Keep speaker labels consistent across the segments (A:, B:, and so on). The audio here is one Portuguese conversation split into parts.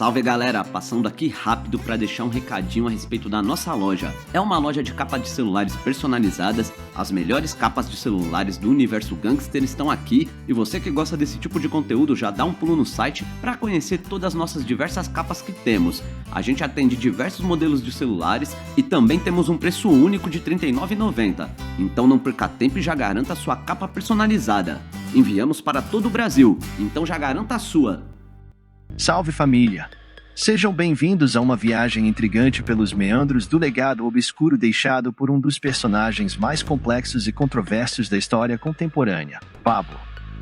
A: Salve galera, passando aqui rápido para deixar um recadinho a respeito da nossa loja. É uma loja de capa de celulares personalizadas, as melhores capas de celulares do universo gangster estão aqui e você que gosta desse tipo de conteúdo já dá um pulo no site para conhecer todas as nossas diversas capas que temos. A gente atende diversos modelos de celulares e também temos um preço único de R$ 39,90, então não perca tempo e já garanta a sua capa personalizada. Enviamos para todo o Brasil, então já garanta a sua.
B: Salve família! Sejam bem-vindos a uma viagem intrigante pelos meandros do legado obscuro deixado por um dos personagens mais complexos e controversos da história contemporânea, Pablo.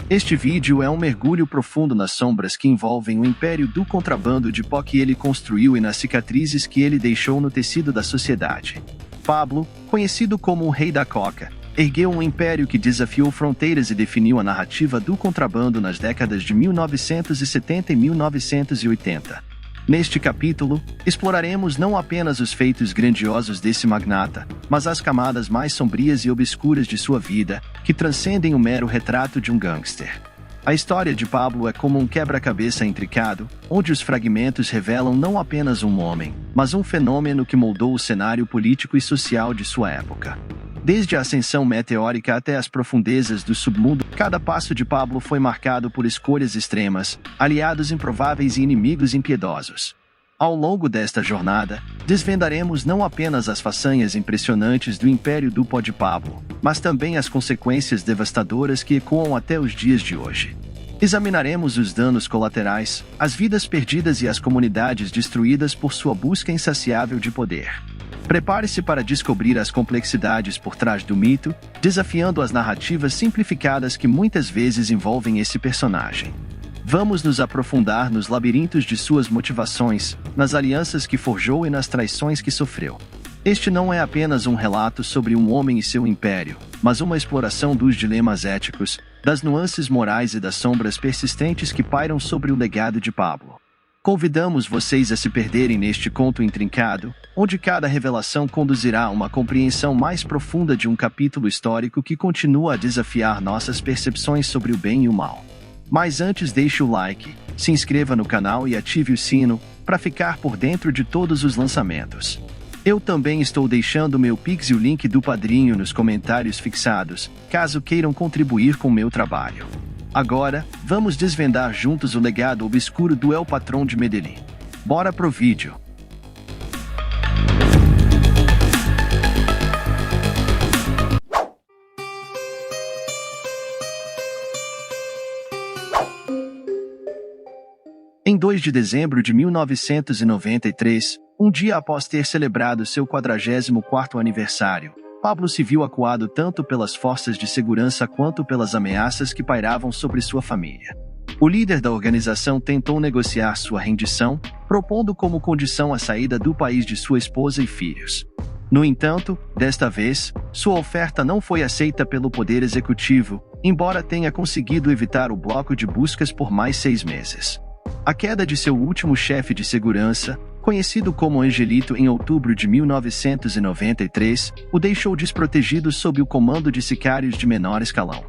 B: Este vídeo é um mergulho profundo nas sombras que envolvem o império do contrabando de pó que ele construiu e nas cicatrizes que ele deixou no tecido da sociedade. Pablo, conhecido como o Rei da Coca, ergueu um império que desafiou fronteiras e definiu a narrativa do contrabando nas décadas de 1970 e 1980. Neste capítulo, exploraremos não apenas os feitos grandiosos desse magnata, mas as camadas mais sombrias e obscuras de sua vida, que transcendem o mero retrato de um gangster. A história de Pablo é como um quebra-cabeça intricado, onde os fragmentos revelam não apenas um homem, mas um fenômeno que moldou o cenário político e social de sua época. Desde a ascensão meteórica até as profundezas do submundo, cada passo de Pablo foi marcado por escolhas extremas, aliados improváveis e inimigos impiedosos. Ao longo desta jornada, desvendaremos não apenas as façanhas impressionantes do império do pó de Pablo, mas também as consequências devastadoras que ecoam até os dias de hoje. Examinaremos os danos colaterais, as vidas perdidas e as comunidades destruídas por sua busca insaciável de poder. Prepare-se para descobrir as complexidades por trás do mito, desafiando as narrativas simplificadas que muitas vezes envolvem esse personagem. Vamos nos aprofundar nos labirintos de suas motivações, nas alianças que forjou e nas traições que sofreu. Este não é apenas um relato sobre um homem e seu império, mas uma exploração dos dilemas éticos, das nuances morais e das sombras persistentes que pairam sobre o legado de Pablo. Convidamos vocês a se perderem neste conto intrincado, onde cada revelação conduzirá a uma compreensão mais profunda de um capítulo histórico que continua a desafiar nossas percepções sobre o bem e o mal. Mas antes deixe o like, se inscreva no canal e ative o sino, para ficar por dentro de todos os lançamentos. Eu também estou deixando meu Pix e o link do Padrinho nos comentários fixados, caso queiram contribuir com meu trabalho. Agora, vamos desvendar juntos o legado obscuro do El Patrón de Medellín. Bora pro vídeo! Em 2 de dezembro de 1993, um dia após ter celebrado seu 44º aniversário, Pablo se viu acuado tanto pelas forças de segurança quanto pelas ameaças que pairavam sobre sua família. O líder da organização tentou negociar sua rendição, propondo como condição a saída do país de sua esposa e filhos. No entanto, desta vez, sua oferta não foi aceita pelo Poder Executivo, embora tenha conseguido evitar o bloco de buscas por mais 6 meses. A queda de seu último chefe de segurança, conhecido como Angelito em outubro de 1993, o deixou desprotegido sob o comando de sicários de menor escalão.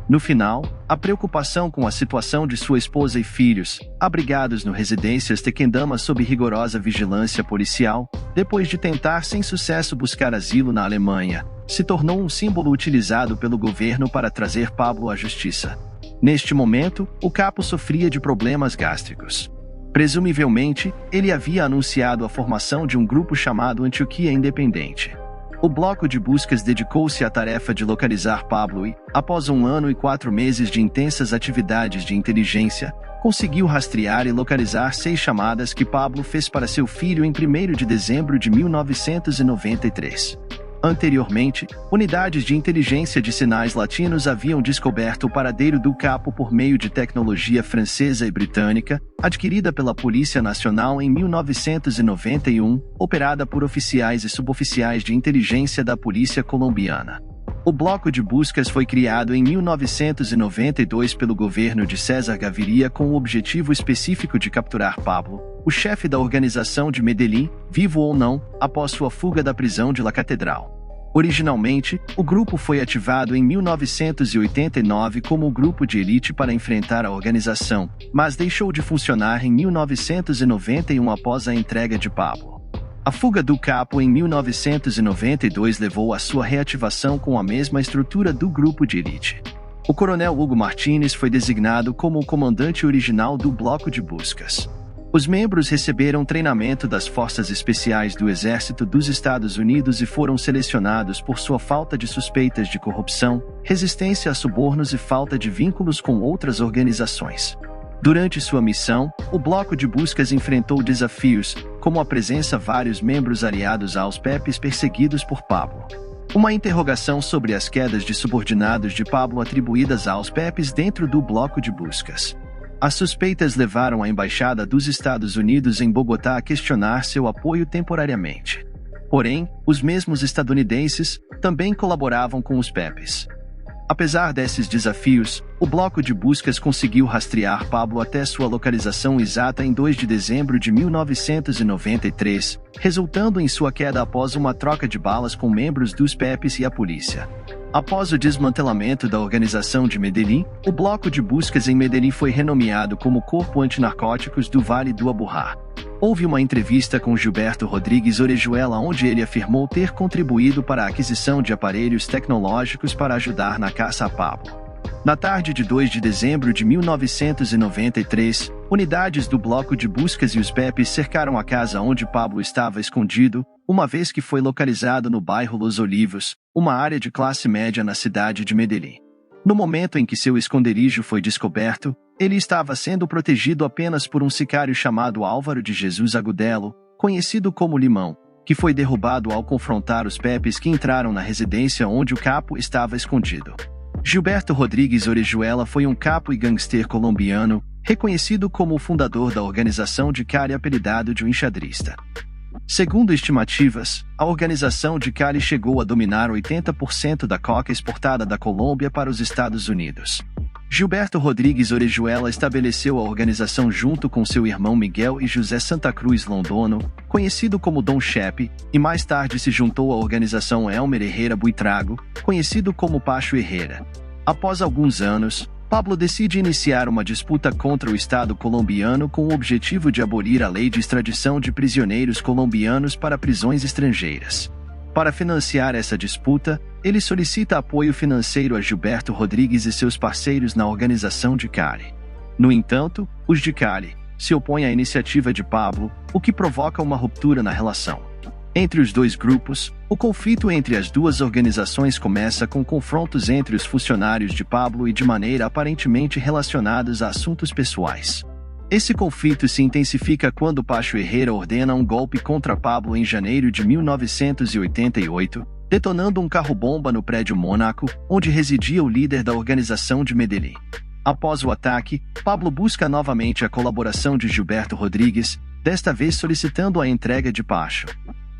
B: No final, a preocupação com a situação de sua esposa e filhos, abrigados no Residências Tequendama sob rigorosa vigilância policial, depois de tentar sem sucesso buscar asilo na Alemanha, se tornou um símbolo utilizado pelo governo para trazer Pablo à justiça. Neste momento, o capo sofria de problemas gástricos. Presumivelmente, ele havia anunciado a formação de um grupo chamado Antioquia Independente. O bloco de buscas dedicou-se à tarefa de localizar Pablo e, após 1 ano e 4 meses de intensas atividades de inteligência, conseguiu rastrear e localizar 6 chamadas que Pablo fez para seu filho em 1º de dezembro de 1993. Anteriormente, unidades de inteligência de sinais latinos haviam descoberto o paradeiro do capo por meio de tecnologia francesa e britânica, adquirida pela Polícia Nacional em 1991, operada por oficiais e suboficiais de inteligência da Polícia Colombiana. O bloco de buscas foi criado em 1992 pelo governo de César Gaviria com o objetivo específico de capturar Pablo, o chefe da organização de Medellín, vivo ou não, após sua fuga da prisão de La Catedral. Originalmente, o grupo foi ativado em 1989 como o grupo de elite para enfrentar a organização, mas deixou de funcionar em 1991 após a entrega de Pablo. A fuga do capo em 1992 levou à sua reativação com a mesma estrutura do grupo de elite. O coronel Hugo Martínez foi designado como o comandante original do bloco de buscas. Os membros receberam treinamento das Forças Especiais do Exército dos Estados Unidos e foram selecionados por sua falta de suspeitas de corrupção, resistência a subornos e falta de vínculos com outras organizações. Durante sua missão, o bloco de buscas enfrentou desafios, como a presença de vários membros aliados aos PEPs perseguidos por Pablo. Uma interrogação sobre as quedas de subordinados de Pablo atribuídas aos PEPs dentro do bloco de buscas. As suspeitas levaram a Embaixada dos Estados Unidos em Bogotá a questionar seu apoio temporariamente. Porém, os mesmos estadunidenses também colaboravam com os PEPs. Apesar desses desafios, o bloco de buscas conseguiu rastrear Pablo até sua localização exata em 2 de dezembro de 1993, resultando em sua queda após uma troca de balas com membros dos PEPs e a polícia. Após o desmantelamento da organização de Medellín, o bloco de buscas em Medellín foi renomeado como Corpo Antinarcóticos do Vale do Aburrá. Houve uma entrevista com Gilberto Rodrigues Orejuela onde ele afirmou ter contribuído para a aquisição de aparelhos tecnológicos para ajudar na caça a Pablo. Na tarde de 2 de dezembro de 1993, unidades do bloco de buscas e os PEPs cercaram a casa onde Pablo estava escondido, uma vez que foi localizado no bairro Los Olivos, uma área de classe média na cidade de Medellín. No momento em que seu esconderijo foi descoberto, ele estava sendo protegido apenas por um sicário chamado Álvaro de Jesus Agudelo, conhecido como Limão, que foi derrubado ao confrontar os PEPs que entraram na residência onde o capo estava escondido. Gilberto Rodrigues Orejuela foi um capo e gangster colombiano, reconhecido como o fundador da organização de Cali apelidado de um enxadrista. Segundo estimativas, a organização de Cali chegou a dominar 80% da coca exportada da Colômbia para os Estados Unidos. Gilberto Rodrigues Orejuela estabeleceu a organização junto com seu irmão Miguel e José Santa Cruz Londono, conhecido como Dom Chepe, e mais tarde se juntou à organização Elmer Herrera Buitrago, conhecido como Pacho Herrera. Após alguns anos, Pablo decide iniciar uma disputa contra o Estado colombiano com o objetivo de abolir a lei de extradição de prisioneiros colombianos para prisões estrangeiras. Para financiar essa disputa, ele solicita apoio financeiro a Gilberto Rodrigues e seus parceiros na organização de Cali. No entanto, os de Cali se opõem à iniciativa de Pablo, o que provoca uma ruptura na relação. Entre os dois grupos, o conflito entre as duas organizações começa com confrontos entre os funcionários de Pablo e de maneira aparentemente relacionados a assuntos pessoais. Esse conflito se intensifica quando Pacho Herrera ordena um golpe contra Pablo em janeiro de 1988, detonando um carro-bomba no prédio Mônaco, onde residia o líder da organização de Medellín. Após o ataque, Pablo busca novamente a colaboração de Gilberto Rodrigues, desta vez solicitando a entrega de Pacho.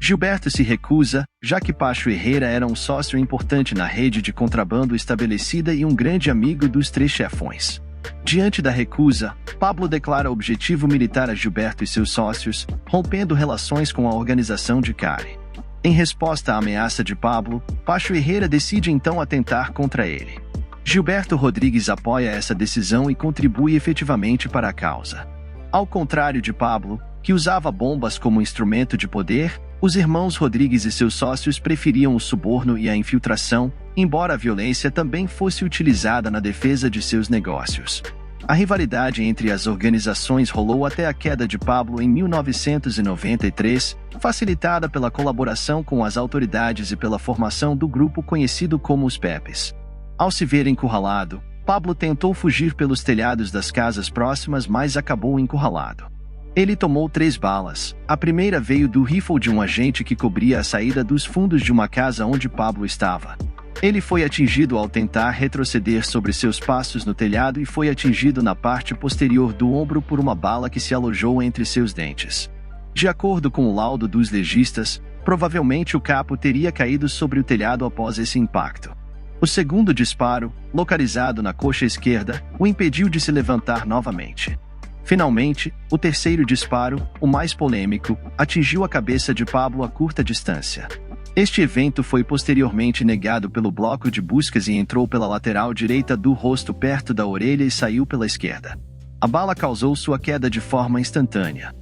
B: Gilberto se recusa, já que Pacho Herrera era um sócio importante na rede de contrabando estabelecida e um grande amigo dos três chefões. Diante da recusa, Pablo declara objetivo militar a Gilberto e seus sócios, rompendo relações com a organização de Cali. Em resposta à ameaça de Pablo, Pacho Herrera decide então atentar contra ele. Gilberto Rodrigues apoia essa decisão e contribui efetivamente para a causa. Ao contrário de Pablo, que usava bombas como instrumento de poder, os irmãos Rodrigues e seus sócios preferiam o suborno e a infiltração, embora a violência também fosse utilizada na defesa de seus negócios. A rivalidade entre as organizações rolou até a queda de Pablo em 1993, facilitada pela colaboração com as autoridades e pela formação do grupo conhecido como os PEPs. Ao se ver encurralado, Pablo tentou fugir pelos telhados das casas próximas, mas acabou encurralado. Ele tomou 3 balas. A primeira veio do rifle de um agente que cobria a saída dos fundos de uma casa onde Pablo estava. Ele foi atingido ao tentar retroceder sobre seus passos no telhado e foi atingido na parte posterior do ombro por uma bala que se alojou entre seus dentes. De acordo com o laudo dos legistas, provavelmente o capo teria caído sobre o telhado após esse impacto. O segundo disparo, localizado na coxa esquerda, o impediu de se levantar novamente. Finalmente, o terceiro disparo, o mais polêmico, atingiu a cabeça de Pablo a curta distância. Este evento foi posteriormente negado pelo bloco de buscas e entrou pela lateral direita do rosto perto da orelha e saiu pela esquerda. A bala causou sua queda de forma instantânea.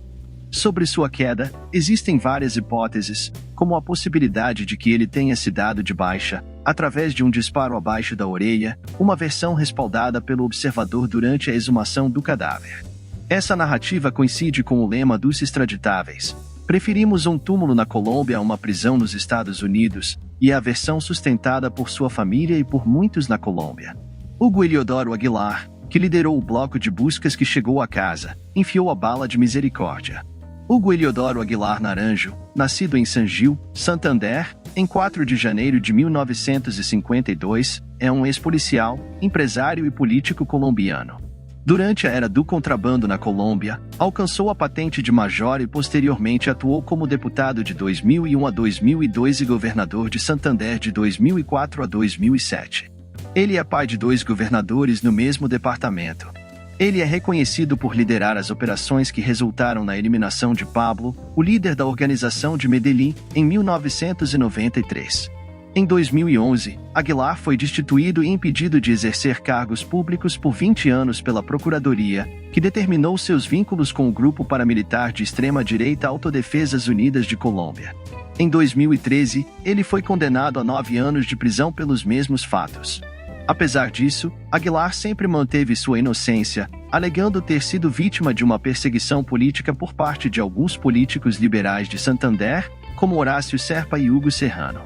B: Sobre sua queda, existem várias hipóteses, como a possibilidade de que ele tenha se dado de baixa, através de um disparo abaixo da orelha, uma versão respaldada pelo observador durante a exumação do cadáver. Essa narrativa coincide com o lema dos extraditáveis: preferimos um túmulo na Colômbia a uma prisão nos Estados Unidos, e é a versão sustentada por sua família e por muitos na Colômbia. Hugo Eliodoro Aguilar, que liderou o bloco de buscas que chegou à casa, enfiou a bala de misericórdia. Hugo Eliodoro Aguilar Naranjo, nascido em San Gil, Santander, em 4 de janeiro de 1952, é um ex-policial, empresário e político colombiano. Durante a era do contrabando na Colômbia, alcançou a patente de major e posteriormente atuou como deputado de 2001 a 2002 e governador de Santander de 2004 a 2007. Ele é pai de 2 governadores no mesmo departamento. Ele é reconhecido por liderar as operações que resultaram na eliminação de Pablo, o líder da organização de Medellín, em 1993. Em 2011, Aguilar foi destituído e impedido de exercer cargos públicos por 20 anos pela Procuradoria, que determinou seus vínculos com o grupo paramilitar de extrema-direita Autodefesas Unidas de Colômbia. Em 2013, ele foi condenado a 9 anos de prisão pelos mesmos fatos. Apesar disso, Aguilar sempre manteve sua inocência, alegando ter sido vítima de uma perseguição política por parte de alguns políticos liberais de Santander, como Horácio Serpa e Hugo Serrano.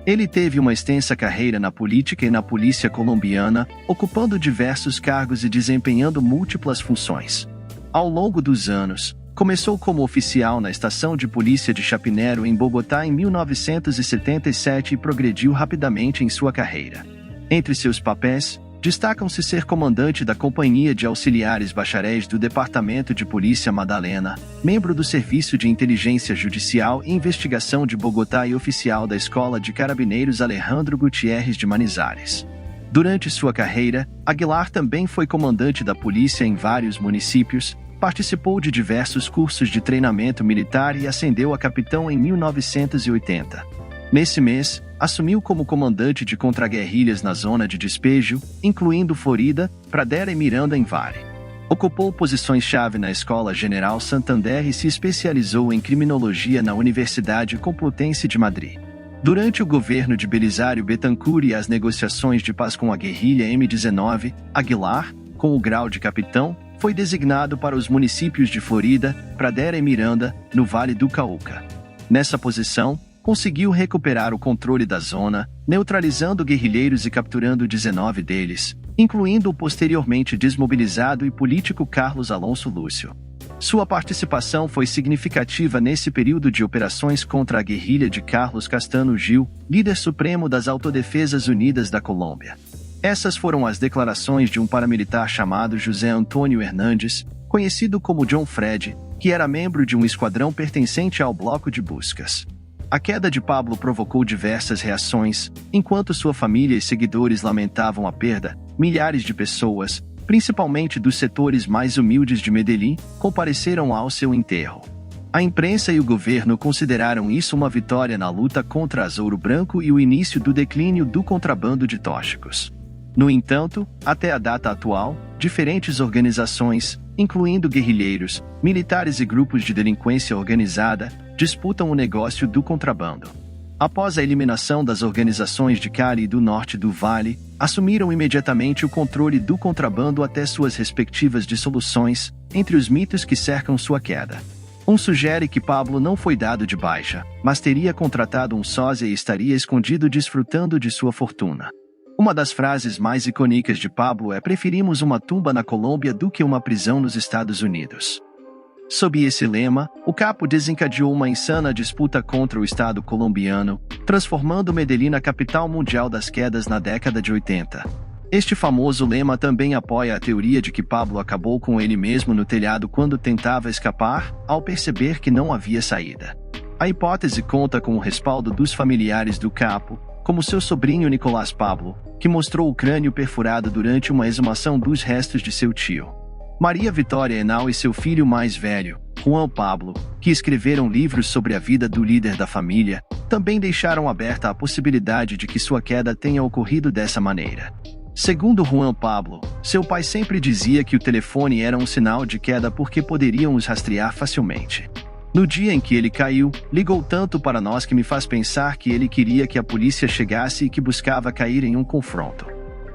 B: Ele teve uma extensa carreira na política e na polícia colombiana, ocupando diversos cargos e desempenhando múltiplas funções. Ao longo dos anos, começou como oficial na estação de polícia de Chapinero, em Bogotá, em 1977 e progrediu rapidamente em sua carreira. Entre seus papéis, destacam-se ser comandante da Companhia de Auxiliares Bacharéis do Departamento de Polícia Madalena, membro do Serviço de Inteligência Judicial e Investigação de Bogotá e oficial da Escola de Carabineiros Alejandro Gutierrez de Manizales. Durante sua carreira, Aguilar também foi comandante da polícia em vários municípios, participou de diversos cursos de treinamento militar e ascendeu a capitão em 1980. Nesse mês, assumiu como comandante de contraguerrilhas na zona de despejo, incluindo Florida, Pradera e Miranda em Vale. Ocupou posições-chave na Escola General Santander e se especializou em criminologia na Universidade Complutense de Madrid. Durante o governo de Belisário Betancur e as negociações de paz com a guerrilha M-19, Aguilar, com o grau de capitão, foi designado para os municípios de Florida, Pradera e Miranda, no Vale do Cauca. Nessa posição, conseguiu recuperar o controle da zona, neutralizando guerrilheiros e capturando 19 deles, incluindo o posteriormente desmobilizado e político Carlos Alonso Lúcio. Sua participação foi significativa nesse período de operações contra a guerrilha de Carlos Castano Gil, líder supremo das Autodefesas Unidas da Colômbia. Essas foram as declarações de um paramilitar chamado José Antônio Hernandes, conhecido como John Fred, que era membro de um esquadrão pertencente ao bloco de buscas. A queda de Pablo provocou diversas reações, enquanto sua família e seguidores lamentavam a perda. Milhares de pessoas, principalmente dos setores mais humildes de Medellín, compareceram ao seu enterro. A imprensa e o governo consideraram isso uma vitória na luta contra a Ouro Branco e o início do declínio do contrabando de tóxicos. No entanto, até a data atual, diferentes organizações, incluindo guerrilheiros, militares e grupos de delinquência organizada, disputam o negócio do contrabando. Após a eliminação das organizações de Cali e do norte do Vale, assumiram imediatamente o controle do contrabando até suas respectivas dissoluções, entre os mitos que cercam sua queda. Um sugere que Pablo não foi dado de baixa, mas teria contratado um sósia e estaria escondido desfrutando de sua fortuna. Uma das frases mais icônicas de Pablo é: preferimos uma tumba na Colômbia do que uma prisão nos Estados Unidos. Sob esse lema, o capo desencadeou uma insana disputa contra o Estado colombiano, transformando Medellín na capital mundial das quedas na década de 80. Este famoso lema também apoia a teoria de que Pablo acabou com ele mesmo no telhado quando tentava escapar, ao perceber que não havia saída. A hipótese conta com o respaldo dos familiares do capo, como seu sobrinho Nicolás Pablo, que mostrou o crânio perfurado durante uma exumação dos restos de seu tio. Maria Vitória Henao e seu filho mais velho, Juan Pablo, que escreveram livros sobre a vida do líder da família, também deixaram aberta a possibilidade de que sua queda tenha ocorrido dessa maneira. Segundo Juan Pablo, seu pai sempre dizia que o telefone era um sinal de queda porque poderiam os rastrear facilmente. No dia em que ele caiu, ligou tanto para nós que me faz pensar que ele queria que a polícia chegasse e que buscava cair em um confronto.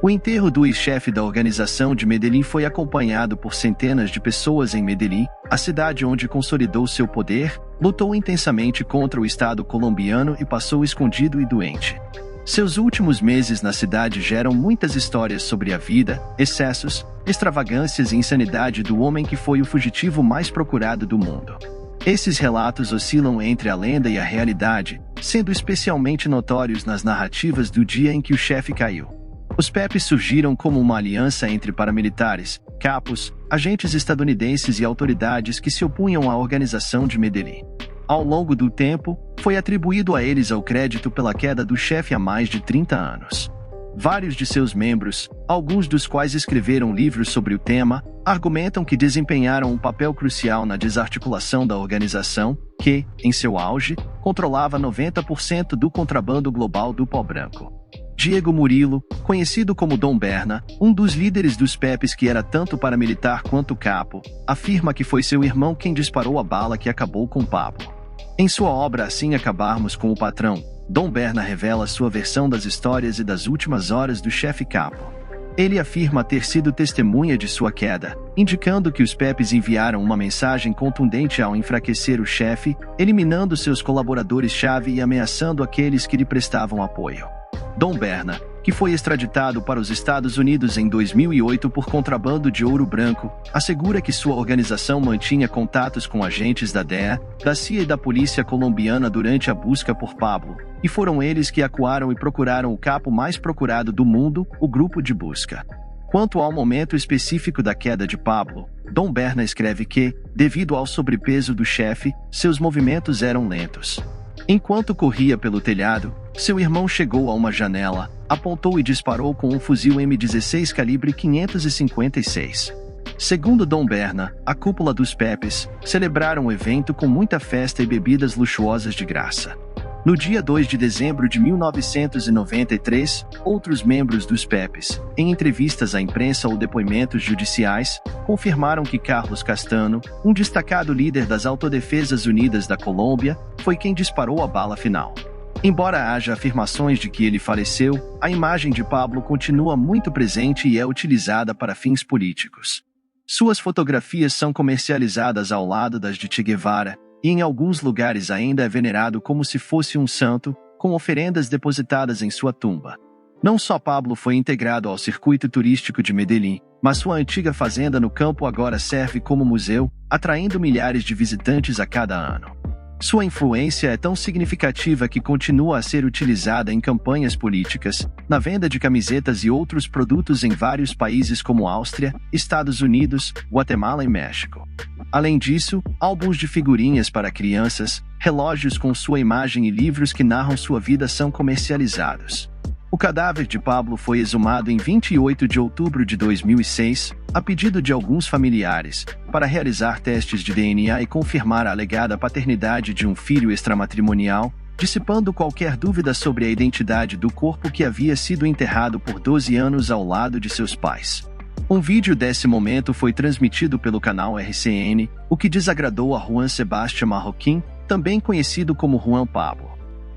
B: O enterro do ex-chefe da organização de Medellín foi acompanhado por centenas de pessoas em Medellín, a cidade onde consolidou seu poder, lutou intensamente contra o Estado colombiano e passou escondido e doente. Seus últimos meses na cidade geram muitas histórias sobre a vida, excessos, extravagâncias e insanidade do homem que foi o fugitivo mais procurado do mundo. Esses relatos oscilam entre a lenda e a realidade, sendo especialmente notórios nas narrativas do dia em que o chefe caiu. Os PEPs surgiram como uma aliança entre paramilitares, capos, agentes estadunidenses e autoridades que se opunham à organização de Medellín. Ao longo do tempo, foi atribuído a eles o crédito pela queda do chefe há mais de 30 anos. Vários de seus membros, alguns dos quais escreveram livros sobre o tema, argumentam que desempenharam um papel crucial na desarticulação da organização, que, em seu auge, controlava 90% do contrabando global do pó branco. Diego Murilo, conhecido como Dom Berna, um dos líderes dos PEPs que era tanto paramilitar quanto capo, afirma que foi seu irmão quem disparou a bala que acabou com Pablo. Em sua obra Assim Acabarmos com o Patrão, Dom Berna revela sua versão das histórias e das últimas horas do chefe capo. Ele afirma ter sido testemunha de sua queda, indicando que os PEPs enviaram uma mensagem contundente ao enfraquecer o chefe, eliminando seus colaboradores-chave e ameaçando aqueles que lhe prestavam apoio. Dom Berna, que foi extraditado para os Estados Unidos em 2008 por contrabando de ouro branco, assegura que sua organização mantinha contatos com agentes da DEA, da CIA e da polícia colombiana durante a busca por Pablo, e foram eles que acuaram e procuraram o capo mais procurado do mundo, o grupo de busca. Quanto ao momento específico da queda de Pablo, Dom Berna escreve que, devido ao sobrepeso do chefe, seus movimentos eram lentos. Enquanto corria pelo telhado, seu irmão chegou a uma janela, apontou e disparou com um fuzil M16 calibre 556. Segundo Dom Berna, a cúpula dos PEPs celebraram o evento com muita festa e bebidas luxuosas de graça. No dia 2 de dezembro de 1993, outros membros dos PEPs, em entrevistas à imprensa ou depoimentos judiciais, confirmaram que Carlos Castano, um destacado líder das Autodefesas Unidas da Colômbia, foi quem disparou a bala final. Embora haja afirmações de que ele faleceu, a imagem de Pablo continua muito presente e é utilizada para fins políticos. Suas fotografias são comercializadas ao lado das de Che Guevara, e em alguns lugares ainda é venerado como se fosse um santo, com oferendas depositadas em sua tumba. Não só Pablo foi integrado ao circuito turístico de Medellín, mas sua antiga fazenda no campo agora serve como museu, atraindo milhares de visitantes a cada ano. Sua influência é tão significativa que continua a ser utilizada em campanhas políticas, na venda de camisetas e outros produtos em vários países como Áustria, Estados Unidos, Guatemala e México. Além disso, álbuns de figurinhas para crianças, relógios com sua imagem e livros que narram sua vida são comercializados. O cadáver de Pablo foi exumado em 28 de outubro de 2006, a pedido de alguns familiares, para realizar testes de DNA e confirmar a alegada paternidade de um filho extramatrimonial, dissipando qualquer dúvida sobre a identidade do corpo que havia sido enterrado por 12 anos ao lado de seus pais. Um vídeo desse momento foi transmitido pelo canal RCN, o que desagradou a Juan Sebastián Marroquín, também conhecido como Juan Pablo.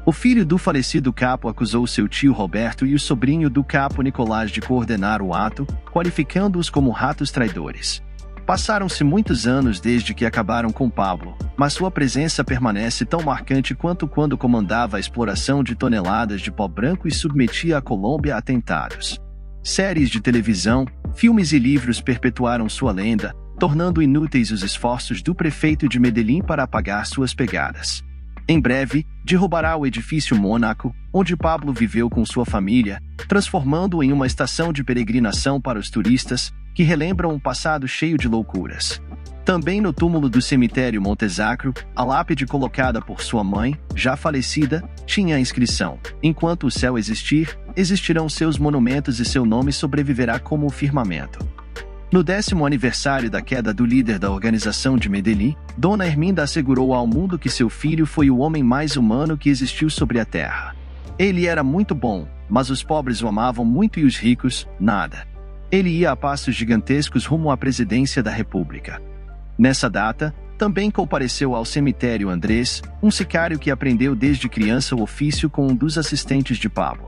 B: O filho do falecido capo acusou seu tio Roberto e o sobrinho do capo Nicolás de coordenar o ato, qualificando-os como ratos traidores. Passaram-se muitos anos desde que acabaram com Pablo, mas sua presença permanece tão marcante quanto quando comandava a exploração de toneladas de pó branco e submetia a Colômbia a atentados. Séries de televisão, filmes e livros perpetuaram sua lenda, tornando inúteis os esforços do prefeito de Medellín para apagar suas pegadas. Em breve, derrubará o edifício Mônaco, onde Pablo viveu com sua família, transformando-o em uma estação de peregrinação para os turistas, que relembram um passado cheio de loucuras. Também no túmulo do cemitério Montesacro, a lápide colocada por sua mãe, já falecida, tinha a inscrição: "Enquanto o céu existir, existirão seus monumentos e seu nome sobreviverá como o firmamento." No 10º aniversário da queda do líder da organização de Medellín, Dona Herminda assegurou ao mundo que seu filho foi o homem mais humano que existiu sobre a terra. Ele era muito bom, mas os pobres o amavam muito e os ricos, nada. Ele ia a passos gigantescos rumo à presidência da República. Nessa data, também compareceu ao cemitério Andrés, um sicário que aprendeu desde criança o ofício com um dos assistentes de Pablo.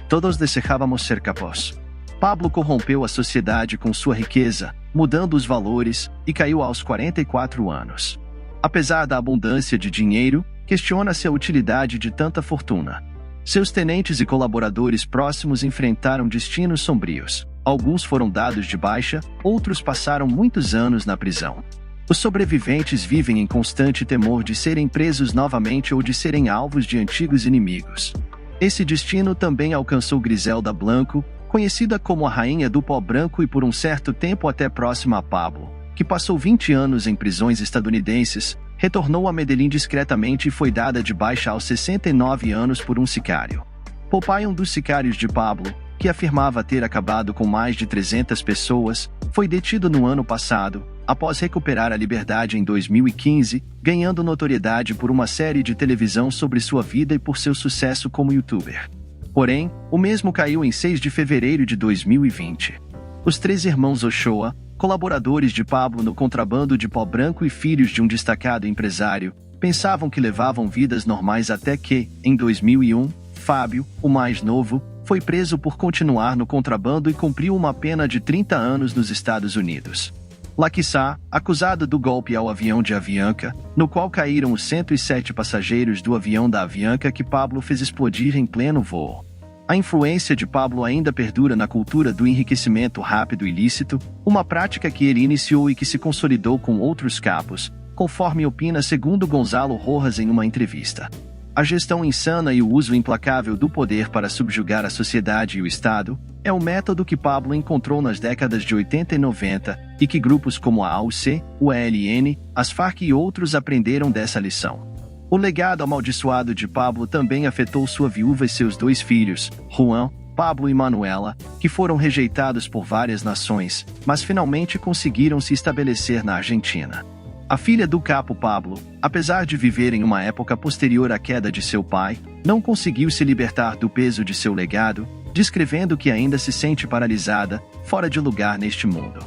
B: Todos desejávamos ser capós. Pablo corrompeu a sociedade com sua riqueza, mudando os valores, e caiu aos 44 anos. Apesar da abundância de dinheiro, questiona-se a utilidade de tanta fortuna. Seus tenentes e colaboradores próximos enfrentaram destinos sombrios. Alguns foram dados de baixa, outros passaram muitos anos na prisão. Os sobreviventes vivem em constante temor de serem presos novamente ou de serem alvos de antigos inimigos. Esse destino também alcançou Griselda Blanco, conhecida como a Rainha do Pó Branco e por um certo tempo até próxima a Pablo, que passou 20 anos em prisões estadunidenses, retornou a Medellín discretamente e foi dada de baixa aos 69 anos por um sicário. Popeye, um dos sicários de Pablo, que afirmava ter acabado com mais de 300 pessoas, foi detido no ano passado, após recuperar a liberdade em 2015, ganhando notoriedade por uma série de televisão sobre sua vida e por seu sucesso como youtuber. Porém, o mesmo caiu em 6 de fevereiro de 2020. Os 3 irmãos Ochoa, colaboradores de Pablo no contrabando de pó branco e filhos de um destacado empresário, pensavam que levavam vidas normais até que, em 2001, Fábio, o mais novo, foi preso por continuar no contrabando e cumpriu uma pena de 30 anos nos Estados Unidos. Laquissá, acusado do golpe ao avião de Avianca, no qual caíram os 107 passageiros do avião da Avianca que Pablo fez explodir em pleno voo. A influência de Pablo ainda perdura na cultura do enriquecimento rápido e ilícito, uma prática que ele iniciou e que se consolidou com outros capos, conforme opina segundo Gonzalo Rojas em uma entrevista. A gestão insana e o uso implacável do poder para subjugar a sociedade e o Estado é o método que Pablo encontrou nas décadas de 80 e 90 e que grupos como a AUC, o ELN, as Farc e outros aprenderam dessa lição. O legado amaldiçoado de Pablo também afetou sua viúva e seus 2 filhos, Juan, Pablo e Manuela, que foram rejeitados por várias nações, mas finalmente conseguiram se estabelecer na Argentina. A filha do capo Pablo, apesar de viver em uma época posterior à queda de seu pai, não conseguiu se libertar do peso de seu legado, descrevendo que ainda se sente paralisada, fora de lugar neste mundo.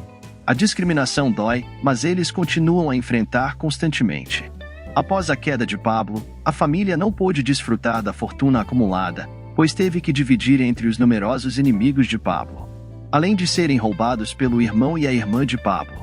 B: A discriminação dói, mas eles continuam a enfrentar constantemente. Após a queda de Pablo, a família não pôde desfrutar da fortuna acumulada, pois teve que dividir entre os numerosos inimigos de Pablo. Além de serem roubados pelo irmão e a irmã de Pablo,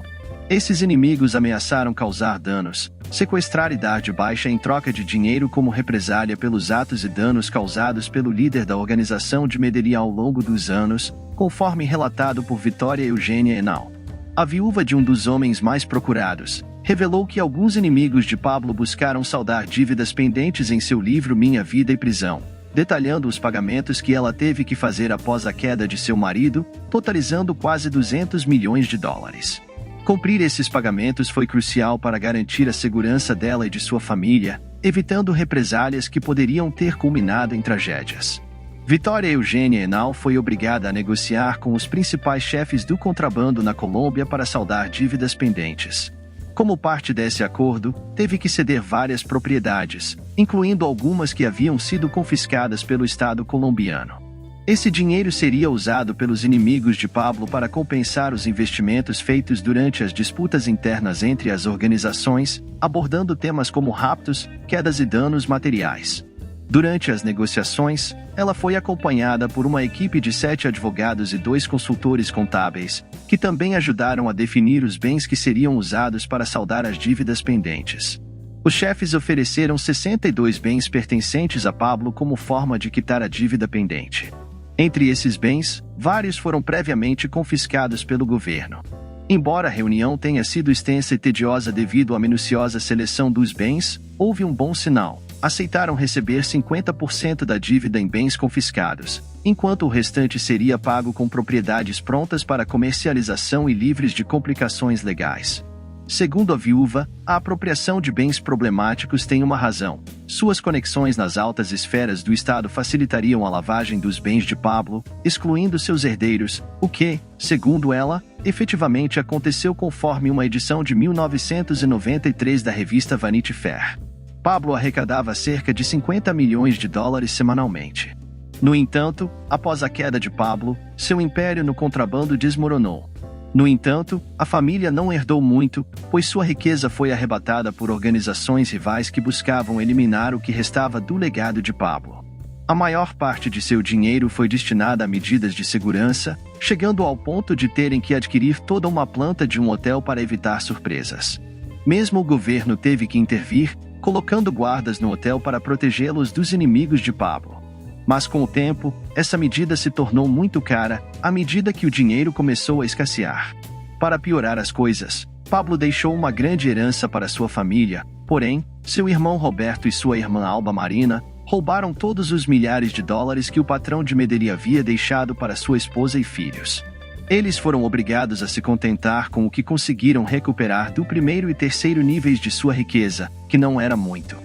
B: esses inimigos ameaçaram causar danos, sequestrar e dar de baixa em troca de dinheiro como represália pelos atos e danos causados pelo líder da organização de Medellín ao longo dos anos, conforme relatado por Vitória Eugênia Henao. A viúva de um dos homens mais procurados, revelou que alguns inimigos de Pablo buscaram saldar dívidas pendentes em seu livro Minha Vida e Prisão, detalhando os pagamentos que ela teve que fazer após a queda de seu marido, totalizando quase 200 milhões de dólares. Cumprir esses pagamentos foi crucial para garantir a segurança dela e de sua família, evitando represálias que poderiam ter culminado em tragédias. Vitória Eugênia Henao foi obrigada a negociar com os principais chefes do contrabando na Colômbia para saldar dívidas pendentes. Como parte desse acordo, teve que ceder várias propriedades, incluindo algumas que haviam sido confiscadas pelo Estado colombiano. Esse dinheiro seria usado pelos inimigos de Pablo para compensar os investimentos feitos durante as disputas internas entre as organizações, abordando temas como raptos, quedas e danos materiais. Durante as negociações, ela foi acompanhada por uma equipe de 7 advogados e 2 consultores contábeis, que também ajudaram a definir os bens que seriam usados para saldar as dívidas pendentes. Os chefes ofereceram 62 bens pertencentes a Pablo como forma de quitar a dívida pendente. Entre esses bens, vários foram previamente confiscados pelo governo. Embora a reunião tenha sido extensa e tediosa devido à minuciosa seleção dos bens, houve um bom sinal. Aceitaram receber 50% da dívida em bens confiscados, enquanto o restante seria pago com propriedades prontas para comercialização e livres de complicações legais. Segundo a viúva, a apropriação de bens problemáticos tem uma razão. Suas conexões nas altas esferas do Estado facilitariam a lavagem dos bens de Pablo, excluindo seus herdeiros, o que, segundo ela, efetivamente aconteceu conforme uma edição de 1993 da revista Vanity Fair. Pablo arrecadava cerca de 50 milhões de dólares semanalmente. No entanto, após a queda de Pablo, seu império no contrabando desmoronou. No entanto, a família não herdou muito, pois sua riqueza foi arrebatada por organizações rivais que buscavam eliminar o que restava do legado de Pablo. A maior parte de seu dinheiro foi destinada a medidas de segurança, chegando ao ponto de terem que adquirir toda uma planta de um hotel para evitar surpresas. Mesmo o governo teve que intervir, colocando guardas no hotel para protegê-los dos inimigos de Pablo. Mas com o tempo, essa medida se tornou muito cara, à medida que o dinheiro começou a escassear. Para piorar as coisas, Pablo deixou uma grande herança para sua família, porém, seu irmão Roberto e sua irmã Alba Marina roubaram todos os milhares de dólares que o patrão de Medellín havia deixado para sua esposa e filhos. Eles foram obrigados a se contentar com o que conseguiram recuperar do primeiro e terceiro níveis de sua riqueza, que não era muito.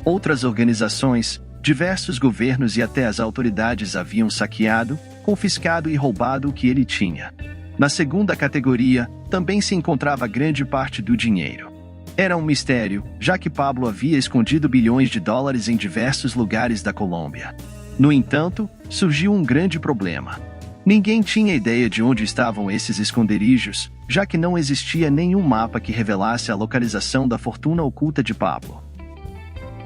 B: Outras organizações, diversos governos e até as autoridades haviam saqueado, confiscado e roubado o que ele tinha. Na segunda categoria, também se encontrava grande parte do dinheiro. Era um mistério, já que Pablo havia escondido bilhões de dólares em diversos lugares da Colômbia. No entanto, surgiu um grande problema. Ninguém tinha ideia de onde estavam esses esconderijos, já que não existia nenhum mapa que revelasse a localização da fortuna oculta de Pablo.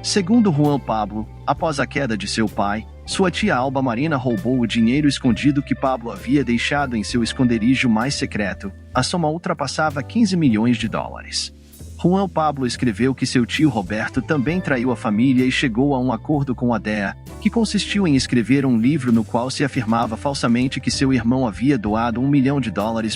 B: Segundo Juan Pablo, após a queda de seu pai, sua tia Alba Marina roubou o dinheiro escondido que Pablo havia deixado em seu esconderijo mais secreto. A soma ultrapassava 15 milhões de dólares. Juan Pablo escreveu que seu tio Roberto também traiu a família e chegou a um acordo com a DEA, que consistiu em escrever um livro no qual se afirmava falsamente que seu irmão havia doado $1 milhão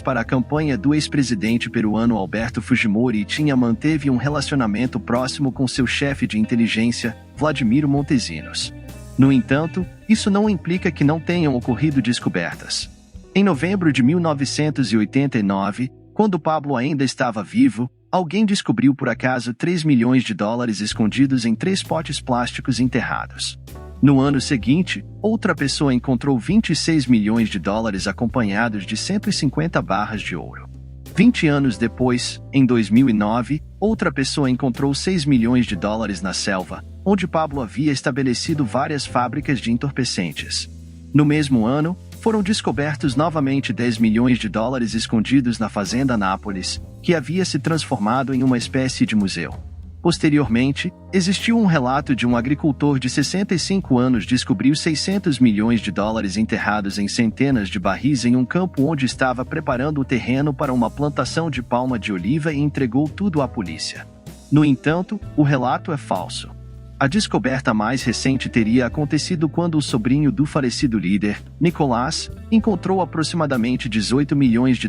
B: para a campanha do ex-presidente peruano Alberto Fujimori e manteve um relacionamento próximo com seu chefe de inteligência, Vladimiro Montesinos. No entanto, isso não implica que não tenham ocorrido descobertas. Em novembro de 1989, quando Pablo ainda estava vivo, alguém descobriu por acaso $3 milhões escondidos em 3 potes plásticos enterrados. No ano seguinte, outra pessoa encontrou $26 milhões acompanhados de 150 barras de ouro. 20 anos depois, em 2009, outra pessoa encontrou $6 milhões na selva, onde Pablo havia estabelecido várias fábricas de entorpecentes. No mesmo ano, foram descobertos novamente $10 milhões escondidos na fazenda Nápoles, que havia se transformado em uma espécie de museu. Posteriormente, existiu um relato de um agricultor de 65 anos descobriu $600 milhões enterrados em centenas de barris em um campo onde estava preparando o terreno para uma plantação de palma de oliva e entregou tudo à polícia. No entanto, o relato é falso. A descoberta mais recente teria acontecido quando o sobrinho do falecido líder, Nicolás, encontrou aproximadamente $18 milhões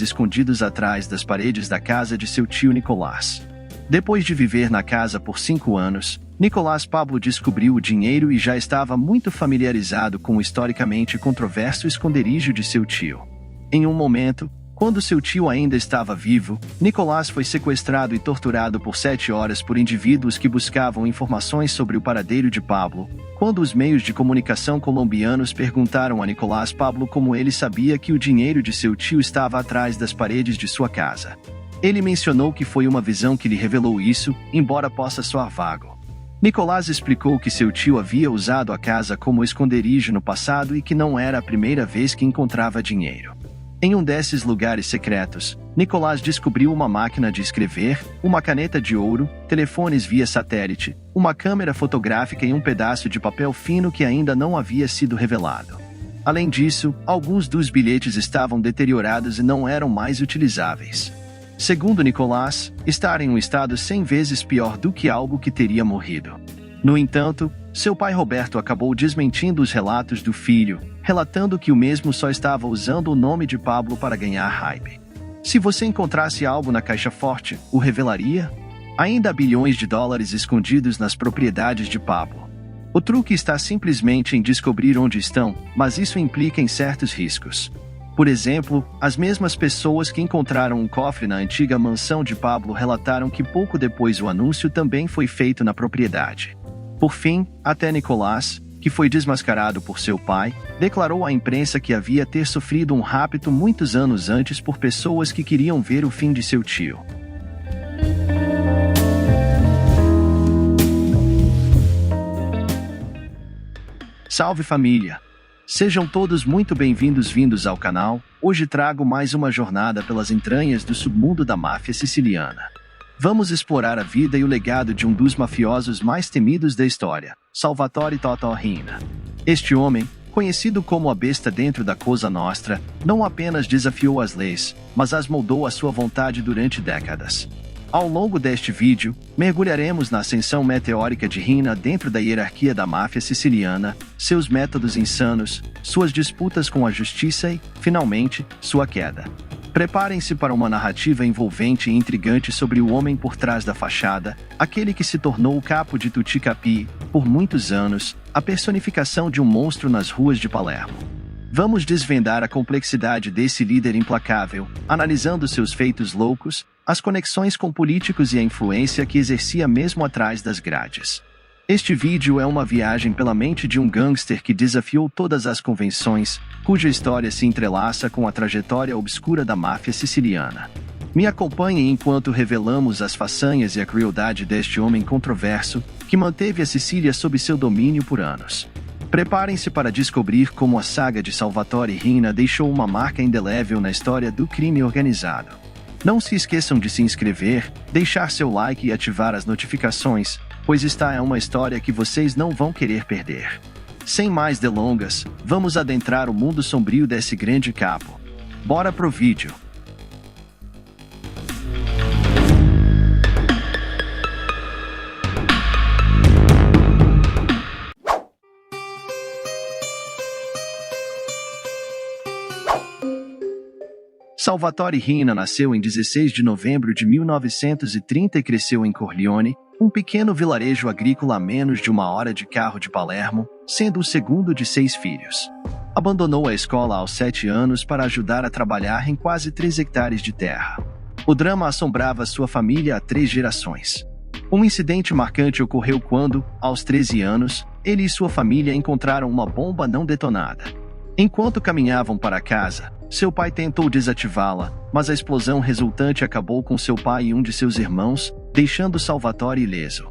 B: escondidos atrás das paredes da casa de seu tio Nicolás. Depois de viver na casa por 5 anos, Nicolás Pablo descobriu o dinheiro e já estava muito familiarizado com o historicamente controverso esconderijo de seu tio. Em um momento, quando seu tio ainda estava vivo, Nicolás foi sequestrado e torturado por 7 horas por indivíduos que buscavam informações sobre o paradeiro de Pablo. Quando os meios de comunicação colombianos perguntaram a Nicolás Pablo como ele sabia que o dinheiro de seu tio estava atrás das paredes de sua casa. Ele mencionou que foi uma visão que lhe revelou isso, embora possa soar vago. Nicolás explicou que seu tio havia usado a casa como esconderijo no passado e que não era a primeira vez que encontrava dinheiro. Em um desses lugares secretos, Nicolás descobriu uma máquina de escrever, uma caneta de ouro, telefones via satélite, uma câmera fotográfica e um pedaço de papel fino que ainda não havia sido revelado. Além disso, alguns dos bilhetes estavam deteriorados e não eram mais utilizáveis. Segundo Nicolás, estar em um estado 100 vezes pior do que algo que teria morrido. No entanto, seu pai Roberto acabou desmentindo os relatos do filho, relatando que o mesmo só estava usando o nome de Pablo para ganhar hype. Se você encontrasse algo na caixa forte, o revelaria? Ainda há bilhões de dólares escondidos nas propriedades de Pablo. O truque está simplesmente em descobrir onde estão, mas isso implica em certos riscos. Por exemplo, as mesmas pessoas que encontraram um cofre na antiga mansão de Pablo relataram que pouco depois o anúncio também foi feito na propriedade. Por fim, até Nicolás, que foi desmascarado por seu pai, declarou à imprensa que havia ter sofrido um rapto muitos anos antes por pessoas que queriam ver o fim de seu tio. Salve família! Sejam todos muito bem-vindos ao canal. Hoje trago mais uma jornada pelas entranhas do submundo da máfia siciliana. Vamos explorar a vida e o legado de um dos mafiosos mais temidos da história, Salvatore Totò Riina. Este homem, conhecido como a besta dentro da Cosa Nostra, não apenas desafiou as leis, mas as moldou à sua vontade durante décadas. Ao longo deste vídeo, mergulharemos na ascensão meteórica de Riina dentro da hierarquia da máfia siciliana, seus métodos insanos, suas disputas com a justiça e, finalmente, sua queda. Preparem-se para uma narrativa envolvente e intrigante sobre o homem por trás da fachada, aquele que se tornou o capo de Tutti Capi, por muitos anos, a personificação de um monstro nas ruas de Palermo. Vamos desvendar a complexidade desse líder implacável, analisando seus feitos loucos, as conexões com políticos e a influência que exercia mesmo atrás das grades. Este vídeo é uma viagem pela mente de um gangster que desafiou todas as convenções, cuja história se entrelaça com a trajetória obscura da máfia siciliana. Me acompanhem enquanto revelamos as façanhas e a crueldade deste homem controverso, que manteve a Sicília sob seu domínio por anos. Preparem-se para descobrir como a saga de Salvatore Riina deixou uma marca indelével na história do crime organizado. Não se esqueçam de se inscrever, deixar seu like e ativar as notificações, pois esta é uma história que vocês não vão querer perder. Sem mais delongas, vamos adentrar o mundo sombrio desse grande capo. Bora pro vídeo! Salvatore Riina nasceu em 16 de novembro de 1930 e cresceu em Corleone, um pequeno vilarejo agrícola a menos de 1 hora de carro de Palermo, sendo o segundo de 6 filhos. Abandonou a escola aos 7 anos para ajudar a trabalhar em quase 3 hectares de terra. O drama assombrava sua família há 3 gerações. Um incidente marcante ocorreu quando, aos 13 anos, ele e sua família encontraram uma bomba não detonada. Enquanto caminhavam para casa, seu pai tentou desativá-la, mas a explosão resultante acabou com seu pai e um de seus irmãos, deixando Salvatore ileso.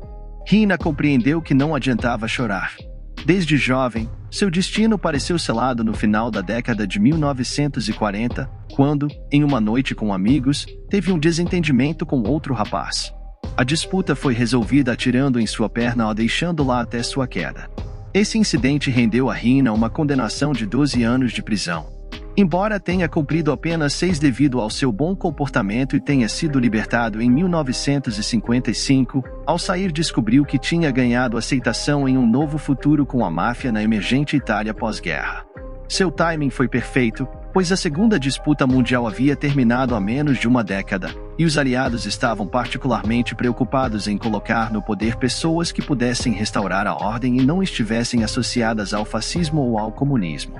B: Riina compreendeu que não adiantava chorar. Desde jovem, seu destino pareceu selado no final da década de 1940, quando, em uma noite com amigos, teve um desentendimento com outro rapaz. A disputa foi resolvida atirando em sua perna ou deixando-la até sua queda. Esse incidente rendeu a Riina uma condenação de 12 anos de prisão. Embora tenha cumprido apenas 6 devido ao seu bom comportamento e tenha sido libertado em 1955, ao sair descobriu que tinha ganhado aceitação em um novo futuro com a máfia na emergente Itália pós-guerra. Seu timing foi perfeito, pois a Segunda Disputa Mundial havia terminado há menos de uma década, e os aliados estavam particularmente preocupados em colocar no poder pessoas que pudessem restaurar a ordem e não estivessem associadas ao fascismo ou ao comunismo.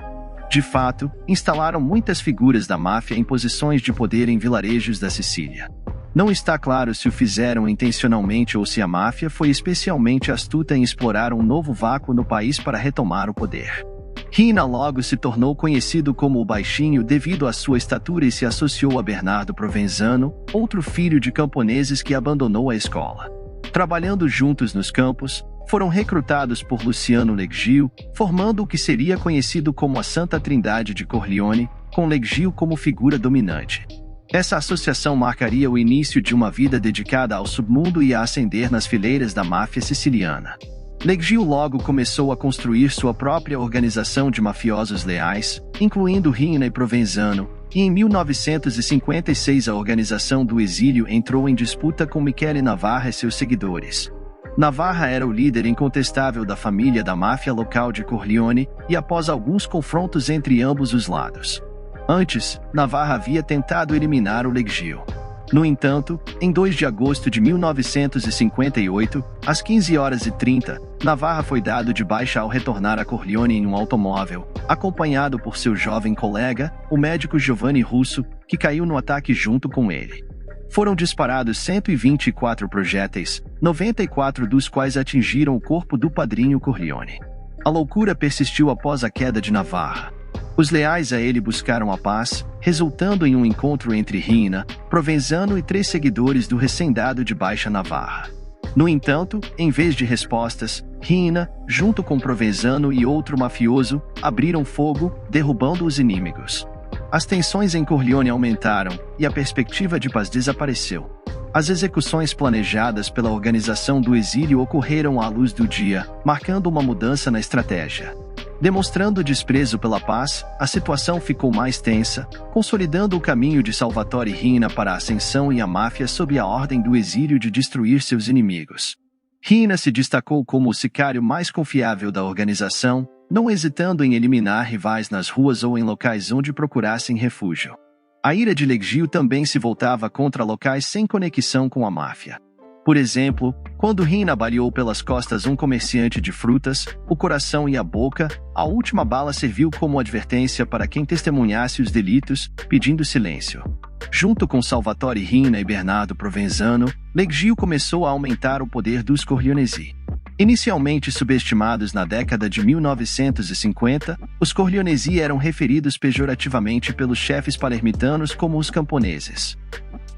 B: De fato, instalaram muitas figuras da máfia em posições de poder em vilarejos da Sicília. Não está claro se o fizeram intencionalmente ou se a máfia foi especialmente astuta em explorar um novo vácuo no país para retomar o poder. Riina logo se tornou conhecido como o Baixinho devido à sua estatura e se associou a Bernardo Provenzano, outro filho de camponeses que abandonou a escola. Trabalhando juntos nos campos, foram recrutados por Luciano Leggio, formando o que seria conhecido como a Santa Trindade de Corleone, com Leggio como figura dominante. Essa associação marcaria o início de uma vida dedicada ao submundo e a ascender nas fileiras da máfia siciliana. Leggio logo começou a construir sua própria organização de mafiosos leais, incluindo Riina e Provenzano, e em 1956 a organização do exílio entrou em disputa com Michele Navarra e seus seguidores. Navarra era o líder incontestável da família da máfia local de Corleone, e após alguns confrontos entre ambos os lados. Antes, Navarra havia tentado eliminar o Leggio. No entanto, em 2 de agosto de 1958, às 15h30, Navarra foi dado de baixa ao retornar a Corleone em um automóvel, acompanhado por seu jovem colega, o médico Giovanni Russo, que caiu no ataque junto com ele. Foram disparados 124 projéteis, 94 dos quais atingiram o corpo do padrinho Corleone. A loucura persistiu após a queda de Navarra. Os leais a ele buscaram a paz, resultando em um encontro entre Riina, Provenzano e 3 seguidores do recém-dado de baixa Navarra. No entanto, em vez de respostas, Riina, junto com Provenzano e outro mafioso, abriram fogo, derrubando os inimigos. As tensões em Corleone aumentaram, e a perspectiva de paz desapareceu. As execuções planejadas pela organização do exílio ocorreram à luz do dia, marcando uma mudança na estratégia. Demonstrando desprezo pela paz, a situação ficou mais tensa, consolidando o caminho de Salvatore Riina para a ascensão e a máfia sob a ordem do exílio de destruir seus inimigos. Riina se destacou como o sicário mais confiável da organização, não hesitando em eliminar rivais nas ruas ou em locais onde procurassem refúgio. A ira de Leggio também se voltava contra locais sem conexão com a máfia. Por exemplo, quando Riina baleou pelas costas um comerciante de frutas, o coração e a boca, a última bala serviu como advertência para quem testemunhasse os delitos, pedindo silêncio. Junto com Salvatore Riina e Bernardo Provenzano, Leggio começou a aumentar o poder dos Corleonesi. Inicialmente subestimados na década de 1950, os Corleonesi eram referidos pejorativamente pelos chefes palermitanos como os camponeses.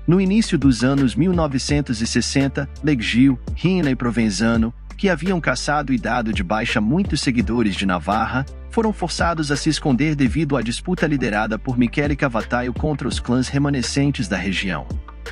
B: No início dos anos 1960, Leggio, Riina e Provenzano, que haviam caçado e dado de baixa muitos seguidores de Navarra, foram forçados a se esconder devido à disputa liderada por Michele Cavataio contra os clãs remanescentes da região.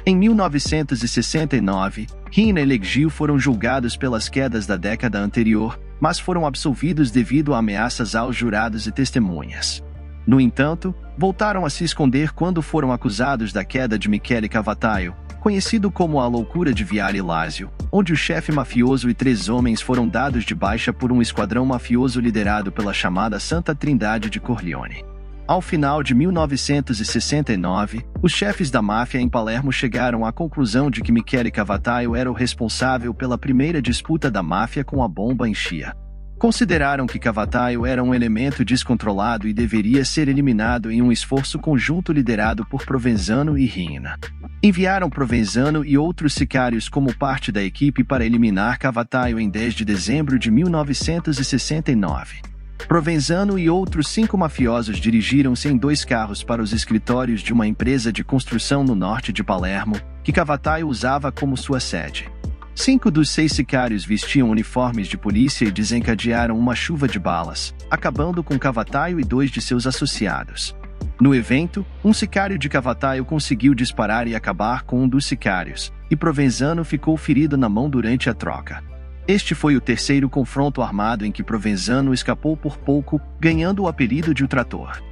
B: Em 1969, Riina e Leggio foram julgados pelas quedas da década anterior, mas foram absolvidos devido a ameaças aos jurados e testemunhas. No entanto, voltaram a se esconder quando foram acusados da queda de Michele Cavataio, conhecido como a loucura de Viale Lazio, onde o chefe mafioso e 3 homens foram dados de baixa por um esquadrão mafioso liderado pela chamada Santa Trindade de Corleone. Ao final de 1969, os chefes da máfia em Palermo chegaram à conclusão de que Michele Cavataio era o responsável pela primeira disputa da máfia com a bomba em Chia. Consideraram que Cavataio era um elemento descontrolado e deveria ser eliminado em um esforço conjunto liderado por Provenzano e Riina. Enviaram Provenzano e outros sicários como parte da equipe para eliminar Cavataio em 10 de dezembro de 1969. Provenzano e outros 5 mafiosos dirigiram-se em 2 carros para os escritórios de uma empresa de construção no norte de Palermo, que Cavataio usava como sua sede. 5 dos 6 sicários vestiam uniformes de polícia e desencadearam uma chuva de balas, acabando com Cavataio e 2 de seus associados. No evento, um sicário de Cavataio conseguiu disparar e acabar com um dos sicários, e Provenzano ficou ferido na mão durante a troca. Este foi o 3º confronto armado em que Provenzano escapou por pouco, ganhando o apelido de O Trator.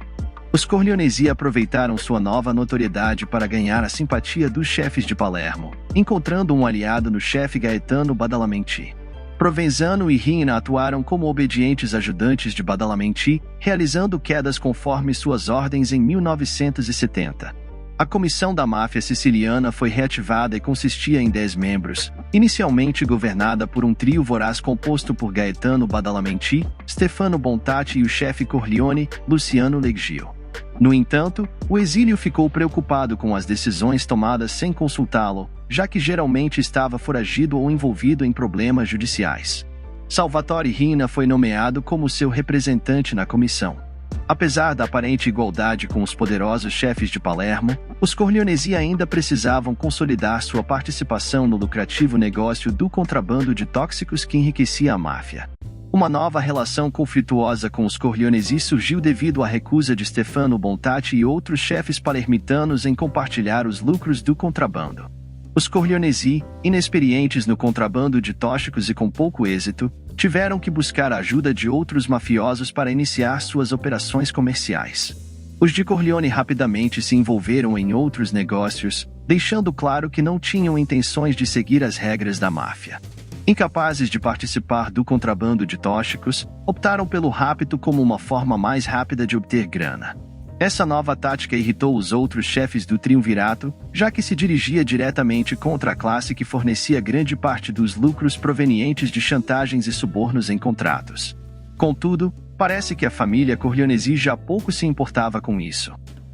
B: Os Corleonesi aproveitaram sua nova notoriedade para ganhar a simpatia dos chefes de Palermo, encontrando um aliado no chefe Gaetano Badalamenti. Provenzano e Riina atuaram como obedientes ajudantes de Badalamenti, realizando quedas conforme suas ordens em 1970. A comissão da máfia siciliana foi reativada e consistia em 10 membros, inicialmente governada por um trio voraz composto por Gaetano Badalamenti, Stefano Bontati e o chefe Corleone, Luciano Leggio. No entanto, o exílio ficou preocupado com as decisões tomadas sem consultá-lo, já que geralmente estava foragido ou envolvido em problemas judiciais. Salvatore Riina foi nomeado como seu representante na comissão. Apesar da aparente igualdade com os poderosos chefes de Palermo, os Corleonesi ainda precisavam consolidar sua participação no lucrativo negócio do contrabando de tóxicos que enriquecia a máfia. Uma nova relação conflituosa com os Corleonesi surgiu devido à recusa de Stefano Bontati e outros chefes palermitanos em compartilhar os lucros do contrabando. Os Corleonesi, inexperientes no contrabando de tóxicos e com pouco êxito, tiveram que buscar a ajuda de outros mafiosos para iniciar suas operações comerciais. Os de Corleone rapidamente se envolveram em outros negócios, deixando claro que não tinham intenções de seguir as regras da máfia. Incapazes de participar do contrabando de tóxicos, optaram pelo rapto como uma forma mais rápida de obter grana. Essa nova tática irritou os outros chefes do triunvirato, já que se dirigia diretamente contra a classe que fornecia grande parte dos lucros provenientes de chantagens e subornos em contratos. Contudo, parece que a família Corleonesi já pouco se importava com isso.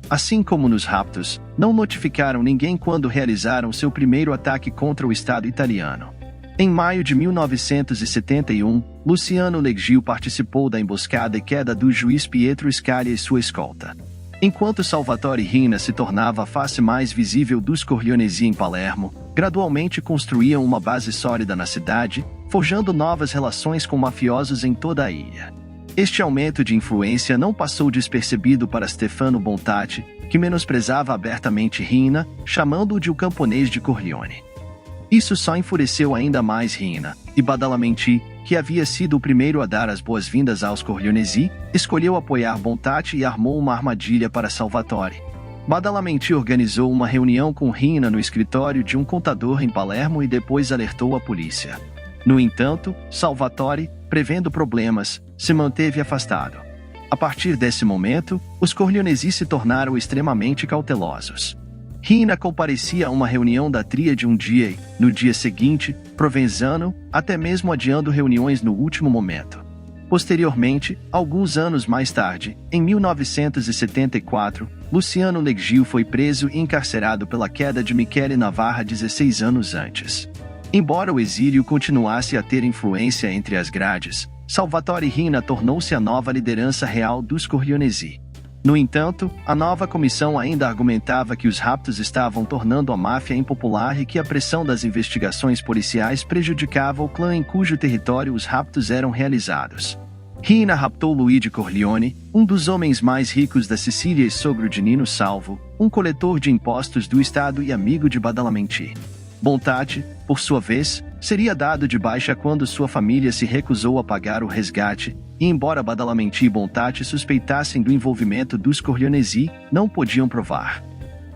B: Assim como nos raptos, não notificaram ninguém quando realizaram seu primeiro ataque contra o Estado italiano. Em maio de 1971, Luciano Leggio participou da emboscada e queda do juiz Pietro Scalia e sua escolta. Enquanto Salvatore Riina se tornava a face mais visível dos Corleonesi em Palermo, gradualmente construíam uma base sólida na cidade, forjando novas relações com mafiosos em toda a ilha. Este aumento de influência não passou despercebido para Stefano Bontati, que menosprezava abertamente Riina, chamando-o de o camponês de Corleone. Isso só enfureceu ainda mais Riina, e Badalamenti, que havia sido o primeiro a dar as boas-vindas aos Corleonesi, escolheu apoiar Bontati e armou uma armadilha para Salvatore. Badalamenti organizou uma reunião com Riina no escritório de um contador em Palermo e depois alertou a polícia. No entanto, Salvatore, prevendo problemas, se manteve afastado. A partir desse momento, os Corleonesi se tornaram extremamente cautelosos. Riina comparecia a uma reunião da tríade um dia e, no dia seguinte, Provenzano, até mesmo adiando reuniões no último momento. Posteriormente, alguns anos mais tarde, em 1974, Luciano Leggio foi preso e encarcerado pela queda de Michele Navarra 16 anos antes. Embora o exílio continuasse a ter influência entre as grades, Salvatore Riina tornou-se a nova liderança real dos Corleonesi. No entanto, a nova comissão ainda argumentava que os raptos estavam tornando a máfia impopular e que a pressão das investigações policiais prejudicava o clã em cujo território os raptos eram realizados. Riina raptou Luigi Corleone, um dos homens mais ricos da Sicília e sogro de Nino Salvo, um coletor de impostos do Estado e amigo de Badalamenti. Bontati, por sua vez, seria dado de baixa quando sua família se recusou a pagar o resgate, e embora Badalamenti e Bontati suspeitassem do envolvimento dos Corleonesi, não podiam provar.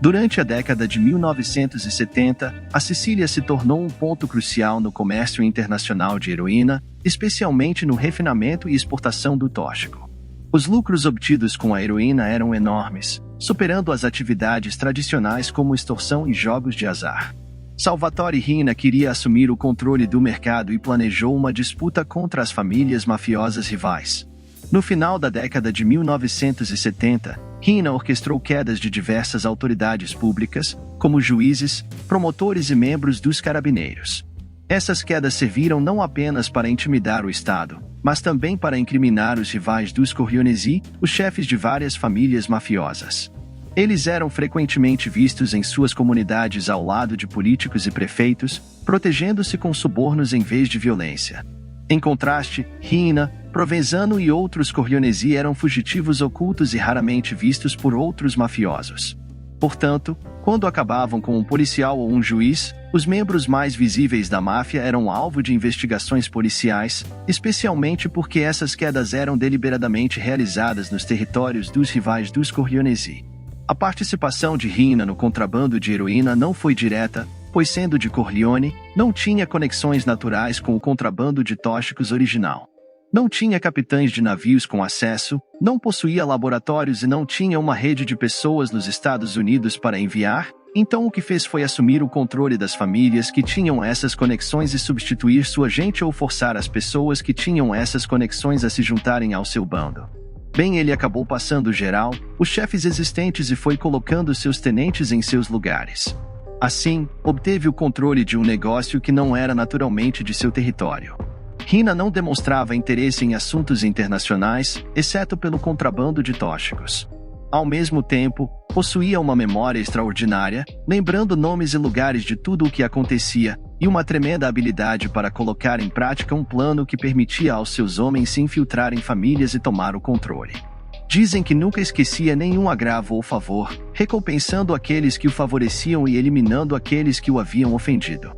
B: Durante a década de 1970, a Sicília se tornou um ponto crucial no comércio internacional de heroína, especialmente no refinamento e exportação do tóxico. Os lucros obtidos com a heroína eram enormes, superando as atividades tradicionais como extorsão e jogos de azar. Salvatore Riina queria assumir o controle do mercado e planejou uma disputa contra as famílias mafiosas rivais. No final da década de 1970, Riina orquestrou quedas de diversas autoridades públicas, como juízes, promotores e membros dos carabineiros. Essas quedas serviram não apenas para intimidar o Estado, mas também para incriminar os rivais dos Corleonesi, os chefes de várias famílias mafiosas. Eles eram frequentemente vistos em suas comunidades ao lado de políticos e prefeitos, protegendo-se com subornos em vez de violência. Em contraste, Riina, Provenzano e outros Corleonesi eram fugitivos ocultos e raramente vistos por outros mafiosos. Portanto, quando acabavam com um policial ou um juiz, os membros mais visíveis da máfia eram alvo de investigações policiais, especialmente porque essas quedas eram deliberadamente realizadas nos territórios dos rivais dos Corleonesi. A participação de Riina no contrabando de heroína não foi direta, pois sendo de Corleone, não tinha conexões naturais com o contrabando de tóxicos original. Não tinha capitães de navios com acesso, não possuía laboratórios e não tinha uma rede de pessoas nos Estados Unidos para enviar, então o que fez foi assumir o controle das famílias que tinham essas conexões e substituir sua gente ou forçar as pessoas que tinham essas conexões a se juntarem ao seu bando. Bem, ele acabou passando geral, os chefes existentes e foi colocando seus tenentes em seus lugares. Assim, obteve o controle de um negócio que não era naturalmente de seu território. Riina não demonstrava interesse em assuntos internacionais, exceto pelo contrabando de tóxicos. Ao mesmo tempo, possuía uma memória extraordinária, lembrando nomes e lugares de tudo o que acontecia, e uma tremenda habilidade para colocar em prática um plano que permitia aos seus homens se infiltrar em famílias e tomar o controle. Dizem que nunca esquecia nenhum agravo ou favor, recompensando aqueles que o favoreciam e eliminando aqueles que o haviam ofendido.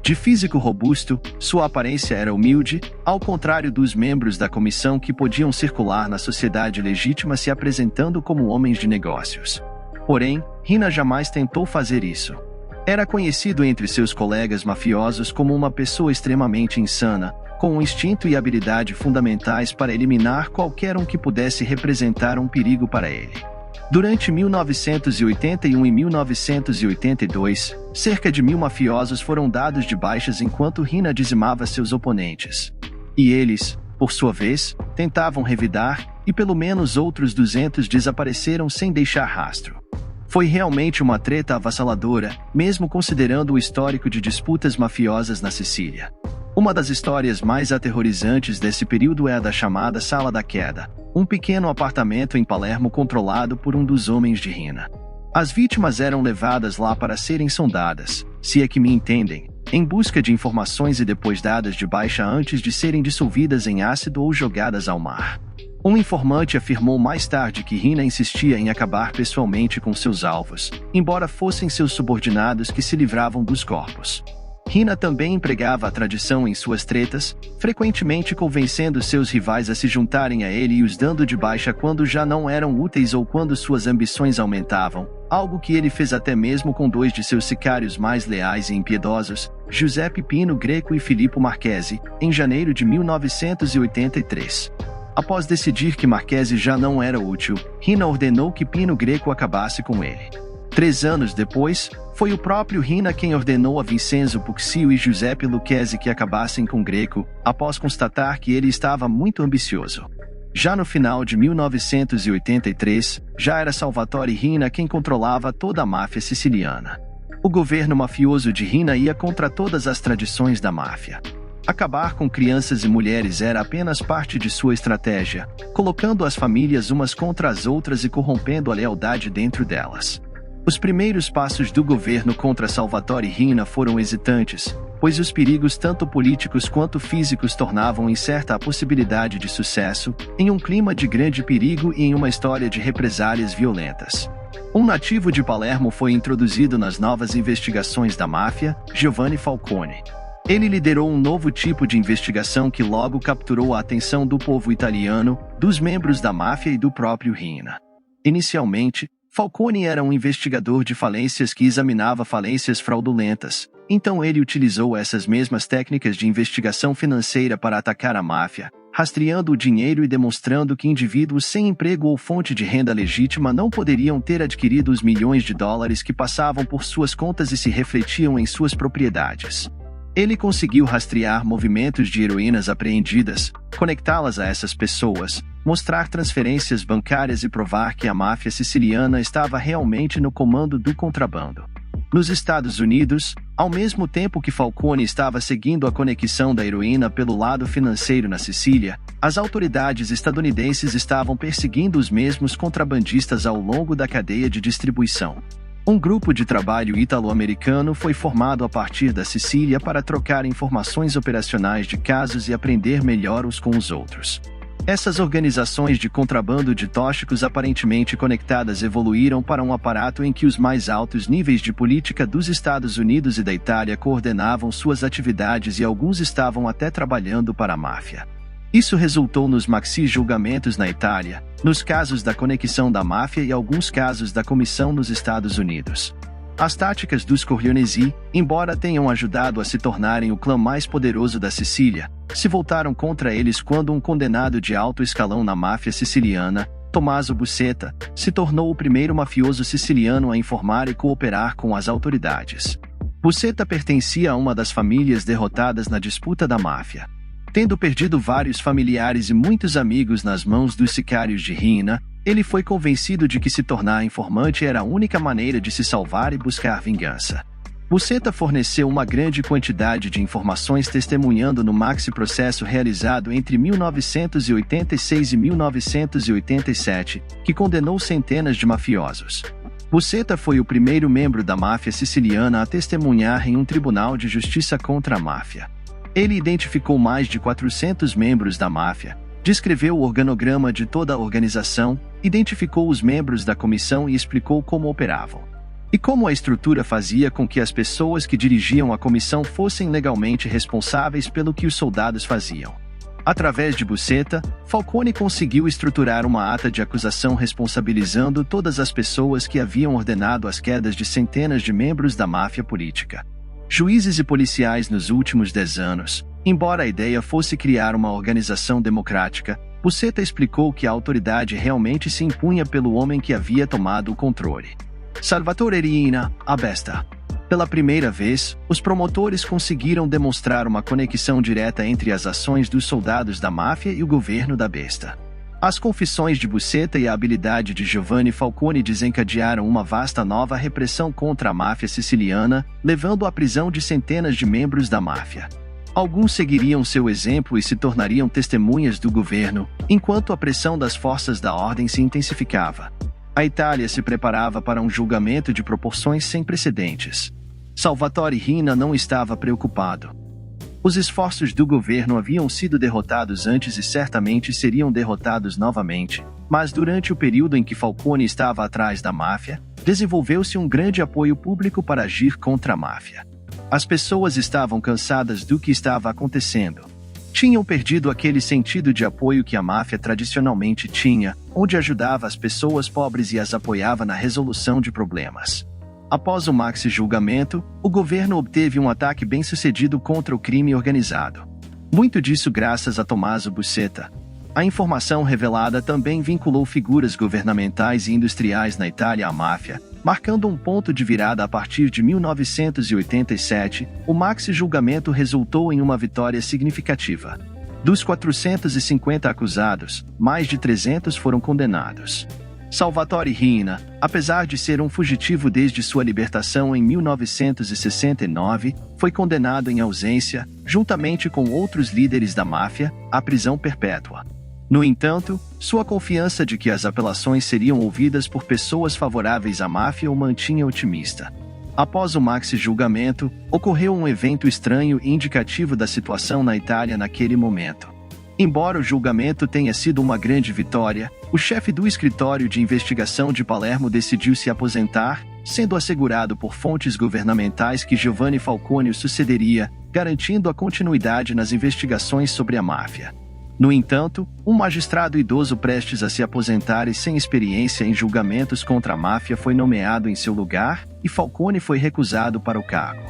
B: De físico robusto, sua aparência era humilde, ao contrário dos membros da comissão que podiam circular na sociedade legítima se apresentando como homens de negócios. Porém, Riina jamais tentou fazer isso. Era conhecido entre seus colegas mafiosos como uma pessoa extremamente insana, com um instinto e habilidade fundamentais para eliminar qualquer um que pudesse representar um perigo para ele. Durante 1981 e 1982, cerca de 1.000 mafiosos foram dados de baixas enquanto Rina dizimava seus oponentes. E eles, por sua vez, tentavam revidar, e pelo menos outros 200 desapareceram sem deixar rastro. Foi realmente uma treta avassaladora, mesmo considerando o histórico de disputas mafiosas na Sicília. Uma das histórias mais aterrorizantes desse período é a da chamada Sala da Queda, um pequeno apartamento em Palermo controlado por um dos homens de Rina. As vítimas eram levadas lá para serem sondadas, se é que me entendem, em busca de informações e depois dadas de baixa antes de serem dissolvidas em ácido ou jogadas ao mar. Um informante afirmou mais tarde que Rina insistia em acabar pessoalmente com seus alvos, embora fossem seus subordinados que se livravam dos corpos. Rina também empregava a tradição em suas tretas, frequentemente convencendo seus rivais a se juntarem a ele e os dando de baixa quando já não eram úteis ou quando suas ambições aumentavam, algo que ele fez até mesmo com dois de seus sicários mais leais e impiedosos, Giuseppe Pino Greco e Filippo Marchesi, em janeiro de 1983. Após decidir que Marchesi já não era útil, Rina ordenou que Pino Greco acabasse com ele. 3 anos depois, foi o próprio Rina quem ordenou a Vincenzo Puccio e Giuseppe Lucchesi que acabassem com Greco, após constatar que ele estava muito ambicioso. Já no final de 1983, já era Salvatore Rina quem controlava toda a máfia siciliana. O governo mafioso de Rina ia contra todas as tradições da máfia. Acabar com crianças e mulheres era apenas parte de sua estratégia, colocando as famílias umas contra as outras e corrompendo a lealdade dentro delas. Os primeiros passos do governo contra Salvatore Rina foram hesitantes, pois os perigos tanto políticos quanto físicos tornavam incerta a possibilidade de sucesso, em um clima de grande perigo e em uma história de represálias violentas. Um nativo de Palermo foi introduzido nas novas investigações da máfia, Giovanni Falcone. Ele liderou um novo tipo de investigação que logo capturou a atenção do povo italiano, dos membros da máfia e do próprio Rina. Inicialmente, Falcone era um investigador de falências que examinava falências fraudulentas, então ele utilizou essas mesmas técnicas de investigação financeira para atacar a máfia, rastreando o dinheiro e demonstrando que indivíduos sem emprego ou fonte de renda legítima não poderiam ter adquirido os milhões de dólares que passavam por suas contas e se refletiam em suas propriedades. Ele conseguiu rastrear movimentos de heroínas apreendidas, conectá-las a essas pessoas, mostrar transferências bancárias e provar que a máfia siciliana estava realmente no comando do contrabando. Nos Estados Unidos, ao mesmo tempo que Falcone estava seguindo a conexão da heroína pelo lado financeiro na Sicília, as autoridades estadunidenses estavam perseguindo os mesmos contrabandistas ao longo da cadeia de distribuição. Um grupo de trabalho italo-americano foi formado a partir da Sicília para trocar informações operacionais de casos e aprender melhor uns com os outros. Essas organizações de contrabando de tóxicos aparentemente conectadas evoluíram para um aparato em que os mais altos níveis de política dos Estados Unidos e da Itália coordenavam suas atividades e alguns estavam até trabalhando para a máfia. Isso resultou nos maxi-julgamentos na Itália, nos casos da conexão da máfia e alguns casos da comissão nos Estados Unidos. As táticas dos Corleonesi, embora tenham ajudado a se tornarem o clã mais poderoso da Sicília, se voltaram contra eles quando um condenado de alto escalão na máfia siciliana, Tommaso Buscetta, se tornou o primeiro mafioso siciliano a informar e cooperar com as autoridades. Buscetta pertencia a uma das famílias derrotadas na disputa da máfia. Tendo perdido vários familiares e muitos amigos nas mãos dos sicários de Rina, ele foi convencido de que se tornar informante era a única maneira de se salvar e buscar vingança. Buscetta forneceu uma grande quantidade de informações testemunhando no maxi-processo realizado entre 1986 e 1987, que condenou centenas de mafiosos. Buscetta foi o primeiro membro da máfia siciliana a testemunhar em um tribunal de justiça contra a máfia. Ele identificou mais de 400 membros da máfia, descreveu o organograma de toda a organização, identificou os membros da comissão e explicou como operavam. E como a estrutura fazia com que as pessoas que dirigiam a comissão fossem legalmente responsáveis pelo que os soldados faziam. Através de Buscetta, Falcone conseguiu estruturar uma ata de acusação responsabilizando todas as pessoas que haviam ordenado as quedas de centenas de membros da máfia política. Juízes e policiais nos últimos 10 anos, embora a ideia fosse criar uma organização democrática, Buscetta explicou que a autoridade realmente se impunha pelo homem que havia tomado o controle. Salvatore Riina, a besta. Pela primeira vez, os promotores conseguiram demonstrar uma conexão direta entre as ações dos soldados da máfia e o governo da besta. As confissões de Buscetta e a habilidade de Giovanni Falcone desencadearam uma vasta nova repressão contra a máfia siciliana, levando à prisão de centenas de membros da máfia. Alguns seguiriam seu exemplo e se tornariam testemunhas do governo, enquanto a pressão das forças da ordem se intensificava. A Itália se preparava para um julgamento de proporções sem precedentes. Salvatore Riina não estava preocupado. Os esforços do governo haviam sido derrotados antes e certamente seriam derrotados novamente, mas durante o período em que Falcone estava atrás da máfia, desenvolveu-se um grande apoio público para agir contra a máfia. As pessoas estavam cansadas do que estava acontecendo. Tinham perdido aquele sentido de apoio que a máfia tradicionalmente tinha, onde ajudava as pessoas pobres e as apoiava na resolução de problemas. Após o maxi julgamento, o governo obteve um ataque bem-sucedido contra o crime organizado. Muito disso graças a Tommaso Buscetta. A informação revelada também vinculou figuras governamentais e industriais na Itália à máfia, marcando um ponto de virada a partir de 1987. O maxi julgamento resultou em uma vitória significativa. Dos 450 acusados, mais de 300 foram condenados. Salvatore Riina, apesar de ser um fugitivo desde sua libertação em 1969, foi condenado em ausência, juntamente com outros líderes da máfia, à prisão perpétua. No entanto, sua confiança de que as apelações seriam ouvidas por pessoas favoráveis à máfia o mantinha otimista. Após o maxi julgamento, ocorreu um evento estranho e indicativo da situação na Itália naquele momento. Embora o julgamento tenha sido uma grande vitória, o chefe do escritório de investigação de Palermo decidiu se aposentar, sendo assegurado por fontes governamentais que Giovanni Falcone o sucederia, garantindo a continuidade nas investigações sobre a máfia. No entanto, um magistrado idoso prestes a se aposentar e sem experiência em julgamentos contra a máfia foi nomeado em seu lugar, e Falcone foi recusado para o cargo.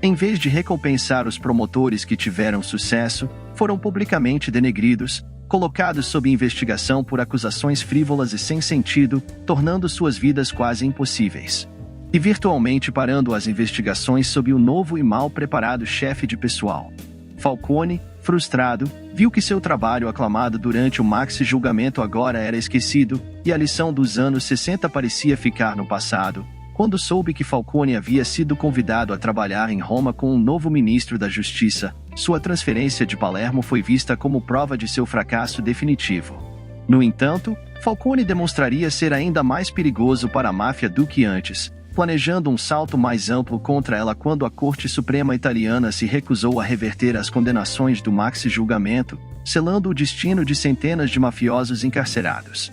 B: Em vez de recompensar os promotores que tiveram sucesso, foram publicamente denegridos, colocados sob investigação por acusações frívolas e sem sentido, tornando suas vidas quase impossíveis. E virtualmente parando as investigações sob o novo e mal preparado chefe de pessoal. Falcone, frustrado, viu que seu trabalho aclamado durante o maxi julgamento agora era esquecido, e a lição dos anos 60 parecia ficar no passado. Quando soube que Falcone havia sido convidado a trabalhar em Roma com um novo ministro da Justiça, sua transferência de Palermo foi vista como prova de seu fracasso definitivo. No entanto, Falcone demonstraria ser ainda mais perigoso para a máfia do que antes, planejando um salto mais amplo contra ela quando a Corte Suprema Italiana se recusou a reverter as condenações do maxi julgamento, selando o destino de centenas de mafiosos encarcerados.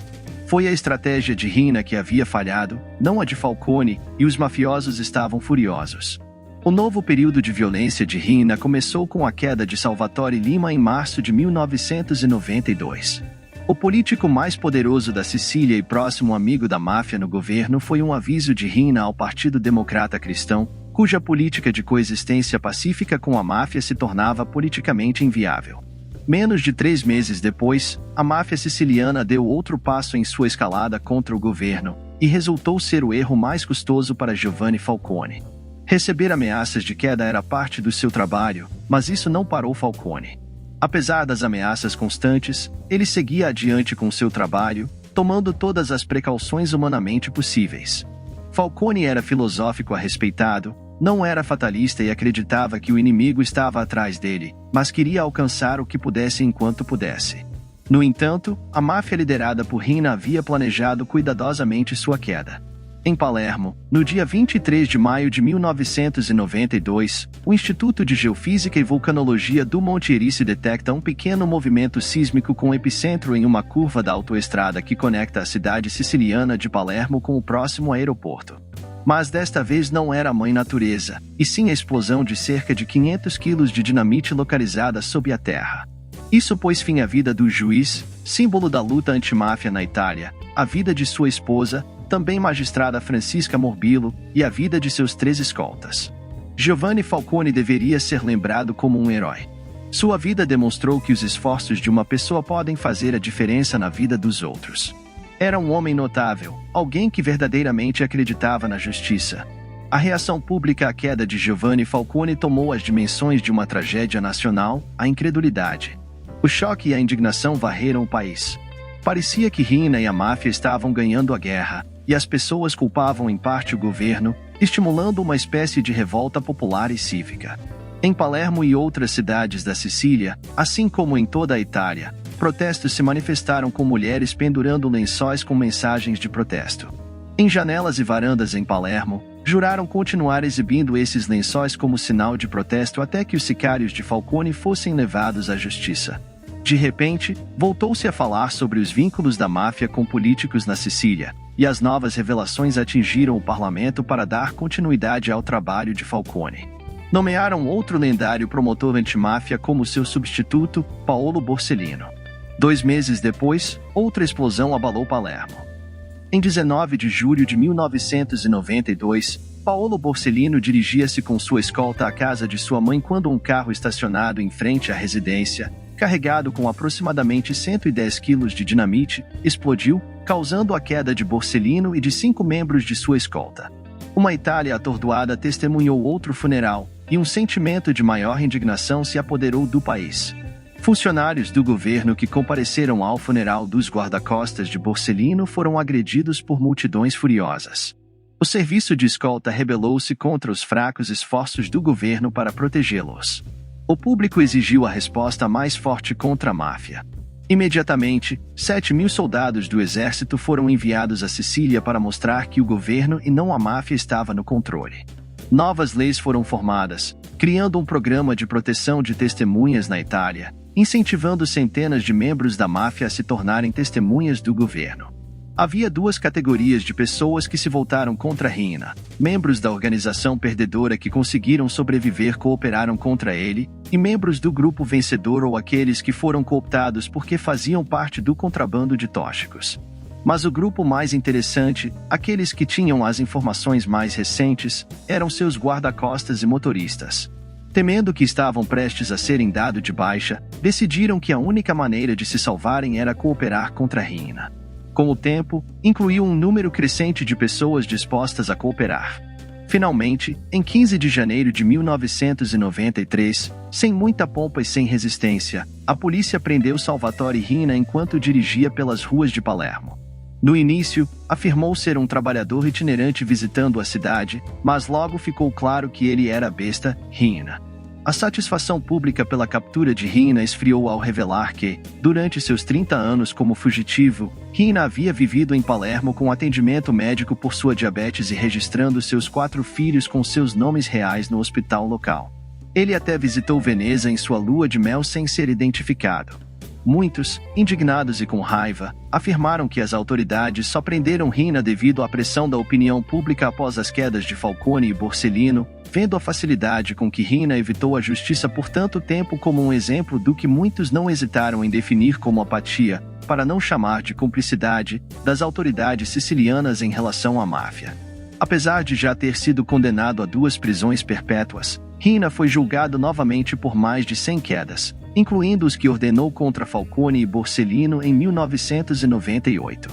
B: Foi a estratégia de Riina que havia falhado, não a de Falcone, e os mafiosos estavam furiosos. O novo período de violência de Riina começou com a queda de Salvatore Lima em março de 1992. O político mais poderoso da Sicília e próximo amigo da máfia no governo foi um aviso de Riina ao Partido Democrata Cristão, cuja política de coexistência pacífica com a máfia se tornava politicamente inviável. Menos de 3 meses depois, a máfia siciliana deu outro passo em sua escalada contra o governo, e resultou ser o erro mais custoso para Giovanni Falcone. Receber ameaças de queda era parte do seu trabalho, mas isso não parou Falcone. Apesar das ameaças constantes, ele seguia adiante com seu trabalho, tomando todas as precauções humanamente possíveis. Falcone era filosófico a respeitado, não era fatalista e acreditava que o inimigo estava atrás dele, mas queria alcançar o que pudesse enquanto pudesse. No entanto, a máfia liderada por Riina havia planejado cuidadosamente sua queda. Em Palermo, no dia 23 de maio de 1992, o Instituto de Geofísica e Vulcanologia do Monte Erice detecta um pequeno movimento sísmico com epicentro em uma curva da autoestrada que conecta a cidade siciliana de Palermo com o próximo aeroporto. Mas desta vez não era a mãe natureza, e sim a explosão de cerca de 500 quilos de dinamite localizada sob a terra. Isso pôs fim à vida do juiz, símbolo da luta antimáfia na Itália, a vida de sua esposa, também magistrada Francisca Morbillo, e a vida de seus 3 escoltas. Giovanni Falcone deveria ser lembrado como um herói. Sua vida demonstrou que os esforços de uma pessoa podem fazer a diferença na vida dos outros. Era um homem notável, alguém que verdadeiramente acreditava na justiça. A reação pública à queda de Giovanni Falcone tomou as dimensões de uma tragédia nacional, a incredulidade. O choque e a indignação varreram o país. Parecia que Riina e a máfia estavam ganhando a guerra, e as pessoas culpavam em parte o governo, estimulando uma espécie de revolta popular e cívica. Em Palermo e outras cidades da Sicília, assim como em toda a Itália, protestos se manifestaram com mulheres pendurando lençóis com mensagens de protesto. Em janelas e varandas em Palermo, juraram continuar exibindo esses lençóis como sinal de protesto até que os sicários de Falcone fossem levados à justiça. De repente, voltou-se a falar sobre os vínculos da máfia com políticos na Sicília, e as novas revelações atingiram o parlamento para dar continuidade ao trabalho de Falcone. Nomearam outro lendário promotor antimáfia como seu substituto, Paolo Borsellino. 2 meses depois, outra explosão abalou Palermo. Em 19 de julho de 1992, Paolo Borsellino dirigia-se com sua escolta à casa de sua mãe quando um carro estacionado em frente à residência, carregado com aproximadamente 110 quilos de dinamite, explodiu, causando a queda de Borsellino e de 5 membros de sua escolta. Uma Itália atordoada testemunhou outro funeral, e um sentimento de maior indignação se apoderou do país. Funcionários do governo que compareceram ao funeral dos guarda-costas de Borsellino foram agredidos por multidões furiosas. O serviço de escolta rebelou-se contra os fracos esforços do governo para protegê-los. O público exigiu a resposta mais forte contra a máfia. Imediatamente, 7.000 soldados do exército foram enviados à Sicília para mostrar que o governo e não a máfia estava no controle. Novas leis foram formadas, criando um programa de proteção de testemunhas na Itália, incentivando centenas de membros da máfia a se tornarem testemunhas do governo. Havia 2 categorias de pessoas que se voltaram contra Riina: membros da organização perdedora que conseguiram sobreviver cooperaram contra ele, e membros do grupo vencedor ou aqueles que foram cooptados porque faziam parte do contrabando de tóxicos. Mas o grupo mais interessante, aqueles que tinham as informações mais recentes, eram seus guarda-costas e motoristas. Temendo que estavam prestes a serem dados de baixa, decidiram que a única maneira de se salvarem era cooperar contra Riina. Com o tempo, incluiu um número crescente de pessoas dispostas a cooperar. Finalmente, em 15 de janeiro de 1993, sem muita pompa e sem resistência, a polícia prendeu Salvatore Riina enquanto dirigia pelas ruas de Palermo. No início, afirmou ser um trabalhador itinerante visitando a cidade, mas logo ficou claro que ele era a besta, Riina. A satisfação pública pela captura de Riina esfriou ao revelar que, durante seus 30 anos como fugitivo, Riina havia vivido em Palermo com atendimento médico por sua diabetes e registrando seus 4 filhos com seus nomes reais no hospital local. Ele até visitou Veneza em sua lua de mel sem ser identificado. Muitos, indignados e com raiva, afirmaram que as autoridades só prenderam Riina devido à pressão da opinião pública após as quedas de Falcone e Borsellino, vendo a facilidade com que Riina evitou a justiça por tanto tempo como um exemplo do que muitos não hesitaram em definir como apatia, para não chamar de cumplicidade, das autoridades sicilianas em relação à máfia. Apesar de já ter sido condenado a 2 prisões perpétuas, Riina foi julgado novamente por mais de 100 quedas, incluindo os que ordenou contra Falcone e Borsellino em 1998.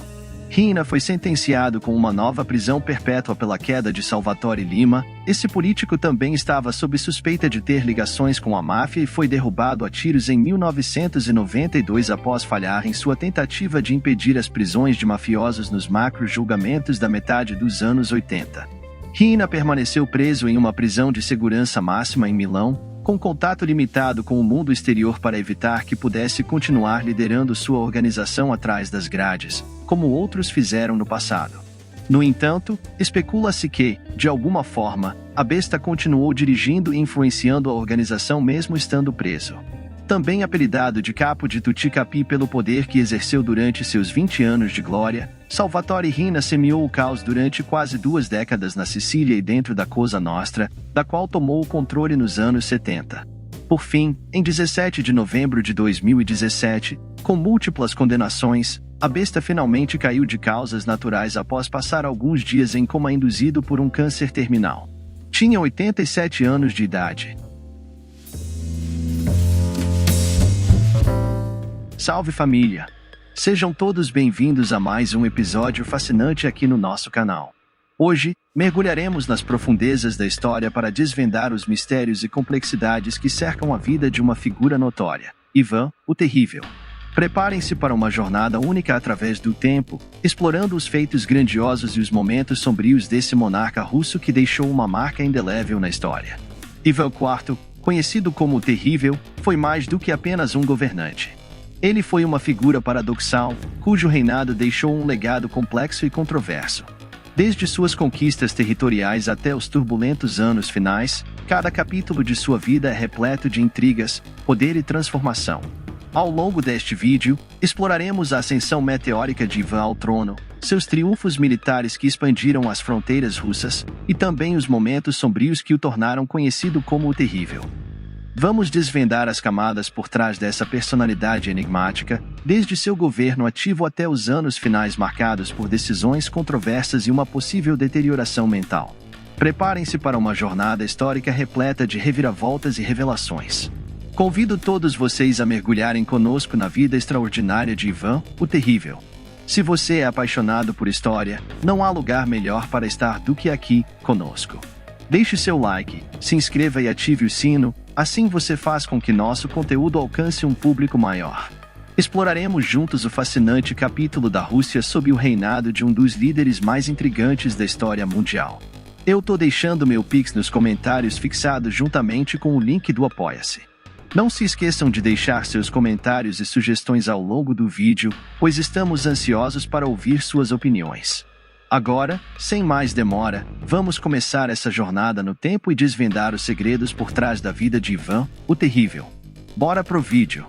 B: Riina foi sentenciado com uma nova prisão perpétua pela queda de Salvatore Lima. Esse político também estava sob suspeita de ter ligações com a máfia e foi derrubado a tiros em 1992 após falhar em sua tentativa de impedir as prisões de mafiosos nos macro-julgamentos da metade dos anos 80. Riina permaneceu preso em uma prisão de segurança máxima em Milão, com contato limitado com o mundo exterior para evitar que pudesse continuar liderando sua organização atrás das grades, como outros fizeram no passado. No entanto, especula-se que, de alguma forma, a besta continuou dirigindo e influenciando a organização mesmo estando preso. Também apelidado de Capo de Tutti Capi pelo poder que exerceu durante seus 20 anos de glória, Salvatore Riina semeou o caos durante quase 2 décadas na Sicília e dentro da Cosa Nostra, da qual tomou o controle nos anos 70. Por fim, em 17 de novembro de 2017, com múltiplas condenações, a besta finalmente caiu de causas naturais após passar alguns dias em coma induzido por um câncer terminal. Tinha 87 anos de idade. Salve família! Sejam todos bem-vindos a mais um episódio fascinante aqui no nosso canal. Hoje, mergulharemos nas profundezas da história para desvendar os mistérios e complexidades que cercam a vida de uma figura notória, Ivan, o Terrível. Preparem-se para uma jornada única através do tempo, explorando os feitos grandiosos e os momentos sombrios desse monarca russo que deixou uma marca indelével na história. Ivan IV, conhecido como o Terrível, foi mais do que apenas um governante. Ele foi uma figura paradoxal, cujo reinado deixou um legado complexo e controverso. Desde suas conquistas territoriais até os turbulentos anos finais, cada capítulo de sua vida é repleto de intrigas, poder e transformação. Ao longo deste vídeo, exploraremos a ascensão meteórica de Ivan ao trono, seus triunfos militares que expandiram as fronteiras russas, e também os momentos sombrios que o tornaram conhecido como o Terrível. Vamos desvendar as camadas por trás dessa personalidade enigmática, desde seu governo ativo até os anos finais marcados por decisões controversas e uma possível deterioração mental. Preparem-se para uma jornada histórica repleta de reviravoltas e revelações. Convido todos vocês a mergulharem conosco na vida extraordinária de Ivan, o Terrível. Se você é apaixonado por história, não há lugar melhor para estar do que aqui, conosco. Deixe seu like, se inscreva e ative o sino, assim você faz com que nosso conteúdo alcance um público maior. Exploraremos juntos o fascinante capítulo da Rússia sob o reinado de um dos líderes mais intrigantes da história mundial. Eu tô deixando meu Pix nos comentários fixado juntamente com o link do Apoia-se. Não se esqueçam de deixar seus comentários e sugestões ao longo do vídeo, pois estamos ansiosos para ouvir suas opiniões. Agora, sem mais demora, vamos começar essa jornada no tempo e desvendar os segredos por trás da vida de Ivan, o Terrível. Bora pro vídeo!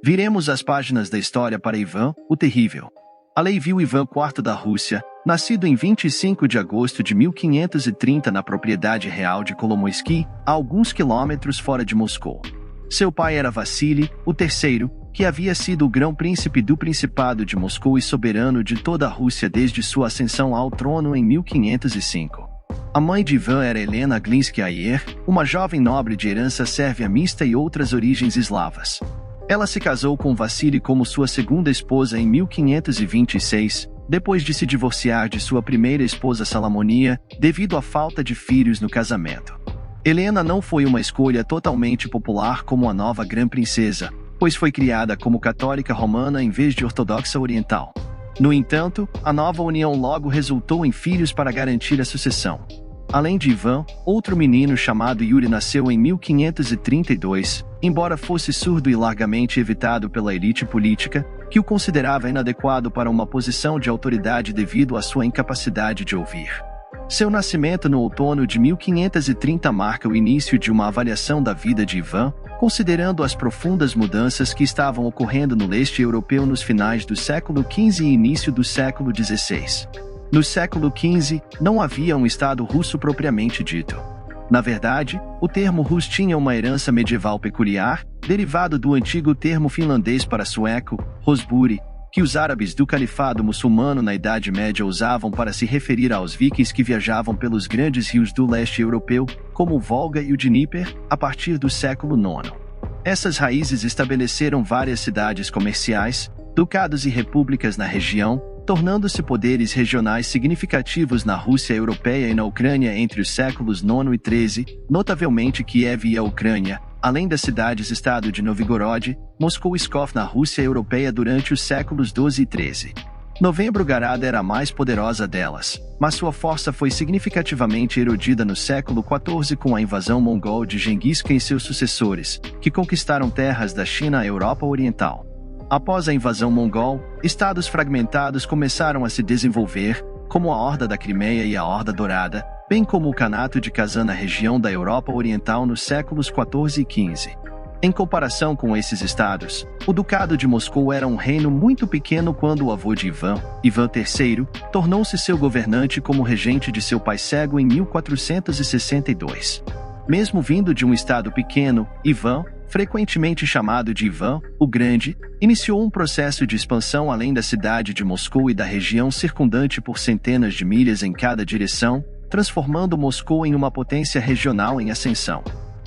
B: Viremos as páginas da história para Ivan, o Terrível. A lei viu Ivan IV da Rússia, nascido em 25 de agosto de 1530 na propriedade real de Kolomoisky, a alguns quilômetros fora de Moscou. Seu pai era Vassili, o terceiro, que havia sido o grão-príncipe do Principado de Moscou e soberano de toda a Rússia desde sua ascensão ao trono em 1505. A mãe de Ivan era Helena Glinskaya, uma jovem nobre de herança sérvia mista e outras origens eslavas. Ela se casou com Vassili como sua segunda esposa em 1526, depois de se divorciar de sua primeira esposa Salamonia, devido à falta de filhos no casamento. Helena não foi uma escolha totalmente popular como a nova grã-princesa, pois foi criada como católica romana em vez de ortodoxa oriental. No entanto, a nova união logo resultou em filhos para garantir a sucessão. Além de Ivan, outro menino chamado Yuri nasceu em 1532, embora fosse surdo e largamente evitado pela elite política, que o considerava inadequado para uma posição de autoridade devido à sua incapacidade de ouvir. Seu nascimento no outono de 1530 marca o início de uma avaliação da vida de Ivan, considerando as profundas mudanças que estavam ocorrendo no leste europeu nos finais do século XV e início do século XVI. No século XV, não havia um Estado russo propriamente dito. Na verdade, o termo Rus tinha uma herança medieval peculiar, derivado do antigo termo finlandês para sueco, Rosburi, que os árabes do califado muçulmano na Idade Média usavam para se referir aos vikings que viajavam pelos grandes rios do leste europeu, como o Volga e o Dnieper, a partir do século IX. Essas raízes estabeleceram várias cidades comerciais, ducados e repúblicas na região, tornando-se poderes regionais significativos na Rússia europeia e na Ucrânia entre os séculos IX e XIII, notavelmente Kiev e a Ucrânia, além das cidades-estado de Novgorod, Moscou e Pskov na Rússia europeia durante os séculos XII e XIII. Novembrogorod era a mais poderosa delas, mas sua força foi significativamente erodida no século XIV com a invasão mongol de Genghis Khan e seus sucessores, que conquistaram terras da China à Europa Oriental. Após a invasão mongol, estados fragmentados começaram a se desenvolver, como a Horda da Crimeia e a Horda Dourada, bem como o Kanato de Kazan na região da Europa Oriental nos séculos XIV e XV. Em comparação com esses estados, o Ducado de Moscou era um reino muito pequeno quando o avô de Ivan, Ivan III, tornou-se seu governante como regente de seu pai cego em 1462. Mesmo vindo de um estado pequeno, Ivan, frequentemente chamado de Ivan o Grande, iniciou um processo de expansão além da cidade de Moscou e da região circundante por centenas de milhas em cada direção, transformando Moscou em uma potência regional em ascensão.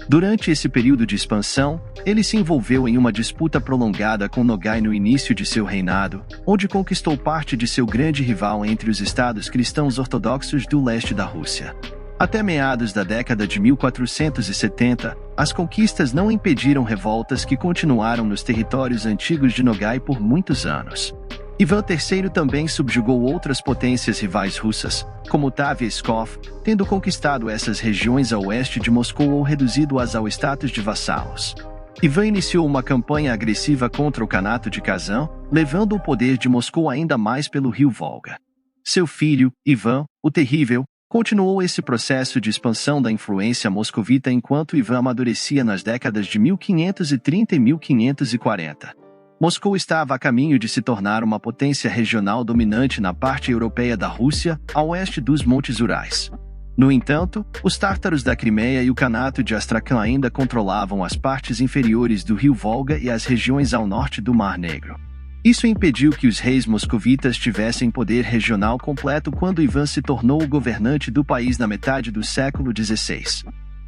B: Durante esse período de expansão, ele se envolveu em uma disputa prolongada com Nogai no início de seu reinado, onde conquistou parte de seu grande rival entre os estados cristãos ortodoxos do leste da Rússia. Até meados da década de 1470, as conquistas não impediram revoltas que continuaram nos territórios antigos de Nogai por muitos anos. Ivan III também subjugou outras potências rivais russas, como Tavia e Pskov, tendo conquistado essas regiões a oeste de Moscou ou reduzido-as ao status de vassalos. Ivan iniciou uma campanha agressiva contra o Kanato de Kazan, levando o poder de Moscou ainda mais pelo rio Volga. Seu filho, Ivan, o Terrível, continuou esse processo de expansão da influência moscovita enquanto Ivan amadurecia nas décadas de 1530 e 1540. Moscou estava a caminho de se tornar uma potência regional dominante na parte europeia da Rússia, a oeste dos Montes Urais. No entanto, os tártaros da Crimeia e o Kanato de Astrakhan ainda controlavam as partes inferiores do rio Volga e as regiões ao norte do Mar Negro. Isso impediu que os reis moscovitas tivessem poder regional completo quando Ivan se tornou o governante do país na metade do século XVI.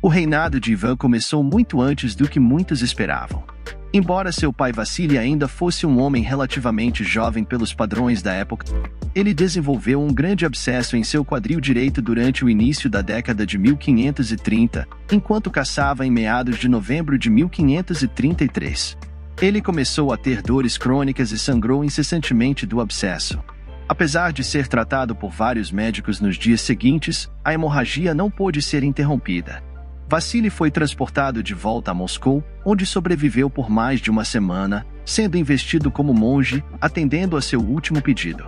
B: O reinado de Ivan começou muito antes do que muitos esperavam. Embora seu pai Vassili ainda fosse um homem relativamente jovem pelos padrões da época, ele desenvolveu um grande abscesso em seu quadril direito durante o início da década de 1530, enquanto caçava em meados de novembro de 1533. Ele começou a ter dores crônicas e sangrou incessantemente do abscesso. Apesar de ser tratado por vários médicos nos dias seguintes, a hemorragia não pôde ser interrompida. Vassili foi transportado de volta a Moscou, onde sobreviveu por mais de uma semana, sendo investido como monge, atendendo a seu último pedido.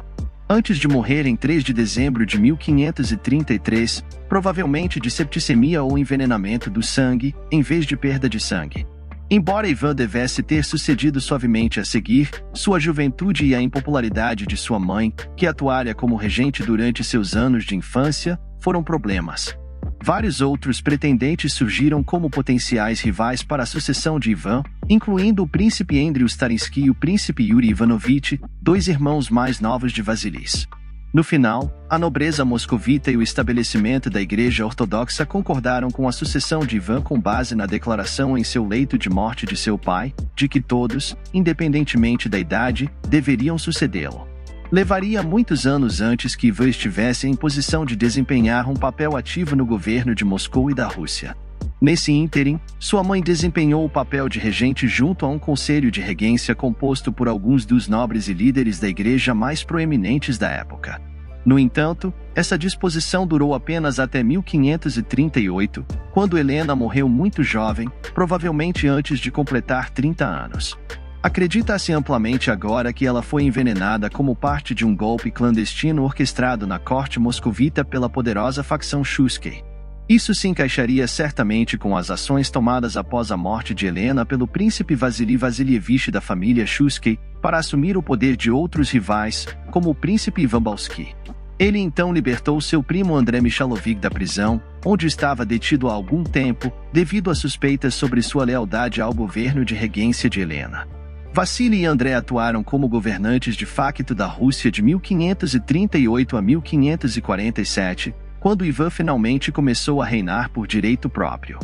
B: Antes de morrer em 3 de dezembro de 1533, provavelmente de septicemia ou envenenamento do sangue, em vez de perda de sangue. Embora Ivan devesse ter sucedido suavemente a seguir, sua juventude e a impopularidade de sua mãe, que atuara como regente durante seus anos de infância, foram problemas. Vários outros pretendentes surgiram como potenciais rivais para a sucessão de Ivan, incluindo o príncipe Andriy Starinsky e o príncipe Yuri Ivanovich, 2 irmãos mais novos de Vasilis. No final, a nobreza moscovita e o estabelecimento da Igreja Ortodoxa concordaram com a sucessão de Ivan com base na declaração em seu leito de morte de seu pai, de que todos, independentemente da idade, deveriam sucedê-lo. Levaria muitos anos antes que Ivan estivesse em posição de desempenhar um papel ativo no governo de Moscou e da Rússia. Nesse ínterim, sua mãe desempenhou o papel de regente junto a um conselho de regência composto por alguns dos nobres e líderes da igreja mais proeminentes da época. No entanto, essa disposição durou apenas até 1538, quando Helena morreu muito jovem, provavelmente antes de completar 30 anos. Acredita-se amplamente agora que ela foi envenenada como parte de um golpe clandestino orquestrado na corte moscovita pela poderosa facção Shuiski. Isso se encaixaria certamente com as ações tomadas após a morte de Helena pelo príncipe Vasily Vassilievich da família Shuiski para assumir o poder de outros rivais, como o príncipe Ivan Balsky. Ele então libertou seu primo André Mikhailovich da prisão, onde estava detido há algum tempo, devido a suspeitas sobre sua lealdade ao governo de regência de Helena. Vassili e André atuaram como governantes de facto da Rússia de 1538 a 1547, quando Ivan finalmente começou a reinar por direito próprio.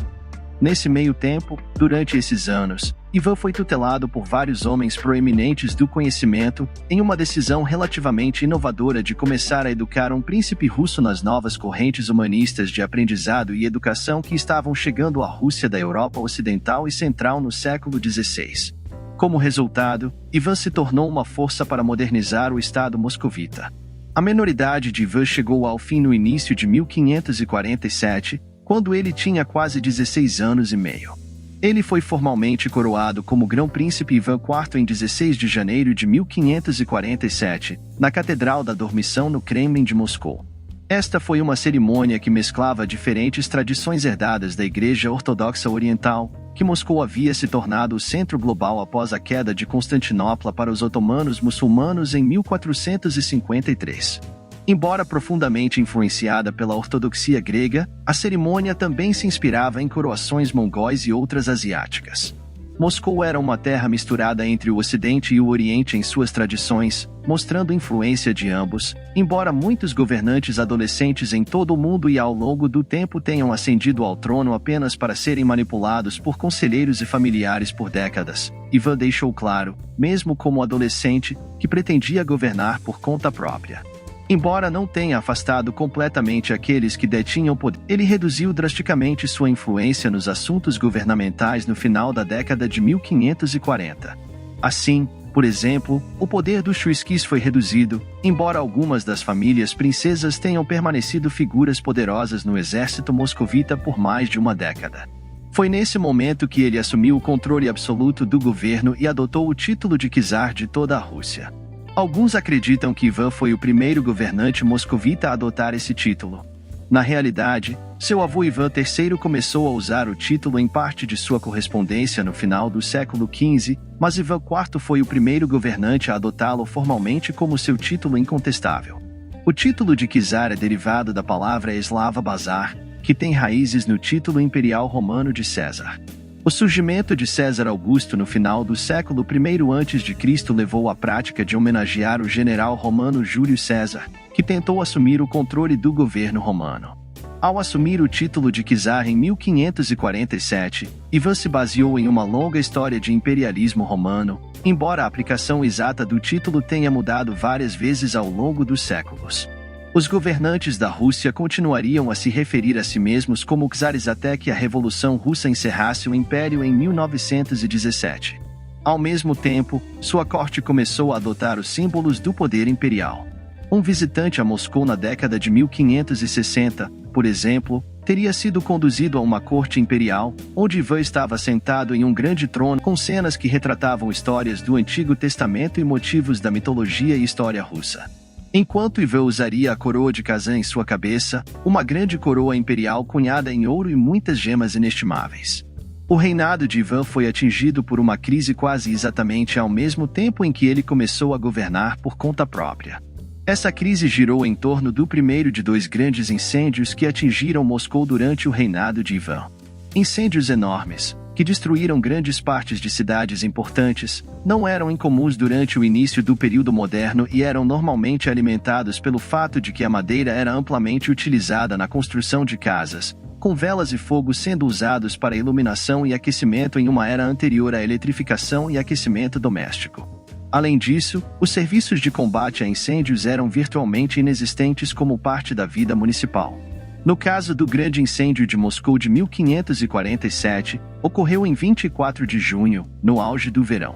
B: Nesse meio tempo, durante esses anos, Ivan foi tutelado por vários homens proeminentes do conhecimento, em uma decisão relativamente inovadora de começar a educar um príncipe russo nas novas correntes humanistas de aprendizado e educação que estavam chegando à Rússia da Europa Ocidental e Central no século XVI. Como resultado, Ivan se tornou uma força para modernizar o Estado moscovita. A menoridade de Ivan chegou ao fim no início de 1547, quando ele tinha quase 16 anos e meio. Ele foi formalmente coroado como Grão-Príncipe Ivan IV em 16 de janeiro de 1547, na Catedral da Dormição no Kremlin de Moscou. Esta foi uma cerimônia que mesclava diferentes tradições herdadas da Igreja Ortodoxa Oriental, que Moscou havia se tornado o centro global após a queda de Constantinopla para os otomanos muçulmanos em 1453. Embora profundamente influenciada pela ortodoxia grega, a cerimônia também se inspirava em coroações mongóis e outras asiáticas. Moscou era uma terra misturada entre o Ocidente e o Oriente em suas tradições, mostrando influência de ambos, embora muitos governantes adolescentes em todo o mundo e ao longo do tempo tenham ascendido ao trono apenas para serem manipulados por conselheiros e familiares por décadas. Ivan deixou claro, mesmo como adolescente, que pretendia governar por conta própria. Embora não tenha afastado completamente aqueles que detinham poder, ele reduziu drasticamente sua influência nos assuntos governamentais no final da década de 1540. Assim, por exemplo, o poder dos Shuiskis foi reduzido, embora algumas das famílias princesas tenham permanecido figuras poderosas no exército moscovita por mais de uma década. Foi nesse momento que ele assumiu o controle absoluto do governo e adotou o título de czar de toda a Rússia. Alguns acreditam que Ivan foi o primeiro governante moscovita a adotar esse título. Na realidade, seu avô Ivan III começou a usar o título em parte de sua correspondência no final do século XV, mas Ivan IV foi o primeiro governante a adotá-lo formalmente como seu título incontestável. O título de czar é derivado da palavra eslava bazar, que tem raízes no título imperial romano de César. O surgimento de César Augusto no final do século I a.C. levou à prática de homenagear o general romano Júlio César, que tentou assumir o controle do governo romano. Ao assumir o título de czar em 1547, Ivan se baseou em uma longa história de imperialismo romano, embora a aplicação exata do título tenha mudado várias vezes ao longo dos séculos. Os governantes da Rússia continuariam a se referir a si mesmos como czares até que a Revolução Russa encerrasse o império em 1917. Ao mesmo tempo, sua corte começou a adotar os símbolos do poder imperial. Um visitante a Moscou na década de 1560, por exemplo, teria sido conduzido a uma corte imperial, onde Ivan estava sentado em um grande trono com cenas que retratavam histórias do Antigo Testamento e motivos da mitologia e história russa. Enquanto Ivan usaria a coroa de Kazan em sua cabeça, uma grande coroa imperial cunhada em ouro e muitas gemas inestimáveis. O reinado de Ivan foi atingido por uma crise quase exatamente ao mesmo tempo em que ele começou a governar por conta própria. Essa crise girou em torno do primeiro de dois grandes incêndios que atingiram Moscou durante o reinado de Ivan. Incêndios enormes, que destruíram grandes partes de cidades importantes, não eram incomuns durante o início do período moderno e eram normalmente alimentados pelo fato de que a madeira era amplamente utilizada na construção de casas, com velas e fogo sendo usados para iluminação e aquecimento em uma era anterior à eletrificação e aquecimento doméstico. Além disso, os serviços de combate a incêndios eram virtualmente inexistentes como parte da vida municipal. No caso do grande incêndio de Moscou de 1547, ocorreu em 24 de junho, no auge do verão.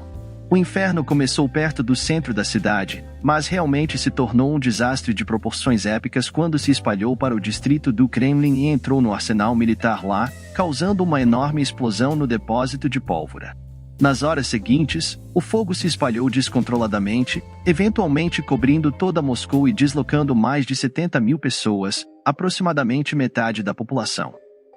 B: O inferno começou perto do centro da cidade, mas realmente se tornou um desastre de proporções épicas quando se espalhou para o distrito do Kremlin e entrou no arsenal militar lá, causando uma enorme explosão no depósito de pólvora. Nas horas seguintes, o fogo se espalhou descontroladamente, eventualmente cobrindo toda Moscou e deslocando mais de 70 mil pessoas, aproximadamente metade da população.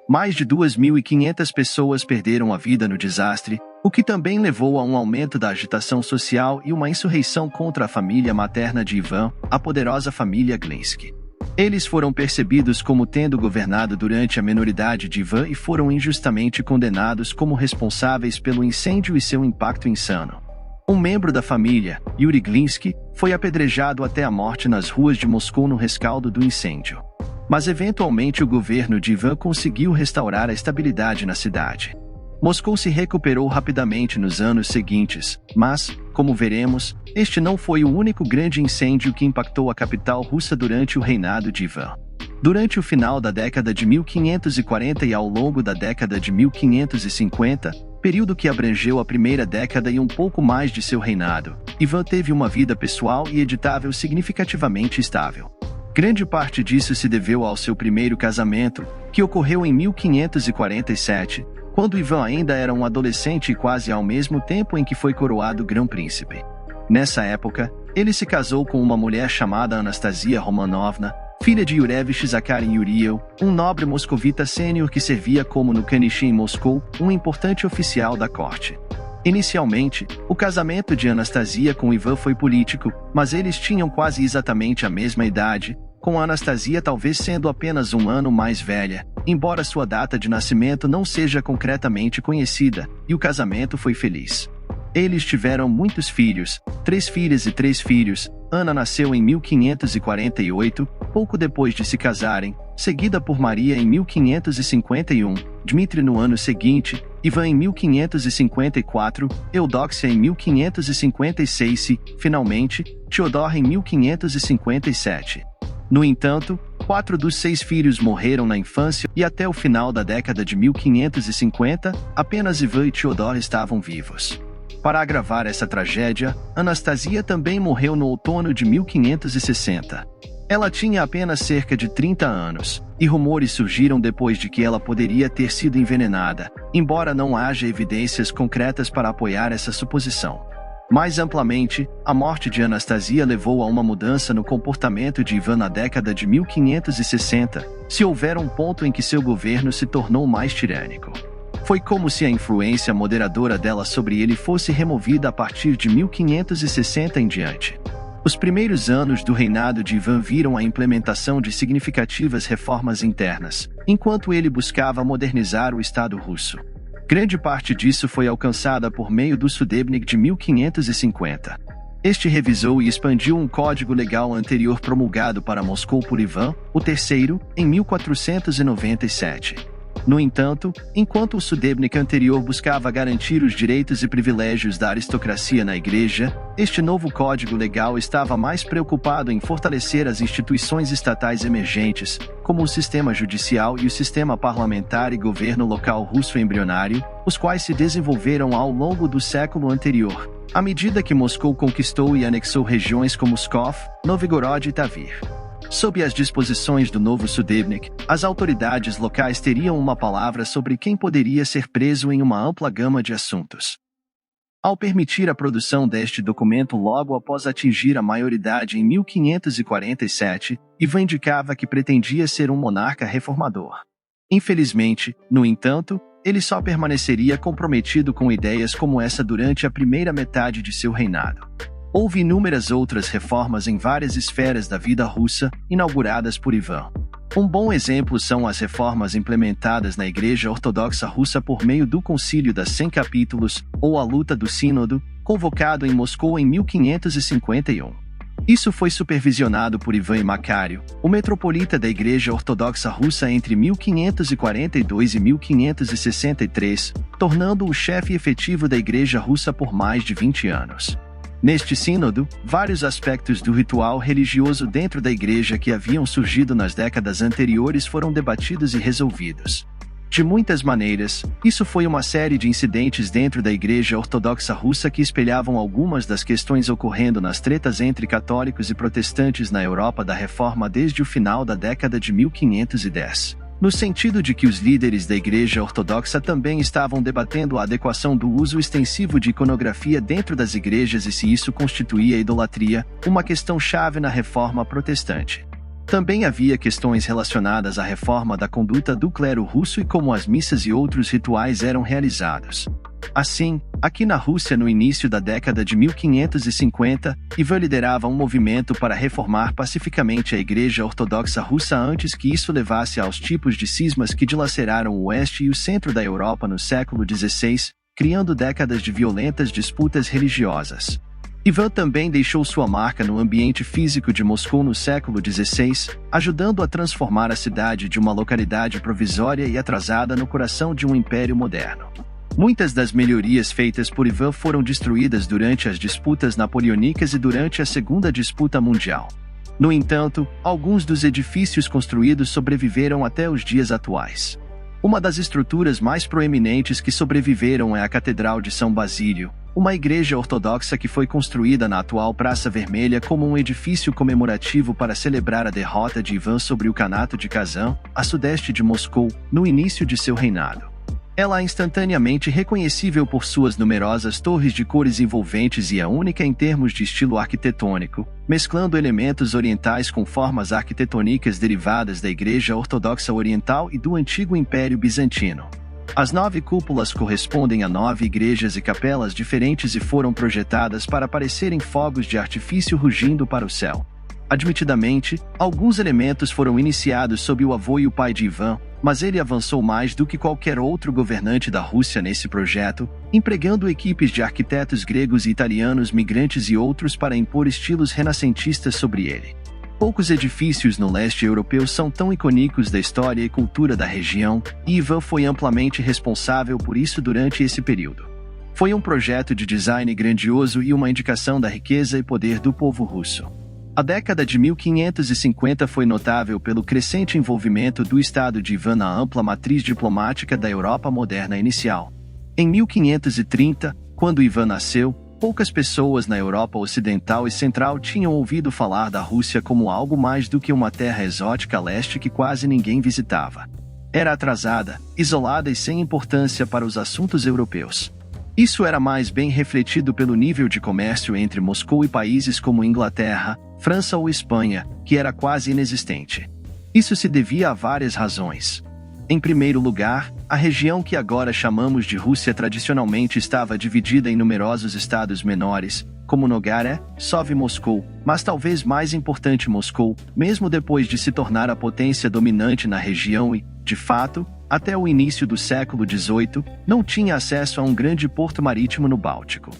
B: Mais de 2.500 pessoas perderam a vida no desastre, o que também levou a um aumento da agitação social e uma insurreição contra a família materna de Ivan, a poderosa família Glinsky. Eles foram percebidos como tendo governado durante a minoridade de Ivan e foram injustamente condenados como responsáveis pelo incêndio e seu impacto insano. Um membro da família, Yuri Glinsky, foi apedrejado até a morte nas ruas de Moscou no rescaldo do incêndio. Mas eventualmente o governo de Ivan conseguiu restaurar a estabilidade na cidade. Moscou se recuperou rapidamente nos anos seguintes, mas, como veremos, este não foi o único grande incêndio que impactou a capital russa durante o reinado de Ivan. Durante o final da década de 1540 e ao longo da década de 1550, período que abrangeu a primeira década e um pouco mais de seu reinado, Ivan teve uma vida pessoal e editável significativamente estável. Grande parte disso se deveu ao seu primeiro casamento, que ocorreu em 1547, quando Ivan ainda era um adolescente e quase ao mesmo tempo em que foi coroado grão-príncipe. Nessa época, ele se casou com uma mulher chamada Anastasia Romanovna, filha de Yurevich Zakharin Yuriev, um nobre moscovita sênior que servia como no Kanishi em Moscou, um importante oficial da corte. Inicialmente, o casamento de Anastasia com Ivan foi político, mas eles tinham quase exatamente a mesma idade, com Anastasia talvez sendo apenas um ano mais velha, embora sua data de nascimento não seja concretamente conhecida, e o casamento foi feliz. Eles tiveram muitos filhos, 3 filhas e 3 filhos. Ana nasceu em 1548, pouco depois de se casarem, seguida por Maria em 1551, Dmitri no ano seguinte, Ivan em 1554, Eudóxia em 1556 e, finalmente, Teodor em 1557. No entanto, 4 dos 6 filhos morreram na infância e até o final da década de 1550, apenas Ivan e Teodor estavam vivos. Para agravar essa tragédia, Anastasia também morreu no outono de 1560. Ela tinha apenas cerca de 30 anos, e rumores surgiram depois de que ela poderia ter sido envenenada, embora não haja evidências concretas para apoiar essa suposição. Mais amplamente, a morte de Anastasia levou a uma mudança no comportamento de Ivan na década de 1560, se houver um ponto em que seu governo se tornou mais tirânico. Foi como se a influência moderadora dela sobre ele fosse removida a partir de 1560 em diante. Os primeiros anos do reinado de Ivan viram a implementação de significativas reformas internas, enquanto ele buscava modernizar o Estado russo. Grande parte disso foi alcançada por meio do Sudebnik de 1550. Este revisou e expandiu um código legal anterior promulgado para Moscou por Ivan, o terceiro, em 1497. No entanto, enquanto o Sudebnik anterior buscava garantir os direitos e privilégios da aristocracia na igreja, este novo código legal estava mais preocupado em fortalecer as instituições estatais emergentes, como o sistema judicial e o sistema parlamentar e governo local russo embrionário, os quais se desenvolveram ao longo do século anterior, à medida que Moscou conquistou e anexou regiões como Pskov, Novgorod e Tver. Sob as disposições do novo Sudebnik, as autoridades locais teriam uma palavra sobre quem poderia ser preso em uma ampla gama de assuntos. Ao permitir a produção deste documento logo após atingir a maioridade em 1547, Ivan indicava que pretendia ser um monarca reformador. Infelizmente, no entanto, ele só permaneceria comprometido com ideias como essa durante a primeira metade de seu reinado. Houve inúmeras outras reformas em várias esferas da vida russa, inauguradas por Ivan. Um bom exemplo são as reformas implementadas na Igreja Ortodoxa Russa por meio do Concílio das 100 Capítulos, ou a Luta do Sínodo, convocado em Moscou em 1551. Isso foi supervisionado por Ivan Macário, o metropolita da Igreja Ortodoxa Russa entre 1542 e 1563, tornando-o chefe efetivo da Igreja Russa por mais de 20 anos. Neste sínodo, vários aspectos do ritual religioso dentro da igreja que haviam surgido nas décadas anteriores foram debatidos e resolvidos. De muitas maneiras, isso foi uma série de incidentes dentro da Igreja Ortodoxa Russa que espelhavam algumas das questões ocorrendo nas tretas entre católicos e protestantes na Europa da Reforma desde o final da década de 1510. No sentido de que os líderes da Igreja Ortodoxa também estavam debatendo a adequação do uso extensivo de iconografia dentro das igrejas e se isso constituía idolatria, uma questão-chave na Reforma Protestante. Também havia questões relacionadas à reforma da conduta do clero russo e como as missas e outros rituais eram realizados. Assim, aqui na Rússia no início da década de 1550, Ivan liderava um movimento para reformar pacificamente a Igreja Ortodoxa Russa antes que isso levasse aos tipos de cismas que dilaceraram o oeste e o centro da Europa no século XVI, criando décadas de violentas disputas religiosas. Ivan também deixou sua marca no ambiente físico de Moscou no século XVI, ajudando a transformar a cidade de uma localidade provisória e atrasada no coração de um império moderno. Muitas das melhorias feitas por Ivan foram destruídas durante as disputas napoleônicas e durante a Segunda Disputa Mundial. No entanto, alguns dos edifícios construídos sobreviveram até os dias atuais. Uma das estruturas mais proeminentes que sobreviveram é a Catedral de São Basílio, uma igreja ortodoxa que foi construída na atual Praça Vermelha como um edifício comemorativo para celebrar a derrota de Ivan sobre o Kanato de Kazan, a sudeste de Moscou, no início de seu reinado. Ela é instantaneamente reconhecível por suas numerosas torres de cores envolventes e é única em termos de estilo arquitetônico, mesclando elementos orientais com formas arquitetônicas derivadas da Igreja Ortodoxa Oriental e do Antigo Império Bizantino. As 9 cúpulas correspondem a 9 igrejas e capelas diferentes e foram projetadas para parecerem fogos de artifício rugindo para o céu. Admitidamente, alguns elementos foram iniciados sob o avô e o pai de Ivan, mas ele avançou mais do que qualquer outro governante da Rússia nesse projeto, empregando equipes de arquitetos gregos e italianos, migrantes e outros para impor estilos renascentistas sobre ele. Poucos edifícios no leste europeu são tão icônicos da história e cultura da região, e Ivan foi amplamente responsável por isso durante esse período. Foi um projeto de design grandioso e uma indicação da riqueza e poder do povo russo. A década de 1550 foi notável pelo crescente envolvimento do Estado de Ivan na ampla matriz diplomática da Europa moderna inicial. Em 1530, quando Ivan nasceu, poucas pessoas na Europa Ocidental e Central tinham ouvido falar da Rússia como algo mais do que uma terra exótica a leste que quase ninguém visitava. Era atrasada, isolada e sem importância para os assuntos europeus. Isso era mais bem refletido pelo nível de comércio entre Moscou e países como Inglaterra, França ou Espanha, que era quase inexistente. Isso se devia a várias razões. Em primeiro lugar, a região que agora chamamos de Rússia tradicionalmente estava dividida em numerosos estados menores, como Nogaré, Sov e Moscou, mas talvez mais importante Moscou, mesmo depois de se tornar a potência dominante na região e, de fato, até o início do século XVIII, não tinha acesso a um grande porto marítimo no Báltico.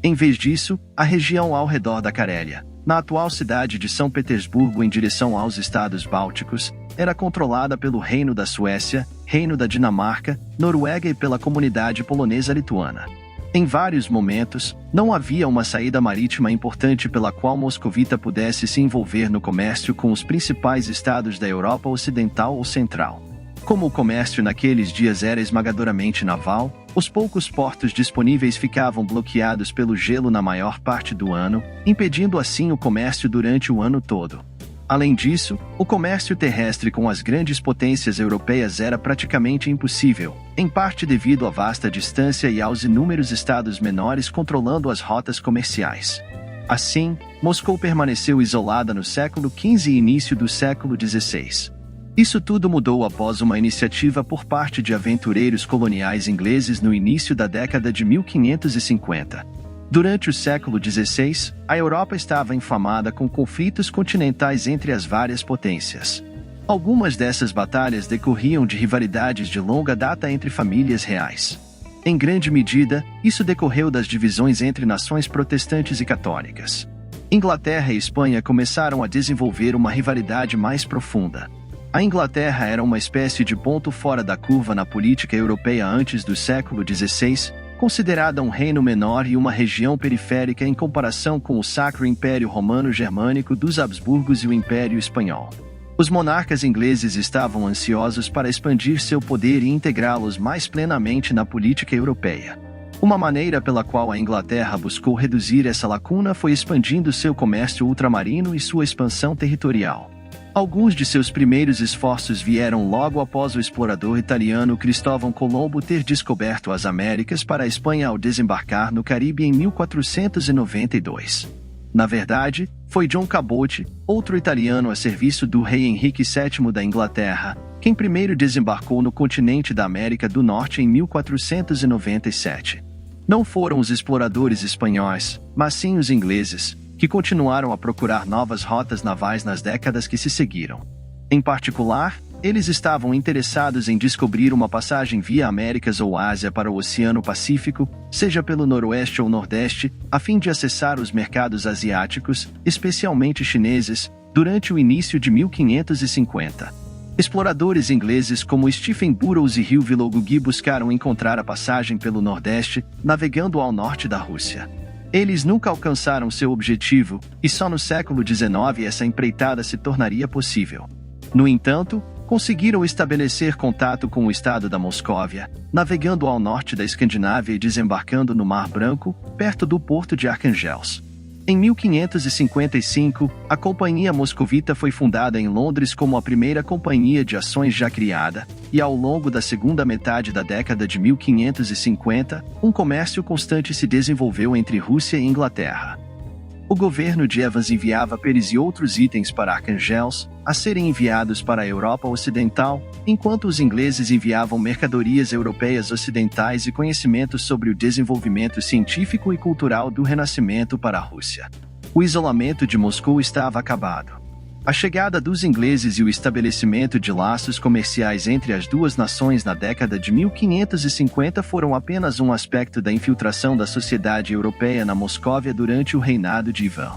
B: Em vez disso, a região ao redor da Carélia, na atual cidade de São Petersburgo em direção aos estados bálticos, era controlada pelo Reino da Suécia, Reino da Dinamarca, Noruega e pela comunidade polonesa-lituana. Em vários momentos, não havia uma saída marítima importante pela qual Moscovita pudesse se envolver no comércio com os principais estados da Europa Ocidental ou Central. Como o comércio naqueles dias era esmagadoramente naval, os poucos portos disponíveis ficavam bloqueados pelo gelo na maior parte do ano, impedindo assim o comércio durante o ano todo. Além disso, o comércio terrestre com as grandes potências europeias era praticamente impossível, em parte devido à vasta distância e aos inúmeros estados menores controlando as rotas comerciais. Assim, Moscou permaneceu isolada no século XV e início do século XVI. Isso tudo mudou após uma iniciativa por parte de aventureiros coloniais ingleses no início da década de 1550. Durante o século XVI, a Europa estava inflamada com conflitos continentais entre as várias potências. Algumas dessas batalhas decorriam de rivalidades de longa data entre famílias reais. Em grande medida, isso decorreu das divisões entre nações protestantes e católicas. Inglaterra e Espanha começaram a desenvolver uma rivalidade mais profunda. A Inglaterra era uma espécie de ponto fora da curva na política europeia antes do século XVI, considerada um reino menor e uma região periférica em comparação com o Sacro Império Romano-Germânico dos Habsburgos e o Império Espanhol. Os monarcas ingleses estavam ansiosos para expandir seu poder e integrá-los mais plenamente na política europeia. Uma maneira pela qual a Inglaterra buscou reduzir essa lacuna foi expandindo seu comércio ultramarino e sua expansão territorial. Alguns de seus primeiros esforços vieram logo após o explorador italiano Cristóvão Colombo ter descoberto as Américas para a Espanha ao desembarcar no Caribe em 1492. Na verdade, foi John Cabot, outro italiano a serviço do rei Henrique VII da Inglaterra, quem primeiro desembarcou no continente da América do Norte em 1497. Não foram os exploradores espanhóis, mas sim os ingleses, que continuaram a procurar novas rotas navais nas décadas que se seguiram. Em particular, eles estavam interessados em descobrir uma passagem via Américas ou Ásia para o Oceano Pacífico, seja pelo Noroeste ou Nordeste, a fim de acessar os mercados asiáticos, especialmente chineses, durante o início de 1550. Exploradores ingleses como Stephen Burrows e Hugh Villoguigui buscaram encontrar a passagem pelo Nordeste, navegando ao norte da Rússia. Eles nunca alcançaram seu objetivo, e só no século XIX essa empreitada se tornaria possível. No entanto, conseguiram estabelecer contato com o estado da Moscóvia, navegando ao norte da Escandinávia e desembarcando no Mar Branco, perto do porto de Archangelsk. Em 1555, a Companhia Moscovita foi fundada em Londres como a primeira companhia de ações já criada, e ao longo da segunda metade da década de 1550, um comércio constante se desenvolveu entre Rússia e Inglaterra. O governo de Evans enviava pêres e outros itens para Archangelsk, a serem enviados para a Europa Ocidental, enquanto os ingleses enviavam mercadorias europeias ocidentais e conhecimentos sobre o desenvolvimento científico e cultural do Renascimento para a Rússia. O isolamento de Moscou estava acabado. A chegada dos ingleses e o estabelecimento de laços comerciais entre as duas nações na década de 1550 foram apenas um aspecto da infiltração da sociedade europeia na Moscóvia durante o reinado de Ivan.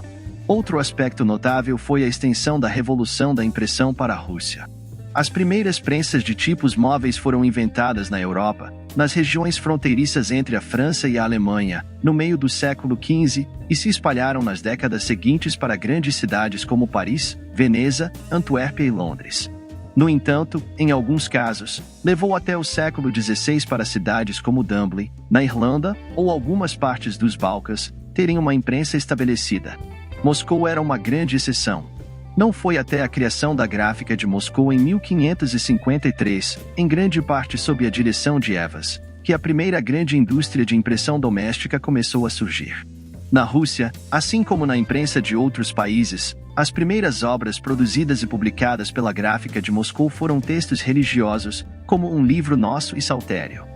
B: Outro aspecto notável foi a extensão da Revolução da Impressão para a Rússia. As primeiras prensas de tipos móveis foram inventadas na Europa, nas regiões fronteiriças entre a França e a Alemanha, no meio do século XV, e se espalharam nas décadas seguintes para grandes cidades como Paris, Veneza, Antuérpia e Londres. No entanto, em alguns casos, levou até o século XVI para cidades como Dublin, na Irlanda, ou algumas partes dos Balcãs, terem uma imprensa estabelecida. Moscou era uma grande exceção. Não foi até a criação da gráfica de Moscou em 1553, em grande parte sob a direção de Evas, que a primeira grande indústria de impressão doméstica começou a surgir. Na Rússia, assim como na imprensa de outros países, as primeiras obras produzidas e publicadas pela gráfica de Moscou foram textos religiosos, como um livro nosso e saltério.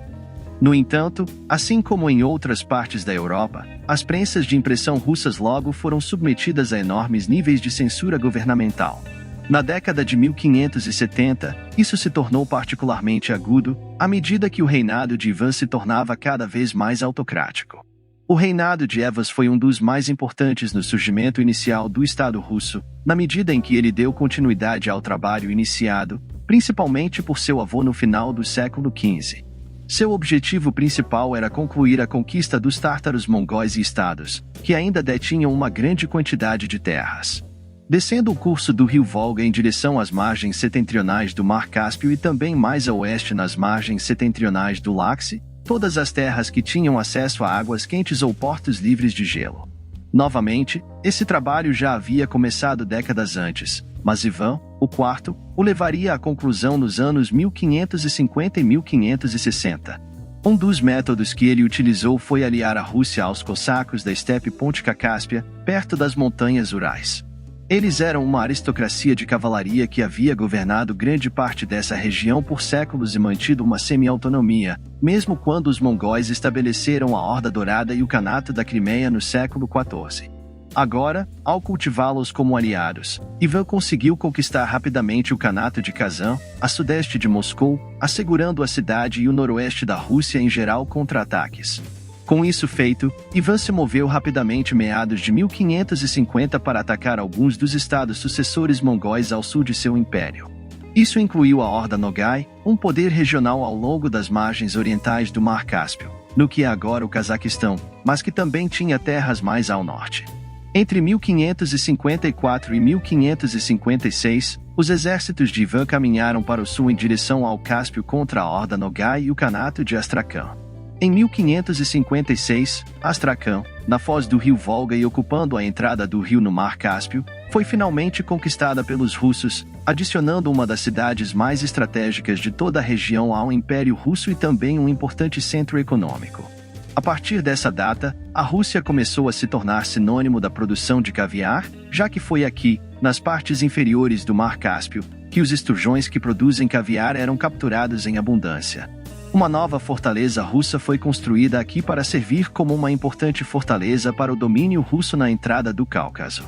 B: No entanto, assim como em outras partes da Europa, as prensas de impressão russas logo foram submetidas a enormes níveis de censura governamental. Na década de 1570, isso se tornou particularmente agudo, à medida que o reinado de Ivan se tornava cada vez mais autocrático. O reinado de Evas foi um dos mais importantes no surgimento inicial do Estado russo, na medida em que ele deu continuidade ao trabalho iniciado, principalmente por seu avô no final do século XV. Seu objetivo principal era concluir a conquista dos tártaros mongóis e estados, que ainda detinham uma grande quantidade de terras. Descendo o curso do rio Volga em direção às margens setentrionais do Mar Cáspio e também mais a oeste nas margens setentrionais do Laxi, todas as terras que tinham acesso a águas quentes ou portos livres de gelo. Novamente, esse trabalho já havia começado décadas antes, mas Ivan, o IV, o levaria à conclusão nos anos 1550 e 1560. Um dos métodos que ele utilizou foi aliar a Rússia aos cossacos da estepe Póntica Cáspia, perto das montanhas Urais. Eles eram uma aristocracia de cavalaria que havia governado grande parte dessa região por séculos e mantido uma semi-autonomia, mesmo quando os mongóis estabeleceram a Horda Dourada e o Kanato da Crimeia no século XIV. Agora, ao cultivá-los como aliados, Ivan conseguiu conquistar rapidamente o Kanato de Kazan, a sudeste de Moscou, assegurando a cidade e o noroeste da Rússia em geral contra ataques. Com isso feito, Ivan se moveu rapidamente meados de 1550 para atacar alguns dos estados sucessores mongóis ao sul de seu império. Isso incluiu a Horda Nogai, um poder regional ao longo das margens orientais do Mar Cáspio, no que é agora o Cazaquistão, mas que também tinha terras mais ao norte. Entre 1554 e 1556, os exércitos de Ivan caminharam para o sul em direção ao Cáspio contra a Horda Nogai e o Kanato de Astrakhan. Em 1556, Astrakhan, na foz do rio Volga e ocupando a entrada do rio no Mar Cáspio, foi finalmente conquistada pelos russos, adicionando uma das cidades mais estratégicas de toda a região ao Império Russo e também um importante centro econômico. A partir dessa data, a Rússia começou a se tornar sinônimo da produção de caviar, já que foi aqui, nas partes inferiores do Mar Cáspio, que os esturjões que produzem caviar eram capturados em abundância. Uma nova fortaleza russa foi construída aqui para servir como uma importante fortaleza para o domínio russo na entrada do Cáucaso.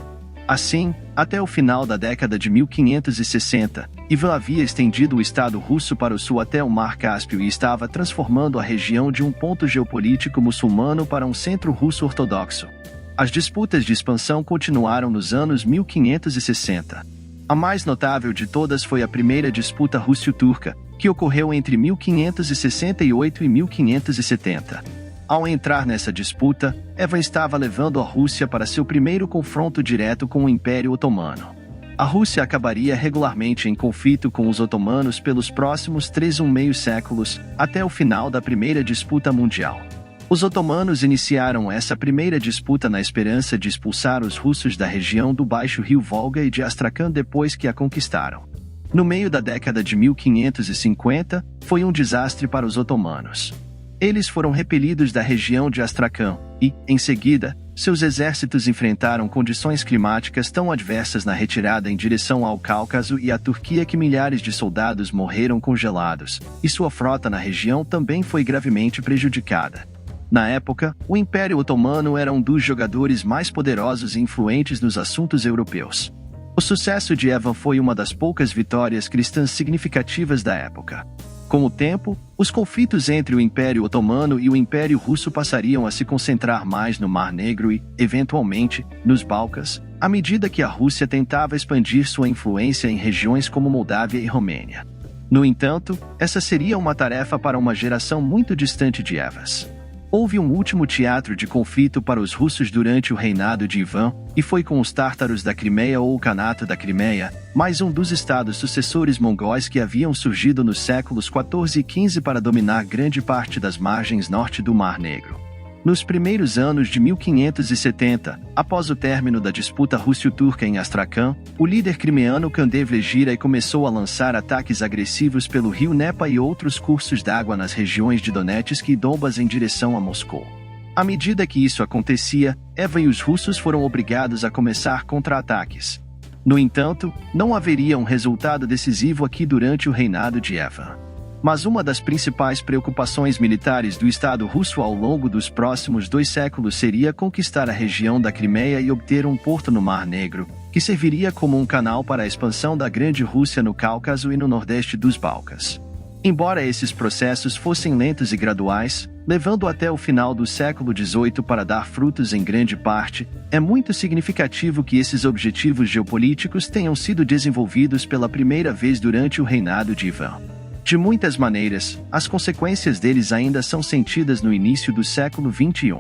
B: Assim, até o final da década de 1560, Ivan havia estendido o Estado russo para o sul até o Mar Cáspio e estava transformando a região de um ponto geopolítico muçulmano para um centro russo ortodoxo. As disputas de expansão continuaram nos anos 1560. A mais notável de todas foi a primeira disputa rússio-turca, que ocorreu entre 1568 e 1570. Ao entrar nessa disputa, Ivan estava levando a Rússia para seu primeiro confronto direto com o Império Otomano. A Rússia acabaria regularmente em conflito com os otomanos pelos próximos 3,5 séculos, até o final da Primeira Disputa Mundial. Os otomanos iniciaram essa primeira disputa na esperança de expulsar os russos da região do Baixo Rio Volga e de Astrakhan depois que a conquistaram. No meio da década de 1550, foi um desastre para os otomanos. Eles foram repelidos da região de Astrakhan e, em seguida, seus exércitos enfrentaram condições climáticas tão adversas na retirada em direção ao Cáucaso e à Turquia que milhares de soldados morreram congelados, e sua frota na região também foi gravemente prejudicada. Na época, o Império Otomano era um dos jogadores mais poderosos e influentes nos assuntos europeus. O sucesso de Ivan foi uma das poucas vitórias cristãs significativas da época. Com o tempo, os conflitos entre o Império Otomano e o Império Russo passariam a se concentrar mais no Mar Negro e, eventualmente, nos Balcãs, à medida que a Rússia tentava expandir sua influência em regiões como Moldávia e Romênia. No entanto, essa seria uma tarefa para uma geração muito distante de Evas. Houve um último teatro de conflito para os russos durante o reinado de Ivan, e foi com os tártaros da Crimeia ou o Kanato da Crimeia, mais um dos estados sucessores mongóis que haviam surgido nos séculos XIV e XV para dominar grande parte das margens norte do Mar Negro. Nos primeiros anos de 1570, após o término da disputa rússio-turca em Astracan, o líder crimeano Kandev Giray começou a lançar ataques agressivos pelo rio Nepa e outros cursos d'água nas regiões de Donetsk e Donbas em direção a Moscou. À medida que isso acontecia, Eva e os russos foram obrigados a começar contra-ataques. No entanto, não haveria um resultado decisivo aqui durante o reinado de Eva. Mas uma das principais preocupações militares do Estado russo ao longo dos próximos 2 séculos seria conquistar a região da Crimeia e obter um porto no Mar Negro, que serviria como um canal para a expansão da Grande Rússia no Cáucaso e no nordeste dos Balcãs. Embora esses processos fossem lentos e graduais, levando até o final do século XVIII para dar frutos em grande parte, é muito significativo que esses objetivos geopolíticos tenham sido desenvolvidos pela primeira vez durante o reinado de Ivan. De muitas maneiras, as consequências deles ainda são sentidas no início do século XXI.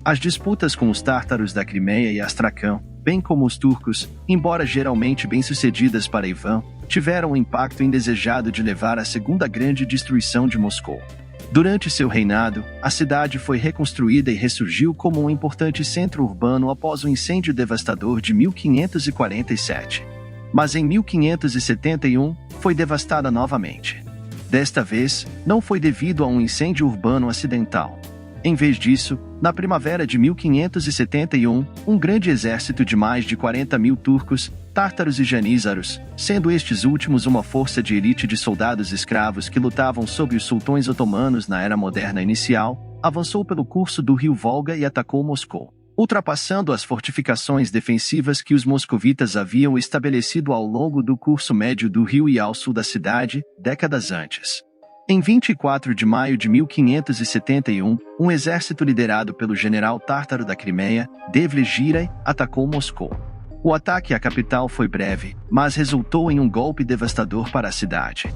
B: As disputas com os tártaros da Crimeia e Astracan, bem como os turcos, embora geralmente bem-sucedidas para Ivan, tiveram um impacto indesejado de levar à segunda grande destruição de Moscou. Durante seu reinado, a cidade foi reconstruída e ressurgiu como um importante centro urbano após o incêndio devastador de 1547. Mas em 1571, foi devastada novamente. Desta vez, não foi devido a um incêndio urbano acidental. Em vez disso, na primavera de 1571, um grande exército de mais de 40 mil turcos, tártaros e janízaros, sendo estes últimos uma força de elite de soldados escravos que lutavam sob os sultões otomanos na Era Moderna inicial, avançou pelo curso do rio Volga e atacou Moscou, ultrapassando as fortificações defensivas que os moscovitas haviam estabelecido ao longo do curso médio do rio e ao sul da cidade, décadas antes. Em 24 de maio de 1571, um exército liderado pelo general tártaro da Crimeia, Devlet Giray, atacou Moscou. O ataque à capital foi breve, mas resultou em um golpe devastador para a cidade.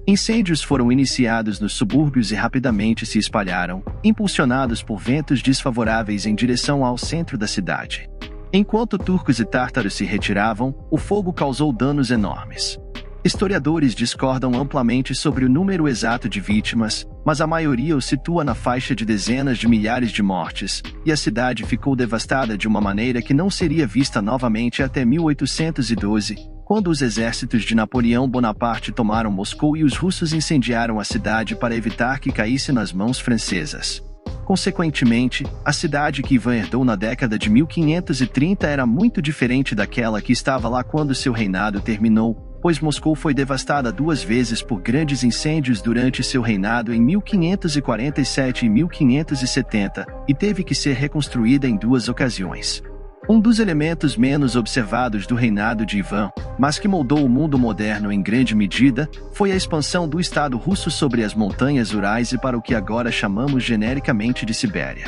B: Incêndios foram iniciados nos subúrbios e rapidamente se espalharam, impulsionados por ventos desfavoráveis em direção ao centro da cidade. Enquanto turcos e tártaros se retiravam, o fogo causou danos enormes. Historiadores discordam amplamente sobre o número exato de vítimas, mas a maioria o situa na faixa de dezenas de milhares de mortes, e a cidade ficou devastada de uma maneira que não seria vista novamente até 1812, quando os exércitos de Napoleão Bonaparte tomaram Moscou e os russos incendiaram a cidade para evitar que caísse nas mãos francesas. Consequentemente, a cidade que Ivan herdou na década de 1530 era muito diferente daquela que estava lá quando seu reinado terminou, pois Moscou foi devastada 2 vezes por grandes incêndios durante seu reinado em 1547 e 1570, e teve que ser reconstruída em 2 ocasiões. Um dos elementos menos observados do reinado de Ivan, mas que moldou o mundo moderno em grande medida, foi a expansão do Estado russo sobre as montanhas Urais e para o que agora chamamos genericamente de Sibéria.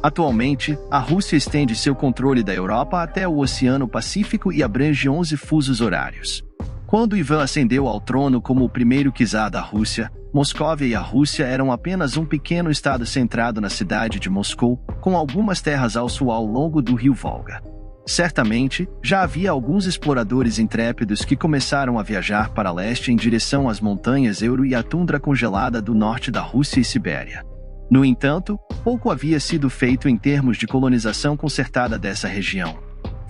B: Atualmente, a Rússia estende seu controle da Europa até o Oceano Pacífico e abrange 11 fusos horários. Quando Ivan ascendeu ao trono como o primeiro czar da Rússia, Moscóvia e a Rússia eram apenas um pequeno estado centrado na cidade de Moscou, com algumas terras ao sul ao longo do rio Volga. Certamente, já havia alguns exploradores intrépidos que começaram a viajar para leste em direção às montanhas Euro e à tundra congelada do norte da Rússia e Sibéria. No entanto, pouco havia sido feito em termos de colonização concertada dessa região.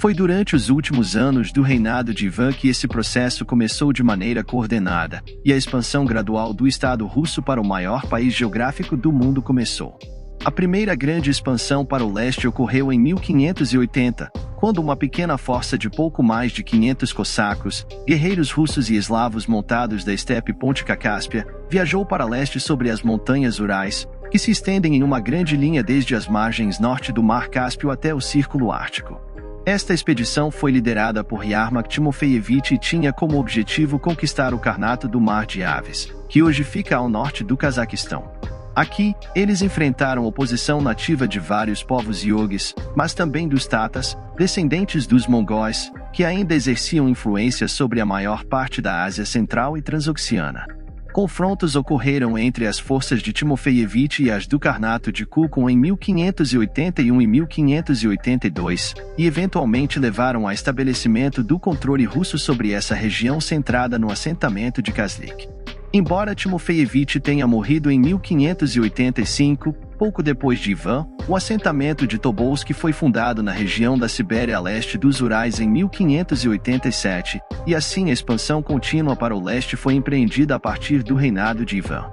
B: Foi durante os últimos anos do reinado de Ivan que esse processo começou de maneira coordenada, e a expansão gradual do Estado russo para o maior país geográfico do mundo começou. A primeira grande expansão para o leste ocorreu em 1580, quando uma pequena força de pouco mais de 500 cossacos, guerreiros russos e eslavos montados da estepe pôntica Cáspia, viajou para leste sobre as montanhas Urais, que se estendem em uma grande linha desde as margens norte do Mar Cáspio até o Círculo Ártico. Esta expedição foi liderada por Yarmak Timofeyevich e tinha como objetivo conquistar o Karnato do Mar de Aves, que hoje fica ao norte do Cazaquistão. Aqui, eles enfrentaram oposição nativa de vários povos yogis, mas também dos Tatas, descendentes dos mongóis, que ainda exerciam influência sobre a maior parte da Ásia Central e Transoxiana. Confrontos ocorreram entre as forças de Timofeyevich e as do Karnato de Kukun em 1581 e 1582, e eventualmente levaram ao estabelecimento do controle russo sobre essa região centrada no assentamento de Kazlik. Embora Timofeyevich tenha morrido em 1585, pouco depois de Ivan, o assentamento de Tobolsk foi fundado na região da Sibéria a leste dos Urais em 1587, e assim a expansão contínua para o leste foi empreendida a partir do reinado de Ivan.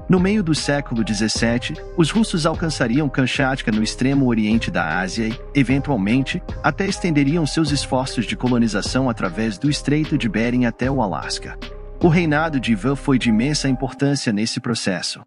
B: No meio do século XVII, os russos alcançariam Kamchatka no extremo oriente da Ásia e, eventualmente, até estenderiam seus esforços de colonização através do Estreito de Bering até o Alasca. O reinado de Ivan foi de imensa importância nesse processo.